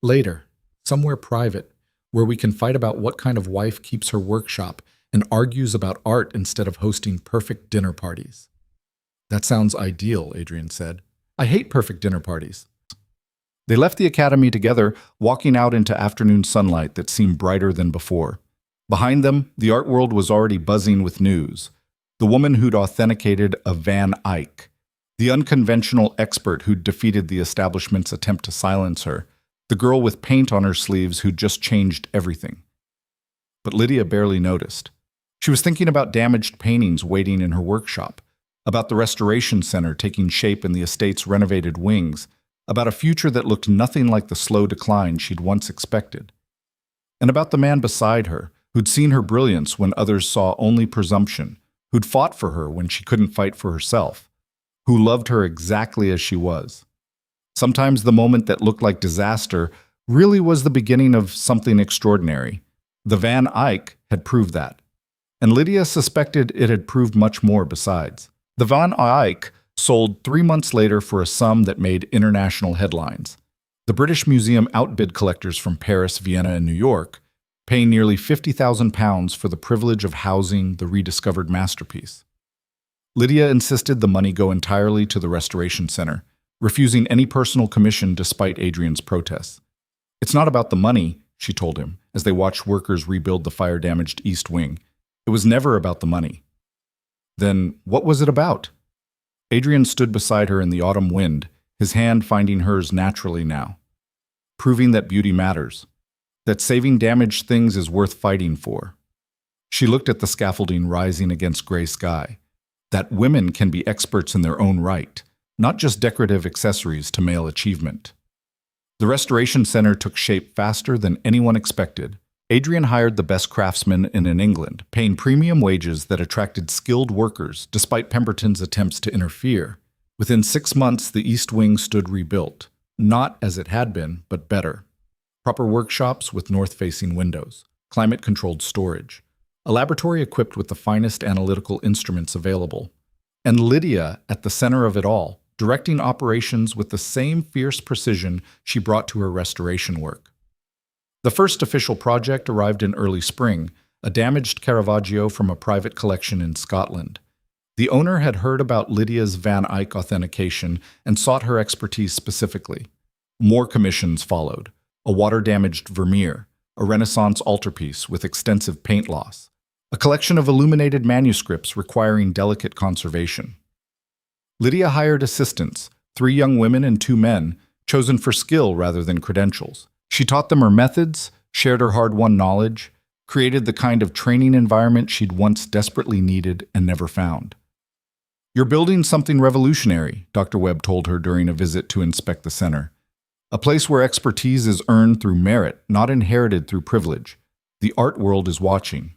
"Later, somewhere private, where we can fight about what kind of wife keeps her workshop and argues about art instead of hosting perfect dinner parties." "That sounds ideal," Adrian said. "I hate perfect dinner parties." They left the academy together, walking out into afternoon sunlight that seemed brighter than before. Behind them, the art world was already buzzing with news. The woman who'd authenticated a Van Eyck, the unconventional expert who'd defeated the establishment's attempt to silence her, the girl with paint on her sleeves who'd just changed everything. But Lydia barely noticed. She was thinking about damaged paintings waiting in her workshop, about the restoration center taking shape in the estate's renovated wings, about a future that looked nothing like the slow decline she'd once expected. And about the man beside her, who'd seen her brilliance when others saw only presumption, who'd fought for her when she couldn't fight for herself, who loved her exactly as she was. Sometimes the moment that looked like disaster really was the beginning of something extraordinary. The Van Eyck had proved that. And Lydia suspected it had proved much more besides. The Van Eyck sold 3 months later for a sum that made international headlines. The British Museum outbid collectors from Paris, Vienna, and New York, paying nearly £50,000 for the privilege of housing the rediscovered masterpiece. Lydia insisted the money go entirely to the Restoration Center, refusing any personal commission despite Adrian's protests. "It's not about the money," she told him, as they watched workers rebuild the fire-damaged East Wing. "It was never about the money." Then what was it about? Adrian stood beside her in the autumn wind, his hand finding hers naturally now, proving that beauty matters, that saving damaged things is worth fighting for. She looked at the scaffolding rising against gray sky, that women can be experts in their own right, not just decorative accessories to male achievement. The Restoration Center took shape faster than anyone expected. Adrian hired the best craftsmen in England, paying premium wages that attracted skilled workers despite Pemberton's attempts to interfere. Within 6 months, the East Wing stood rebuilt, not as it had been, but better. Proper workshops with north-facing windows, climate-controlled storage, a laboratory equipped with the finest analytical instruments available, and Lydia at the center of it all, directing operations with the same fierce precision she brought to her restoration work. The first official project arrived in early spring, a damaged Caravaggio from a private collection in Scotland. The owner had heard about Lydia's Van Eyck authentication and sought her expertise specifically. More commissions followed: a water-damaged Vermeer, a Renaissance altarpiece with extensive paint loss, a collection of illuminated manuscripts requiring delicate conservation. Lydia hired assistants, 3 young women and 2 men, chosen for skill rather than credentials. She taught them her methods, shared her hard-won knowledge, created the kind of training environment she'd once desperately needed and never found. "You're building something revolutionary," Dr. Webb told her during a visit to inspect the center. "A place where expertise is earned through merit, not inherited through privilege. The art world is watching."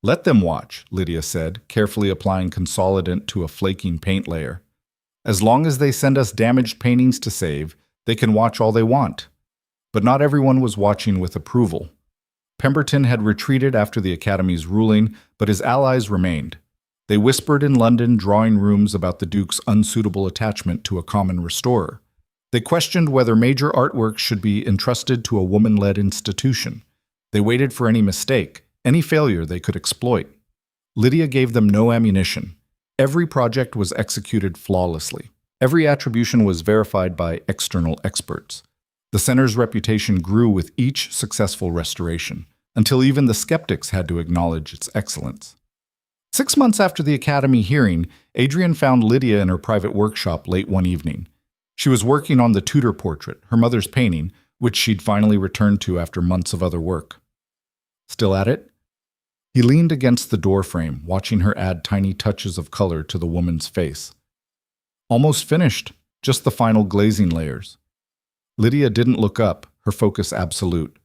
"Let them watch," Lydia said, carefully applying consolidant to a flaking paint layer. "As long as they send us damaged paintings to save, they can watch all they want." But not everyone was watching with approval. Pemberton had retreated after the Academy's ruling, but his allies remained. They whispered in London drawing rooms about the Duke's unsuitable attachment to a common restorer. They questioned whether major artworks should be entrusted to a woman-led institution. They waited for any mistake, any failure they could exploit. Lydia gave them no ammunition. Every project was executed flawlessly. Every attribution was verified by external experts. The center's reputation grew with each successful restoration, until even the skeptics had to acknowledge its excellence. 6 months after the Academy hearing, Adrian found Lydia in her private workshop late one evening. She was working on the Tudor portrait, her mother's painting, which she'd finally returned to after months of other work. "Still at it?" He leaned against the doorframe, watching her add tiny touches of color to the woman's face. "Almost finished, just the final glazing layers." Lydia didn't look up, her focus absolute.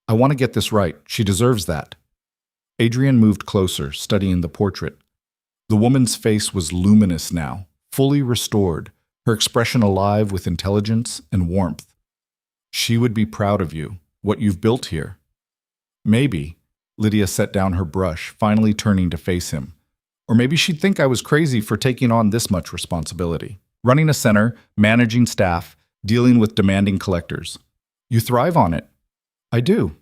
"I want to get this right. She deserves that." Adrian moved closer, studying the portrait. The woman's face was luminous now, fully restored, her expression alive with intelligence and warmth. "She would be proud of you, what you've built here." "Maybe." Lydia set down her brush, finally turning to face him. "Or maybe she'd think I was crazy for taking on this much responsibility. Running a center, managing staff, dealing with demanding collectors. You thrive on it." "I do,"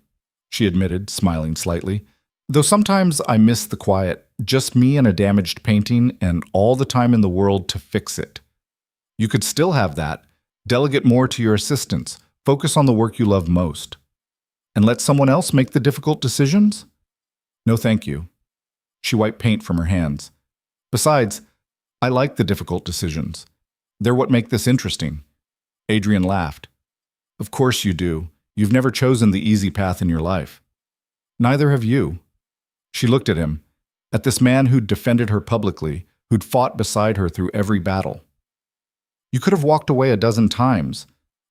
she admitted, smiling slightly. "Though sometimes I miss the quiet, just me and a damaged painting and all the time in the world to fix it." "You could still have that. Delegate more to your assistants. Focus on the work you love most." "And let someone else make the difficult decisions?" "No, thank you." She wiped paint from her hands. "Besides, I like the difficult decisions. They're what make this interesting." Adrian laughed. "Of course you do. You've never chosen the easy path in your life." "Neither have you." She looked at him, at this man who'd defended her publicly, who'd fought beside her through every battle. "You could have walked away a dozen times,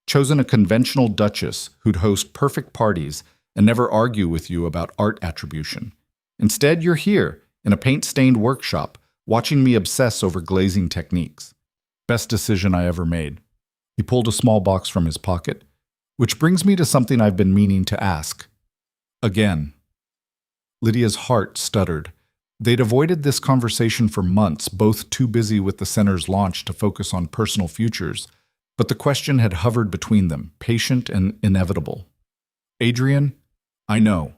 chosen a conventional duchess who'd host perfect parties, and never argue with you about art attribution. Instead, you're here, in a paint-stained workshop, watching me obsess over glazing techniques. Best decision I ever made. He pulled a small box from his pocket, which brings me to something I've been meaning to ask. Again. Lydia's heart stuttered. They'd avoided this conversation for months, both too busy with the center's launch to focus on personal futures, but the question had hovered between them, patient and inevitable. Adrian, I know.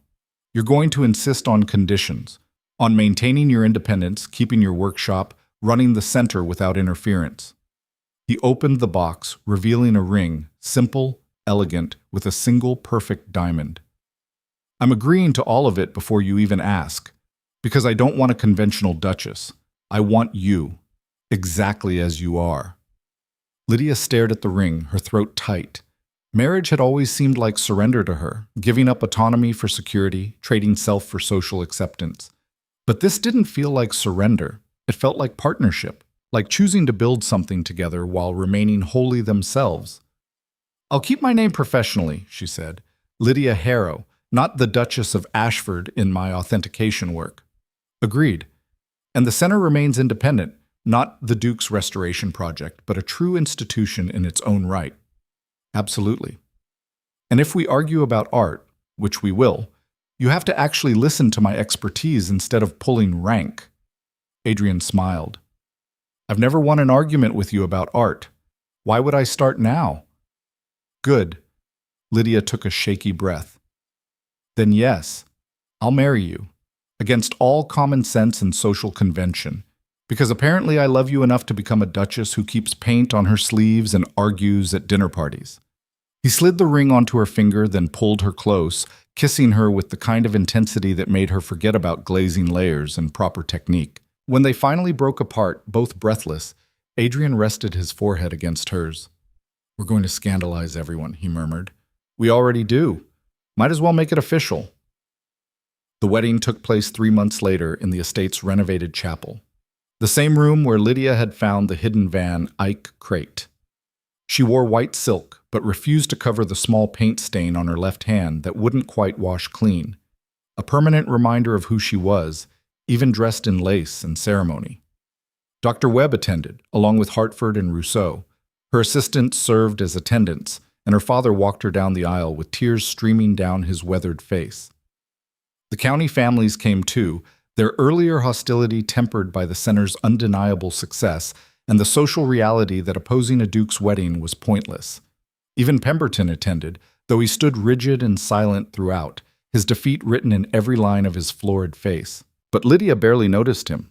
You're going to insist on conditions, on maintaining your independence, keeping your workshop, running the center without interference. He opened the box, revealing a ring, simple, elegant, with a single perfect diamond. I'm agreeing to all of it before you even ask, because I don't want a conventional duchess. I want you, exactly as you are. Lydia stared at the ring, her throat tight. Marriage had always seemed like surrender to her, giving up autonomy for security, trading self for social acceptance. But this didn't feel like surrender. It felt like partnership, like choosing to build something together while remaining wholly themselves. I'll keep my name professionally, she said. Lydia Harrow, not the Duchess of Ashford in my authentication work. Agreed. And the center remains independent, not the Duke's restoration project, but a true institution in its own right. Absolutely. And if we argue about art, which we will, you have to actually listen to my expertise instead of pulling rank. Adrian smiled. I've never won an argument with you about art. Why would I start now? Good. Lydia took a shaky breath. Then yes, I'll marry you, against all common sense and social convention, because apparently I love you enough to become a duchess who keeps paint on her sleeves and argues at dinner parties. He slid the ring onto her finger, then pulled her close, kissing her with the kind of intensity that made her forget about glazing layers and proper technique. When they finally broke apart, both breathless, Adrian rested his forehead against hers. We're going to scandalize everyone, he murmured. We already do. Might as well make it official. The wedding took place 3 months later in the estate's renovated chapel, the same room where Lydia had found the hidden Van Eyck crate. She wore white silk, but refused to cover the small paint stain on her left hand that wouldn't quite wash clean, a permanent reminder of who she was, even dressed in lace and ceremony. Dr. Webb attended, along with Hartford and Rousseau. Her assistants served as attendants, and her father walked her down the aisle with tears streaming down his weathered face. The county families came too, their earlier hostility tempered by the center's undeniable success and the social reality that opposing a duke's wedding was pointless. Even Pemberton attended, though he stood rigid and silent throughout, his defeat written in every line of his florid face. But Lydia barely noticed him.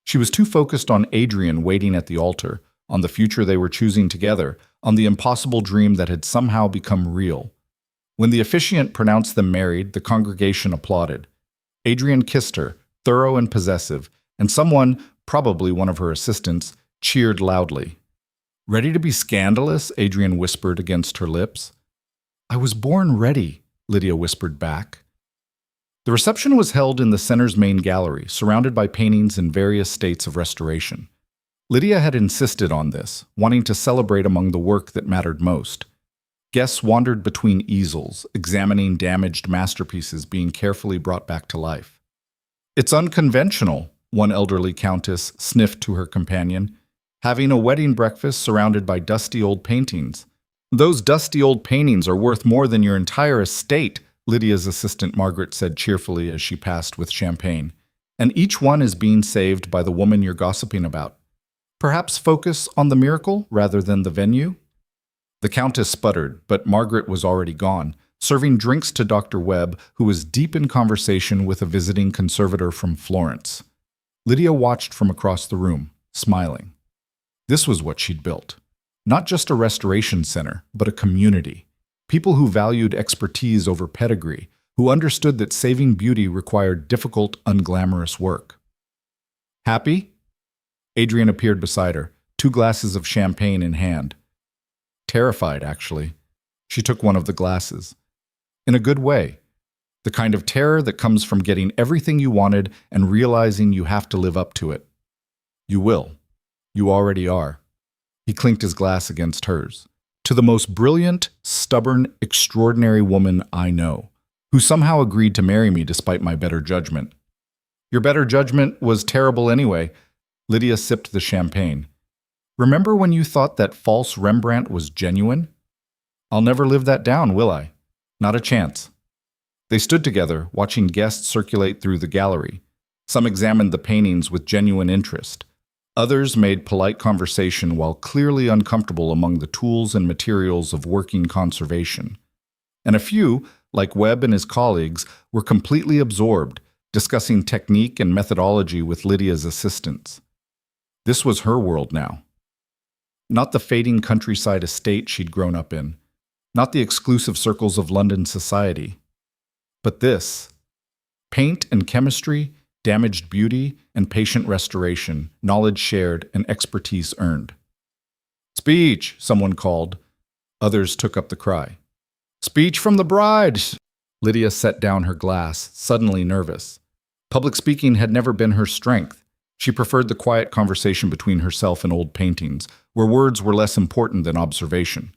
She was too focused on Adrian waiting at the altar, on the future they were choosing together, on the impossible dream that had somehow become real. When the officiant pronounced them married, the congregation applauded. Adrian kissed her, thorough and possessive, and someone, probably one of her assistants, cheered loudly. Ready to be scandalous? Adrian whispered against her lips. I was born ready, Lydia whispered back. The reception was held in the center's main gallery, surrounded by paintings in various states of restoration. Lydia had insisted on this, wanting to celebrate among the work that mattered most. Guests wandered between easels, examining damaged masterpieces being carefully brought back to life. It's unconventional, one elderly countess sniffed to her companion, having a wedding breakfast surrounded by dusty old paintings. Those dusty old paintings are worth more than your entire estate, Lydia's assistant Margaret said cheerfully as she passed with champagne. And each one is being saved by the woman you're gossiping about. Perhaps focus on the miracle rather than the venue? The Countess sputtered, but Margaret was already gone, serving drinks to Dr. Webb, who was deep in conversation with a visiting conservator from Florence. Lydia watched from across the room, smiling. This was what she'd built. Not just a restoration center, but a community. People who valued expertise over pedigree, who understood that saving beauty required difficult, unglamorous work. Happy? Adrian appeared beside her, 2 glasses of champagne in hand. Terrified, actually. She took one of the glasses. In a good way. The kind of terror that comes from getting everything you wanted and realizing you have to live up to it. You will. You already are. He clinked his glass against hers. To the most brilliant, stubborn, extraordinary woman I know, who somehow agreed to marry me despite my better judgment. Your better judgment was terrible anyway. Lydia sipped the champagne. Remember when you thought that false Rembrandt was genuine? I'll never live that down, will I? Not a chance. They stood together, watching guests circulate through the gallery. Some examined the paintings with genuine interest. Others made polite conversation while clearly uncomfortable among the tools and materials of working conservation. And a few, like Webb and his colleagues, were completely absorbed, discussing technique and methodology with Lydia's assistants. This was her world now. Not the fading countryside estate she'd grown up in, not the exclusive circles of London society, but this: paint and chemistry, damaged beauty, and patient restoration, knowledge shared and expertise earned. Speech, someone called. Others took up the cry. Speech from the bride! Lydia set down her glass, suddenly nervous. Public speaking had never been her strength. She preferred the quiet conversation between herself and old paintings, where words were less important than observation.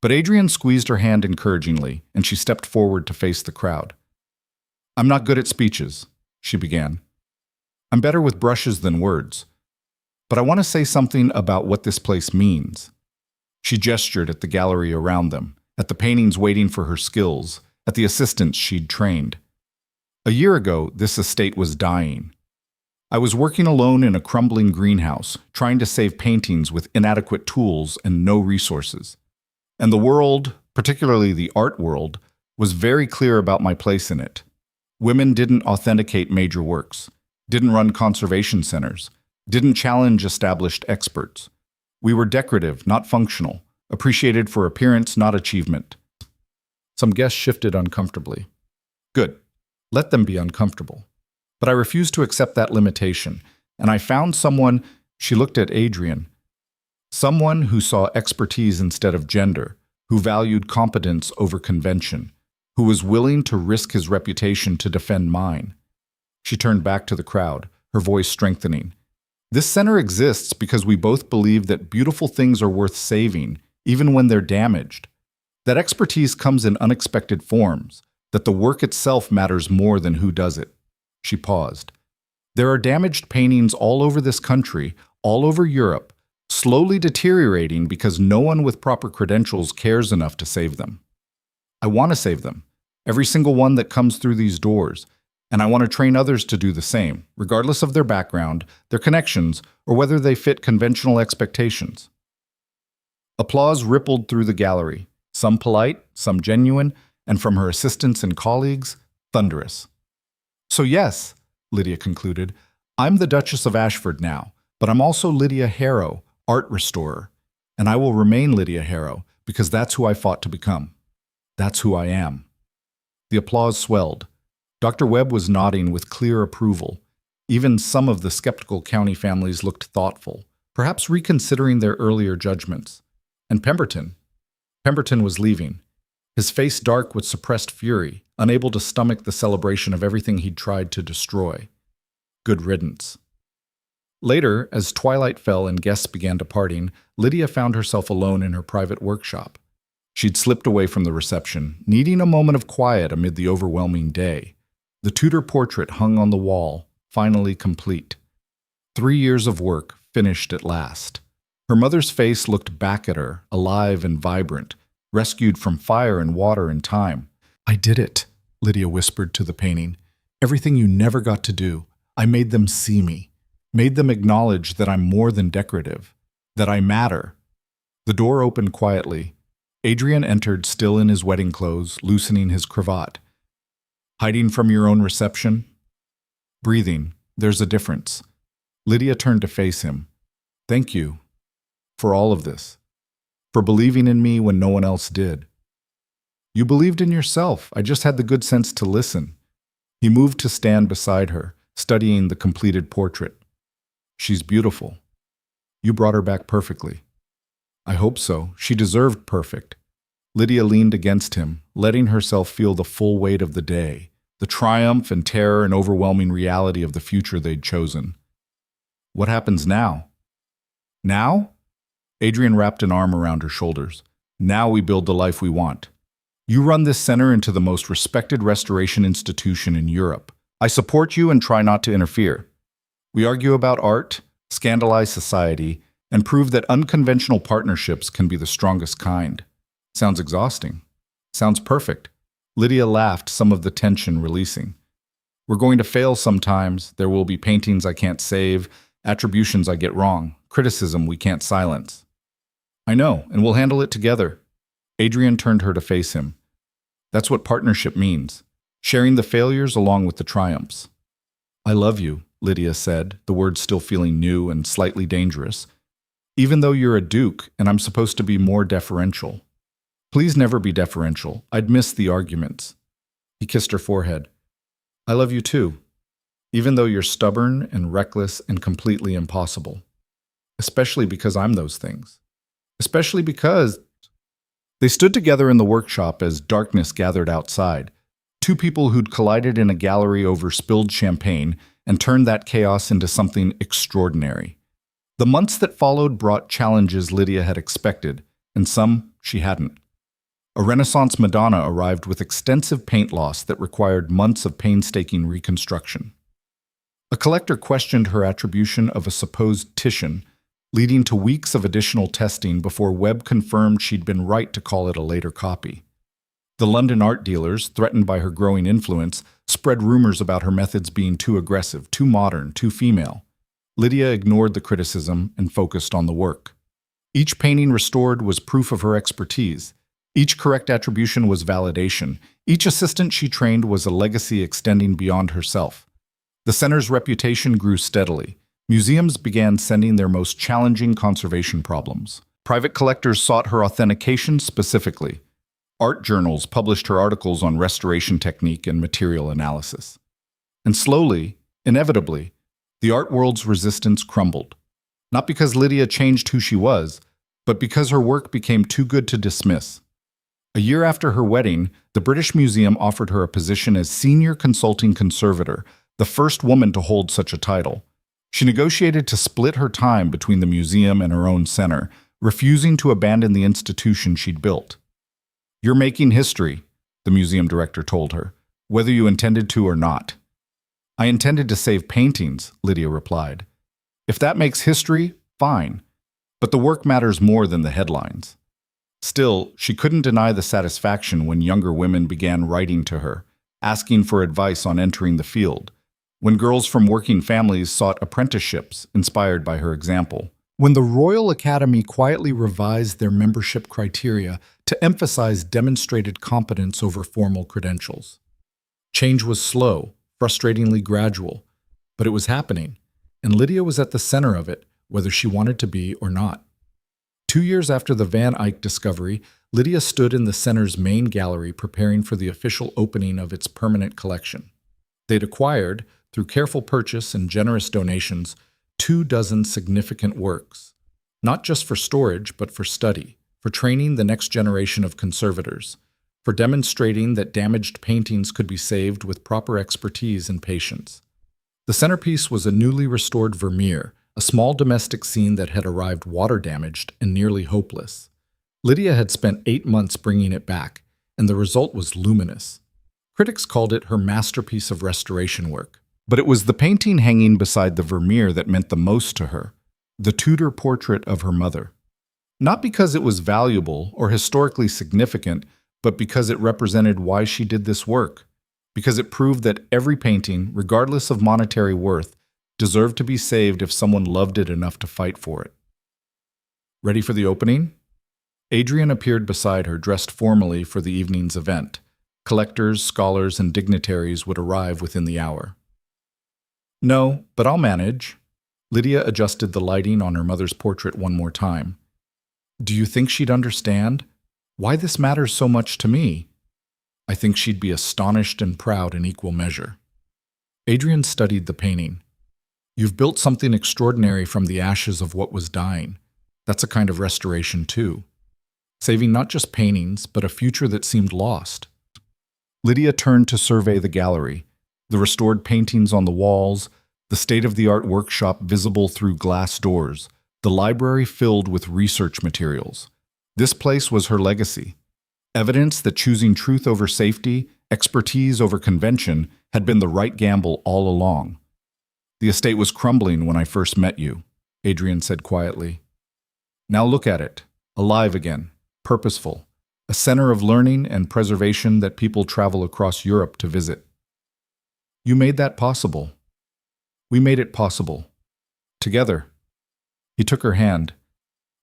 But Adrian squeezed her hand encouragingly, and she stepped forward to face the crowd. I'm not good at speeches, she began. I'm better with brushes than words. But I want to say something about what this place means. She gestured at the gallery around them, at the paintings waiting for her skills, at the assistants she'd trained. A year ago, this estate was dying. I was working alone in a crumbling greenhouse, trying to save paintings with inadequate tools and no resources. And the world, particularly the art world, was very clear about my place in it. Women didn't authenticate major works, didn't run conservation centers, didn't challenge established experts. We were decorative, not functional, appreciated for appearance, not achievement. Some guests shifted uncomfortably. Good. Let them be uncomfortable. But I refused to accept that limitation, and I found someone. She looked at Adrian. Someone who saw expertise instead of gender, who valued competence over convention, who was willing to risk his reputation to defend mine. She turned back to the crowd, her voice strengthening. This center exists because we both believe that beautiful things are worth saving, even when they're damaged. That expertise comes in unexpected forms, that the work itself matters more than who does it. She paused. There are damaged paintings all over this country, all over Europe, slowly deteriorating because no one with proper credentials cares enough to save them. I want to save them, every single one that comes through these doors, and I want to train others to do the same, regardless of their background, their connections, or whether they fit conventional expectations. Applause rippled through the gallery, some polite, some genuine, and from her assistants and colleagues, thunderous. So yes, Lydia concluded, I'm the Duchess of Ashford now, but I'm also Lydia Harrow, art restorer, and I will remain Lydia Harrow because that's who I fought to become. That's who I am. The applause swelled. Dr. Webb was nodding with clear approval. Even some of the skeptical county families looked thoughtful, perhaps reconsidering their earlier judgments. And Pemberton was leaving, his face dark with suppressed fury, unable to stomach the celebration of everything he'd tried to destroy. Good riddance. Later, as twilight fell and guests began departing, Lydia found herself alone in her private workshop. She'd slipped away from the reception, needing a moment of quiet amid the overwhelming day. The Tudor portrait hung on the wall, finally complete. 3 years of work finished at last. Her mother's face looked back at her, alive and vibrant, rescued from fire and water and time. I did it, Lydia whispered to the painting. Everything you never got to do. I made them see me. Made them acknowledge that I'm more than decorative, that I matter. The door opened quietly. Adrian entered, still in his wedding clothes, loosening his cravat. Hiding from your own reception? Breathing. There's a difference. Lydia turned to face him. Thank you for all of this, for believing in me when no one else did. You believed in yourself. I just had the good sense to listen. He moved to stand beside her, studying the completed portrait. She's beautiful. You brought her back perfectly. I hope so. She deserved perfect. Lydia leaned against him, letting herself feel the full weight of the day, the triumph and terror and overwhelming reality of the future they'd chosen. What happens now? Now? Adrian wrapped an arm around her shoulders. Now we build the life we want. You run this center into the most respected restoration institution in Europe. I support you and try not to interfere. We argue about art, scandalize society, and prove that unconventional partnerships can be the strongest kind. Sounds exhausting. Sounds perfect. Lydia laughed, some of the tension releasing. We're going to fail sometimes. There will be paintings I can't save, attributions I get wrong, criticism we can't silence. I know, and we'll handle it together. Adrian turned her to face him. That's what partnership means, sharing the failures along with the triumphs. I love you, Lydia said, the words still feeling new and slightly dangerous. Even though you're a duke and I'm supposed to be more deferential. Please never be deferential. I'd miss the arguments. He kissed her forehead. I love you too, even though you're stubborn and reckless and completely impossible. Especially because I'm those things. Especially because... They stood together in the workshop as darkness gathered outside. Two people who'd collided in a gallery over spilled champagne and turned that chaos into something extraordinary. The months that followed brought challenges Lydia had expected, and some she hadn't. A Renaissance Madonna arrived with extensive paint loss that required months of painstaking reconstruction. A collector questioned her attribution of a supposed Titian, leading to weeks of additional testing before Webb confirmed she'd been right to call it a later copy. The London art dealers, threatened by her growing influence, spread rumors about her methods being too aggressive, too modern, too female. Lydia ignored the criticism and focused on the work. Each painting restored was proof of her expertise. Each correct attribution was validation. Each assistant she trained was a legacy extending beyond herself. The center's reputation grew steadily. Museums began sending their most challenging conservation problems. Private collectors sought her authentication specifically. Art journals published her articles on restoration technique and material analysis. And slowly, inevitably, the art world's resistance crumbled. Not because Lydia changed who she was, but because her work became too good to dismiss. A year after her wedding, the British Museum offered her a position as senior consulting conservator, the first woman to hold such a title. She negotiated to split her time between the museum and her own center, refusing to abandon the institution she'd built. You're making history, the museum director told her, whether you intended to or not. I intended to save paintings, Lydia replied. If that makes history, fine. But the work matters more than the headlines. Still, she couldn't deny the satisfaction when younger women began writing to her, asking for advice on entering the field. When girls from working families sought apprenticeships inspired by her example. When the Royal Academy quietly revised their membership criteria to emphasize demonstrated competence over formal credentials. Change was slow, frustratingly gradual, but it was happening, and Lydia was at the center of it, whether she wanted to be or not. 2 years after the Van Eyck discovery, Lydia stood in the center's main gallery preparing for the official opening of its permanent collection. They'd acquired, through careful purchase and generous donations, 24 significant works, not just for storage, but for study, for training the next generation of conservators, for demonstrating that damaged paintings could be saved with proper expertise and patience. The centerpiece was a newly restored Vermeer, a small domestic scene that had arrived water-damaged and nearly hopeless. Lydia had spent 8 months bringing it back, and the result was luminous. Critics called it her masterpiece of restoration work. But it was the painting hanging beside the Vermeer that meant the most to her, the Tudor portrait of her mother. Not because it was valuable or historically significant, but because it represented why she did this work, because it proved that every painting, regardless of monetary worth, deserved to be saved if someone loved it enough to fight for it. Ready for the opening? Adrian appeared beside her, dressed formally for the evening's event. Collectors, scholars, and dignitaries would arrive within the hour. No, but I'll manage. Lydia adjusted the lighting on her mother's portrait one more time. Do you think she'd understand? Why this matters so much to me? I think she'd be astonished and proud in equal measure. Adrian studied the painting. You've built something extraordinary from the ashes of what was dying. That's a kind of restoration too. Saving not just paintings, but a future that seemed lost. Lydia turned to survey the gallery. The restored paintings on the walls, the state-of-the-art workshop visible through glass doors, the library filled with research materials. This place was her legacy. Evidence that choosing truth over safety, expertise over convention, had been the right gamble all along. The estate was crumbling when I first met you, Adrian said quietly. Now look at it, alive again, purposeful, a center of learning and preservation that people travel across Europe to visit. You made that possible. We made it possible. Together. He took her hand.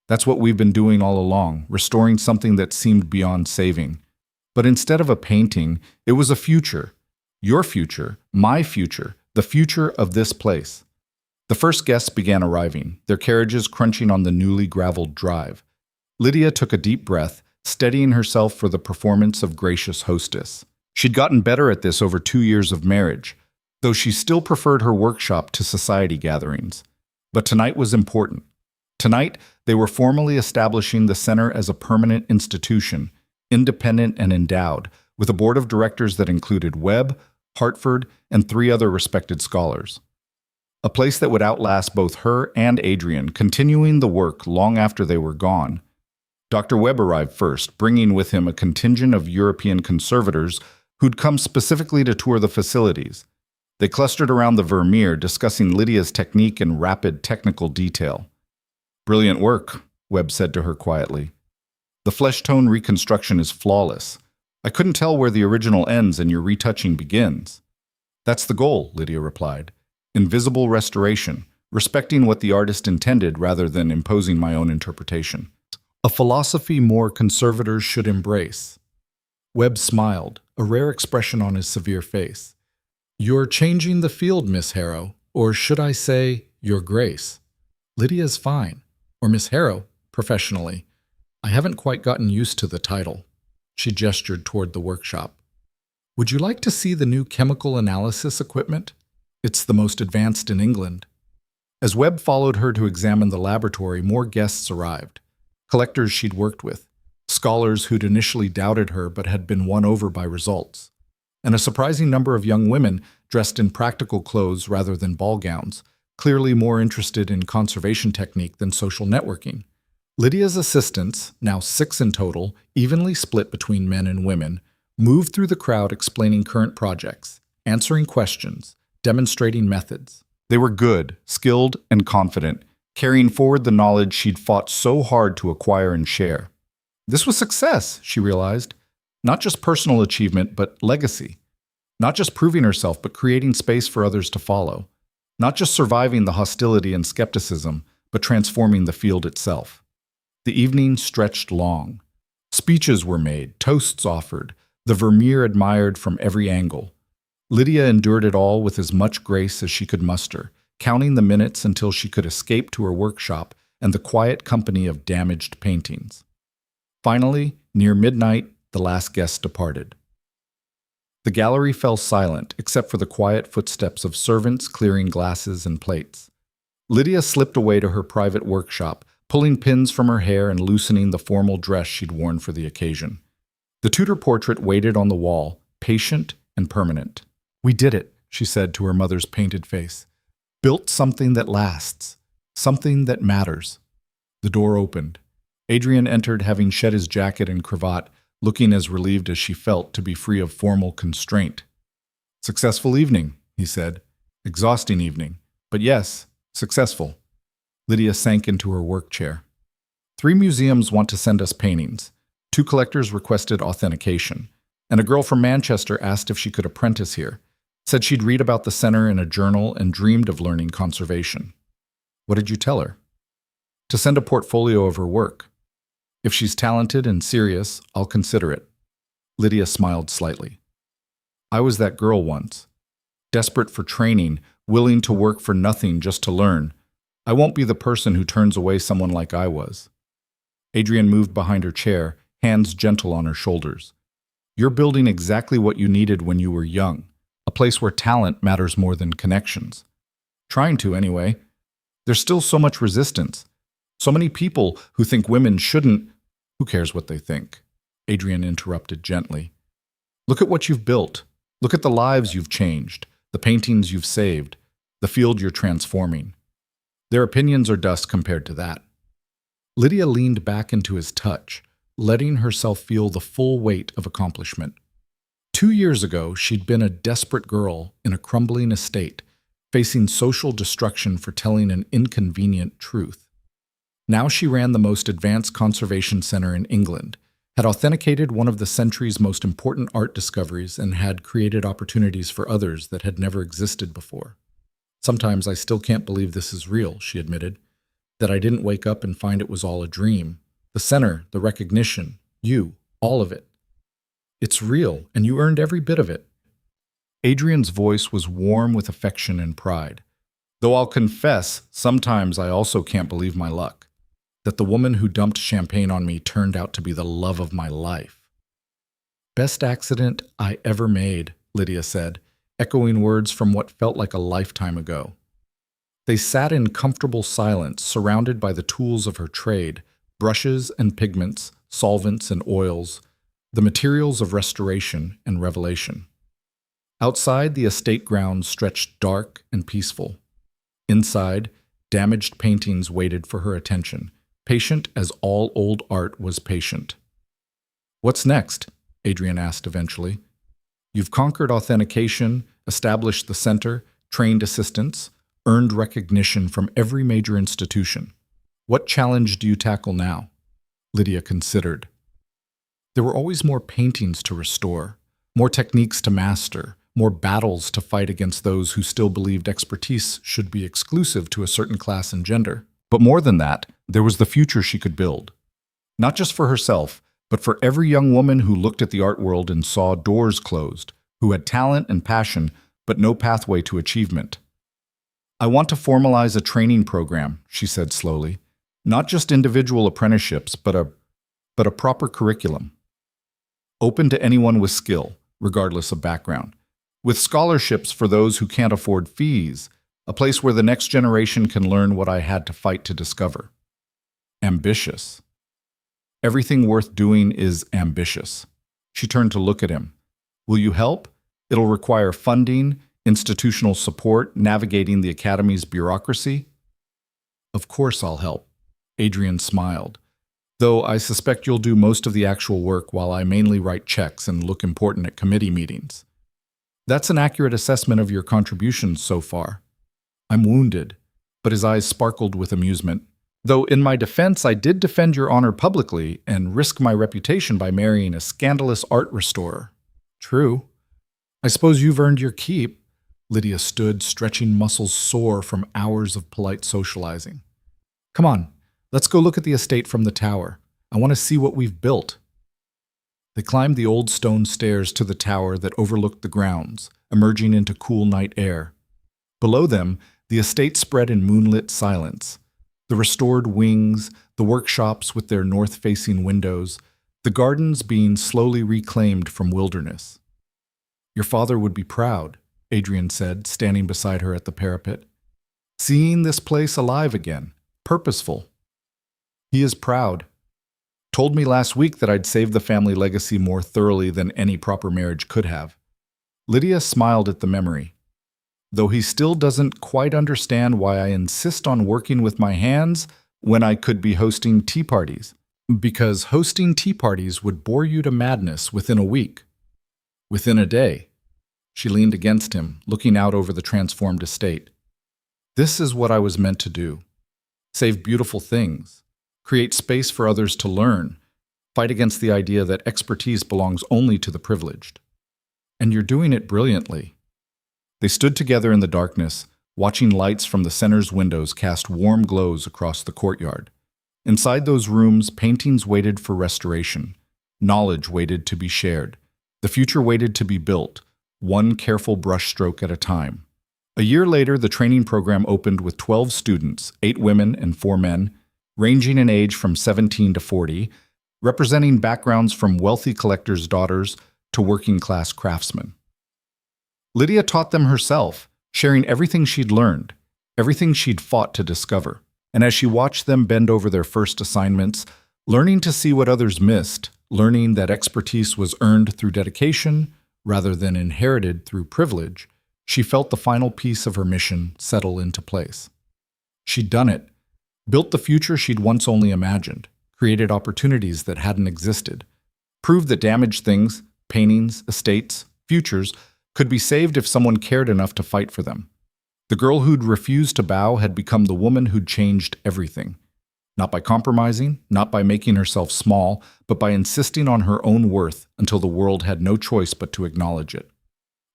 That's what we've been doing all along, restoring something that seemed beyond saving. But instead of a painting, it was a future. Your future, my future, the future of this place. The first guests began arriving, their carriages crunching on the newly graveled drive. Lydia took a deep breath, steadying herself for the performance of gracious hostess. She'd gotten better at this over 2 years of marriage, though she still preferred her workshop to society gatherings. But tonight was important. Tonight, they were formally establishing the center as a permanent institution, independent and endowed, with a board of directors that included Webb, Hartford, and 3 other respected scholars. A place that would outlast both her and Adrian, continuing the work long after they were gone. Dr. Webb arrived first, bringing with him a contingent of European conservators who'd come specifically to tour the facilities. They clustered around the Vermeer, discussing Lydia's technique in rapid technical detail. Brilliant work, Webb said to her quietly. The flesh-tone reconstruction is flawless. I couldn't tell where the original ends and your retouching begins. That's the goal, Lydia replied. Invisible restoration, respecting what the artist intended rather than imposing my own interpretation. A philosophy more conservators should embrace. Webb smiled, a rare expression on his severe face. You're changing the field, Miss Harrow, or should I say, Your Grace. Lydia's fine, or Miss Harrow, professionally. I haven't quite gotten used to the title. She gestured toward the workshop. Would you like to see the new chemical analysis equipment? It's the most advanced in England. As Webb followed her to examine the laboratory, more guests arrived. Collectors she'd worked with, scholars who'd initially doubted her but had been won over by results, and a surprising number of young women dressed in practical clothes rather than ball gowns, clearly more interested in conservation technique than social networking. Lydia's assistants, now 6 in total, evenly split between men and women, moved through the crowd explaining current projects, answering questions, demonstrating methods. They were good, skilled, and confident, carrying forward the knowledge she'd fought so hard to acquire and share. This was success, she realized. Not just personal achievement, but legacy. Not just proving herself, but creating space for others to follow. Not just surviving the hostility and skepticism, but transforming the field itself. The evening stretched long. Speeches were made, toasts offered, the Vermeer admired from every angle. Lydia endured it all with as much grace as she could muster, counting the minutes until she could escape to her workshop and the quiet company of damaged paintings. Finally, near midnight, the last guest departed. The gallery fell silent, except for the quiet footsteps of servants clearing glasses and plates. Lydia slipped away to her private workshop, pulling pins from her hair and loosening the formal dress she'd worn for the occasion. The Tudor portrait waited on the wall, patient and permanent. We did it, she said to her mother's painted face. Built something that lasts, something that matters. The door opened. Adrian entered, having shed his jacket and cravat, looking as relieved as she felt to be free of formal constraint. Successful evening, he said. Exhausting evening, but yes, successful. Lydia sank into her work chair. 3 museums want to send us paintings. 2 collectors requested authentication, and a girl from Manchester asked if she could apprentice here. Said she'd read about the center in a journal and dreamed of learning conservation. What did you tell her? To send a portfolio of her work. If she's talented and serious, I'll consider it. Lydia smiled slightly. I was that girl once. Desperate for training, willing to work for nothing just to learn. I won't be the person who turns away someone like I was. Adrian moved behind her chair, hands gentle on her shoulders. You're building exactly what you needed when you were young. A place where talent matters more than connections. Trying to, anyway. There's still so much resistance. So many people who think women shouldn't. Who cares what they think? Adrian interrupted gently. Look at what you've built. Look at the lives you've changed, the paintings you've saved, the field you're transforming. Their opinions are dust compared to that. Lydia leaned back into his touch, letting herself feel the full weight of accomplishment. 2 years ago, she'd been a desperate girl in a crumbling estate, facing social destruction for telling an inconvenient truth. Now she ran the most advanced conservation center in England, had authenticated one of the century's most important art discoveries, and had created opportunities for others that had never existed before. "Sometimes I still can't believe this is real," she admitted, "that I didn't wake up and find it was all a dream. The center, the recognition, you, all of it. It's real, and you earned every bit of it." Adrian's voice was warm with affection and pride. "Though I'll confess, sometimes I also can't believe my luck. That the woman who dumped champagne on me turned out to be the love of my life." "Best accident I ever made," Lydia said, echoing words from what felt like a lifetime ago. They sat in comfortable silence, surrounded by the tools of her trade, brushes and pigments, solvents and oils, the materials of restoration and revelation. Outside, the estate grounds stretched dark and peaceful. Inside, damaged paintings waited for her attention, patient as all old art was patient. "What's next?" Adrian asked eventually. "You've conquered authentication, established the center, trained assistants, earned recognition from every major institution. What challenge do you tackle now?" Lydia considered. There were always more paintings to restore, more techniques to master, more battles to fight against those who still believed expertise should be exclusive to a certain class and gender. But more than that, there was the future she could build. Not just for herself, but for every young woman who looked at the art world and saw doors closed, who had talent and passion, but no pathway to achievement. "I want to formalize a training program," she said slowly. "Not just individual apprenticeships, but a proper curriculum. Open to anyone with skill, regardless of background. With scholarships for those who can't afford fees, a place where the next generation can learn what I had to fight to discover." Ambitious. Everything worth doing is ambitious. She turned to look at him. "Will you help? It'll require funding, institutional support, navigating the academy's bureaucracy." "Of course I'll help," Adrian smiled. "Though I suspect you'll do most of the actual work while I mainly write checks and look important at committee meetings." "That's an accurate assessment of your contributions so far." "I'm wounded," but his eyes sparkled with amusement. "Though in my defense, I did defend your honor publicly and risk my reputation by marrying a scandalous art restorer." "True. I suppose you've earned your keep." Lydia stood, stretching muscles sore from hours of polite socializing. "Come on, let's go look at the estate from the tower. I want to see what we've built." They climbed the old stone stairs to the tower that overlooked the grounds, emerging into cool night air. Below them, the estate spread in moonlit silence. The restored wings, the workshops with their north-facing windows, the gardens being slowly reclaimed from wilderness. "Your father would be proud," Adrian said, standing beside her at the parapet. "Seeing this place alive again, purposeful." "He is proud. Told me last week that I'd saved the family legacy more thoroughly than any proper marriage could have." Lydia smiled at the memory. "Though he still doesn't quite understand why I insist on working with my hands when I could be hosting tea parties. Because hosting tea parties would bore you to madness within a week. Within a day." She leaned against him, looking out over the transformed estate. "This is what I was meant to do. Save beautiful things. Create space for others to learn. Fight against the idea that expertise belongs only to the privileged. And you're doing it brilliantly." They stood together in the darkness, watching lights from the center's windows cast warm glows across the courtyard. Inside those rooms, paintings waited for restoration. Knowledge waited to be shared. The future waited to be built, one careful brushstroke at a time. A year later, the training program opened with 12 students, 8 women and 4 men, ranging in age from 17 to 40, representing backgrounds from wealthy collectors' daughters to working-class craftsmen. Lydia taught them herself, sharing everything she'd learned, everything she'd fought to discover. And as she watched them bend over their first assignments, learning to see what others missed, learning that expertise was earned through dedication rather than inherited through privilege, she felt the final piece of her mission settle into place. She'd done it, built the future she'd once only imagined, created opportunities that hadn't existed, proved that damaged things, paintings, estates, futures, could be saved if someone cared enough to fight for them. The girl who'd refused to bow had become the woman who'd changed everything. Not by compromising, not by making herself small, but by insisting on her own worth until the world had no choice but to acknowledge it.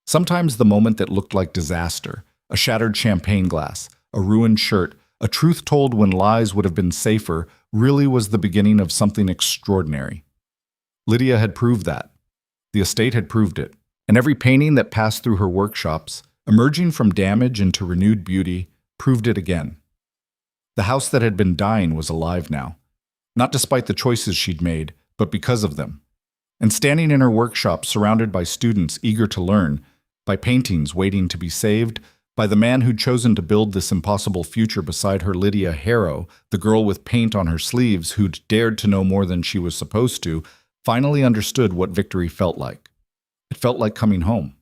Sometimes the moment that looked like disaster, a shattered champagne glass, a ruined shirt, a truth told when lies would have been safer, really was the beginning of something extraordinary. Lydia had proved that. The estate had proved it. And every painting that passed through her workshops, emerging from damage into renewed beauty, proved it again. The house that had been dying was alive now, not despite the choices she'd made, but because of them. And standing in her workshop, surrounded by students eager to learn, by paintings waiting to be saved, by the man who'd chosen to build this impossible future beside her, Lydia Harrow, the girl with paint on her sleeves who'd dared to know more than she was supposed to, finally understood what victory felt like. It felt like coming home.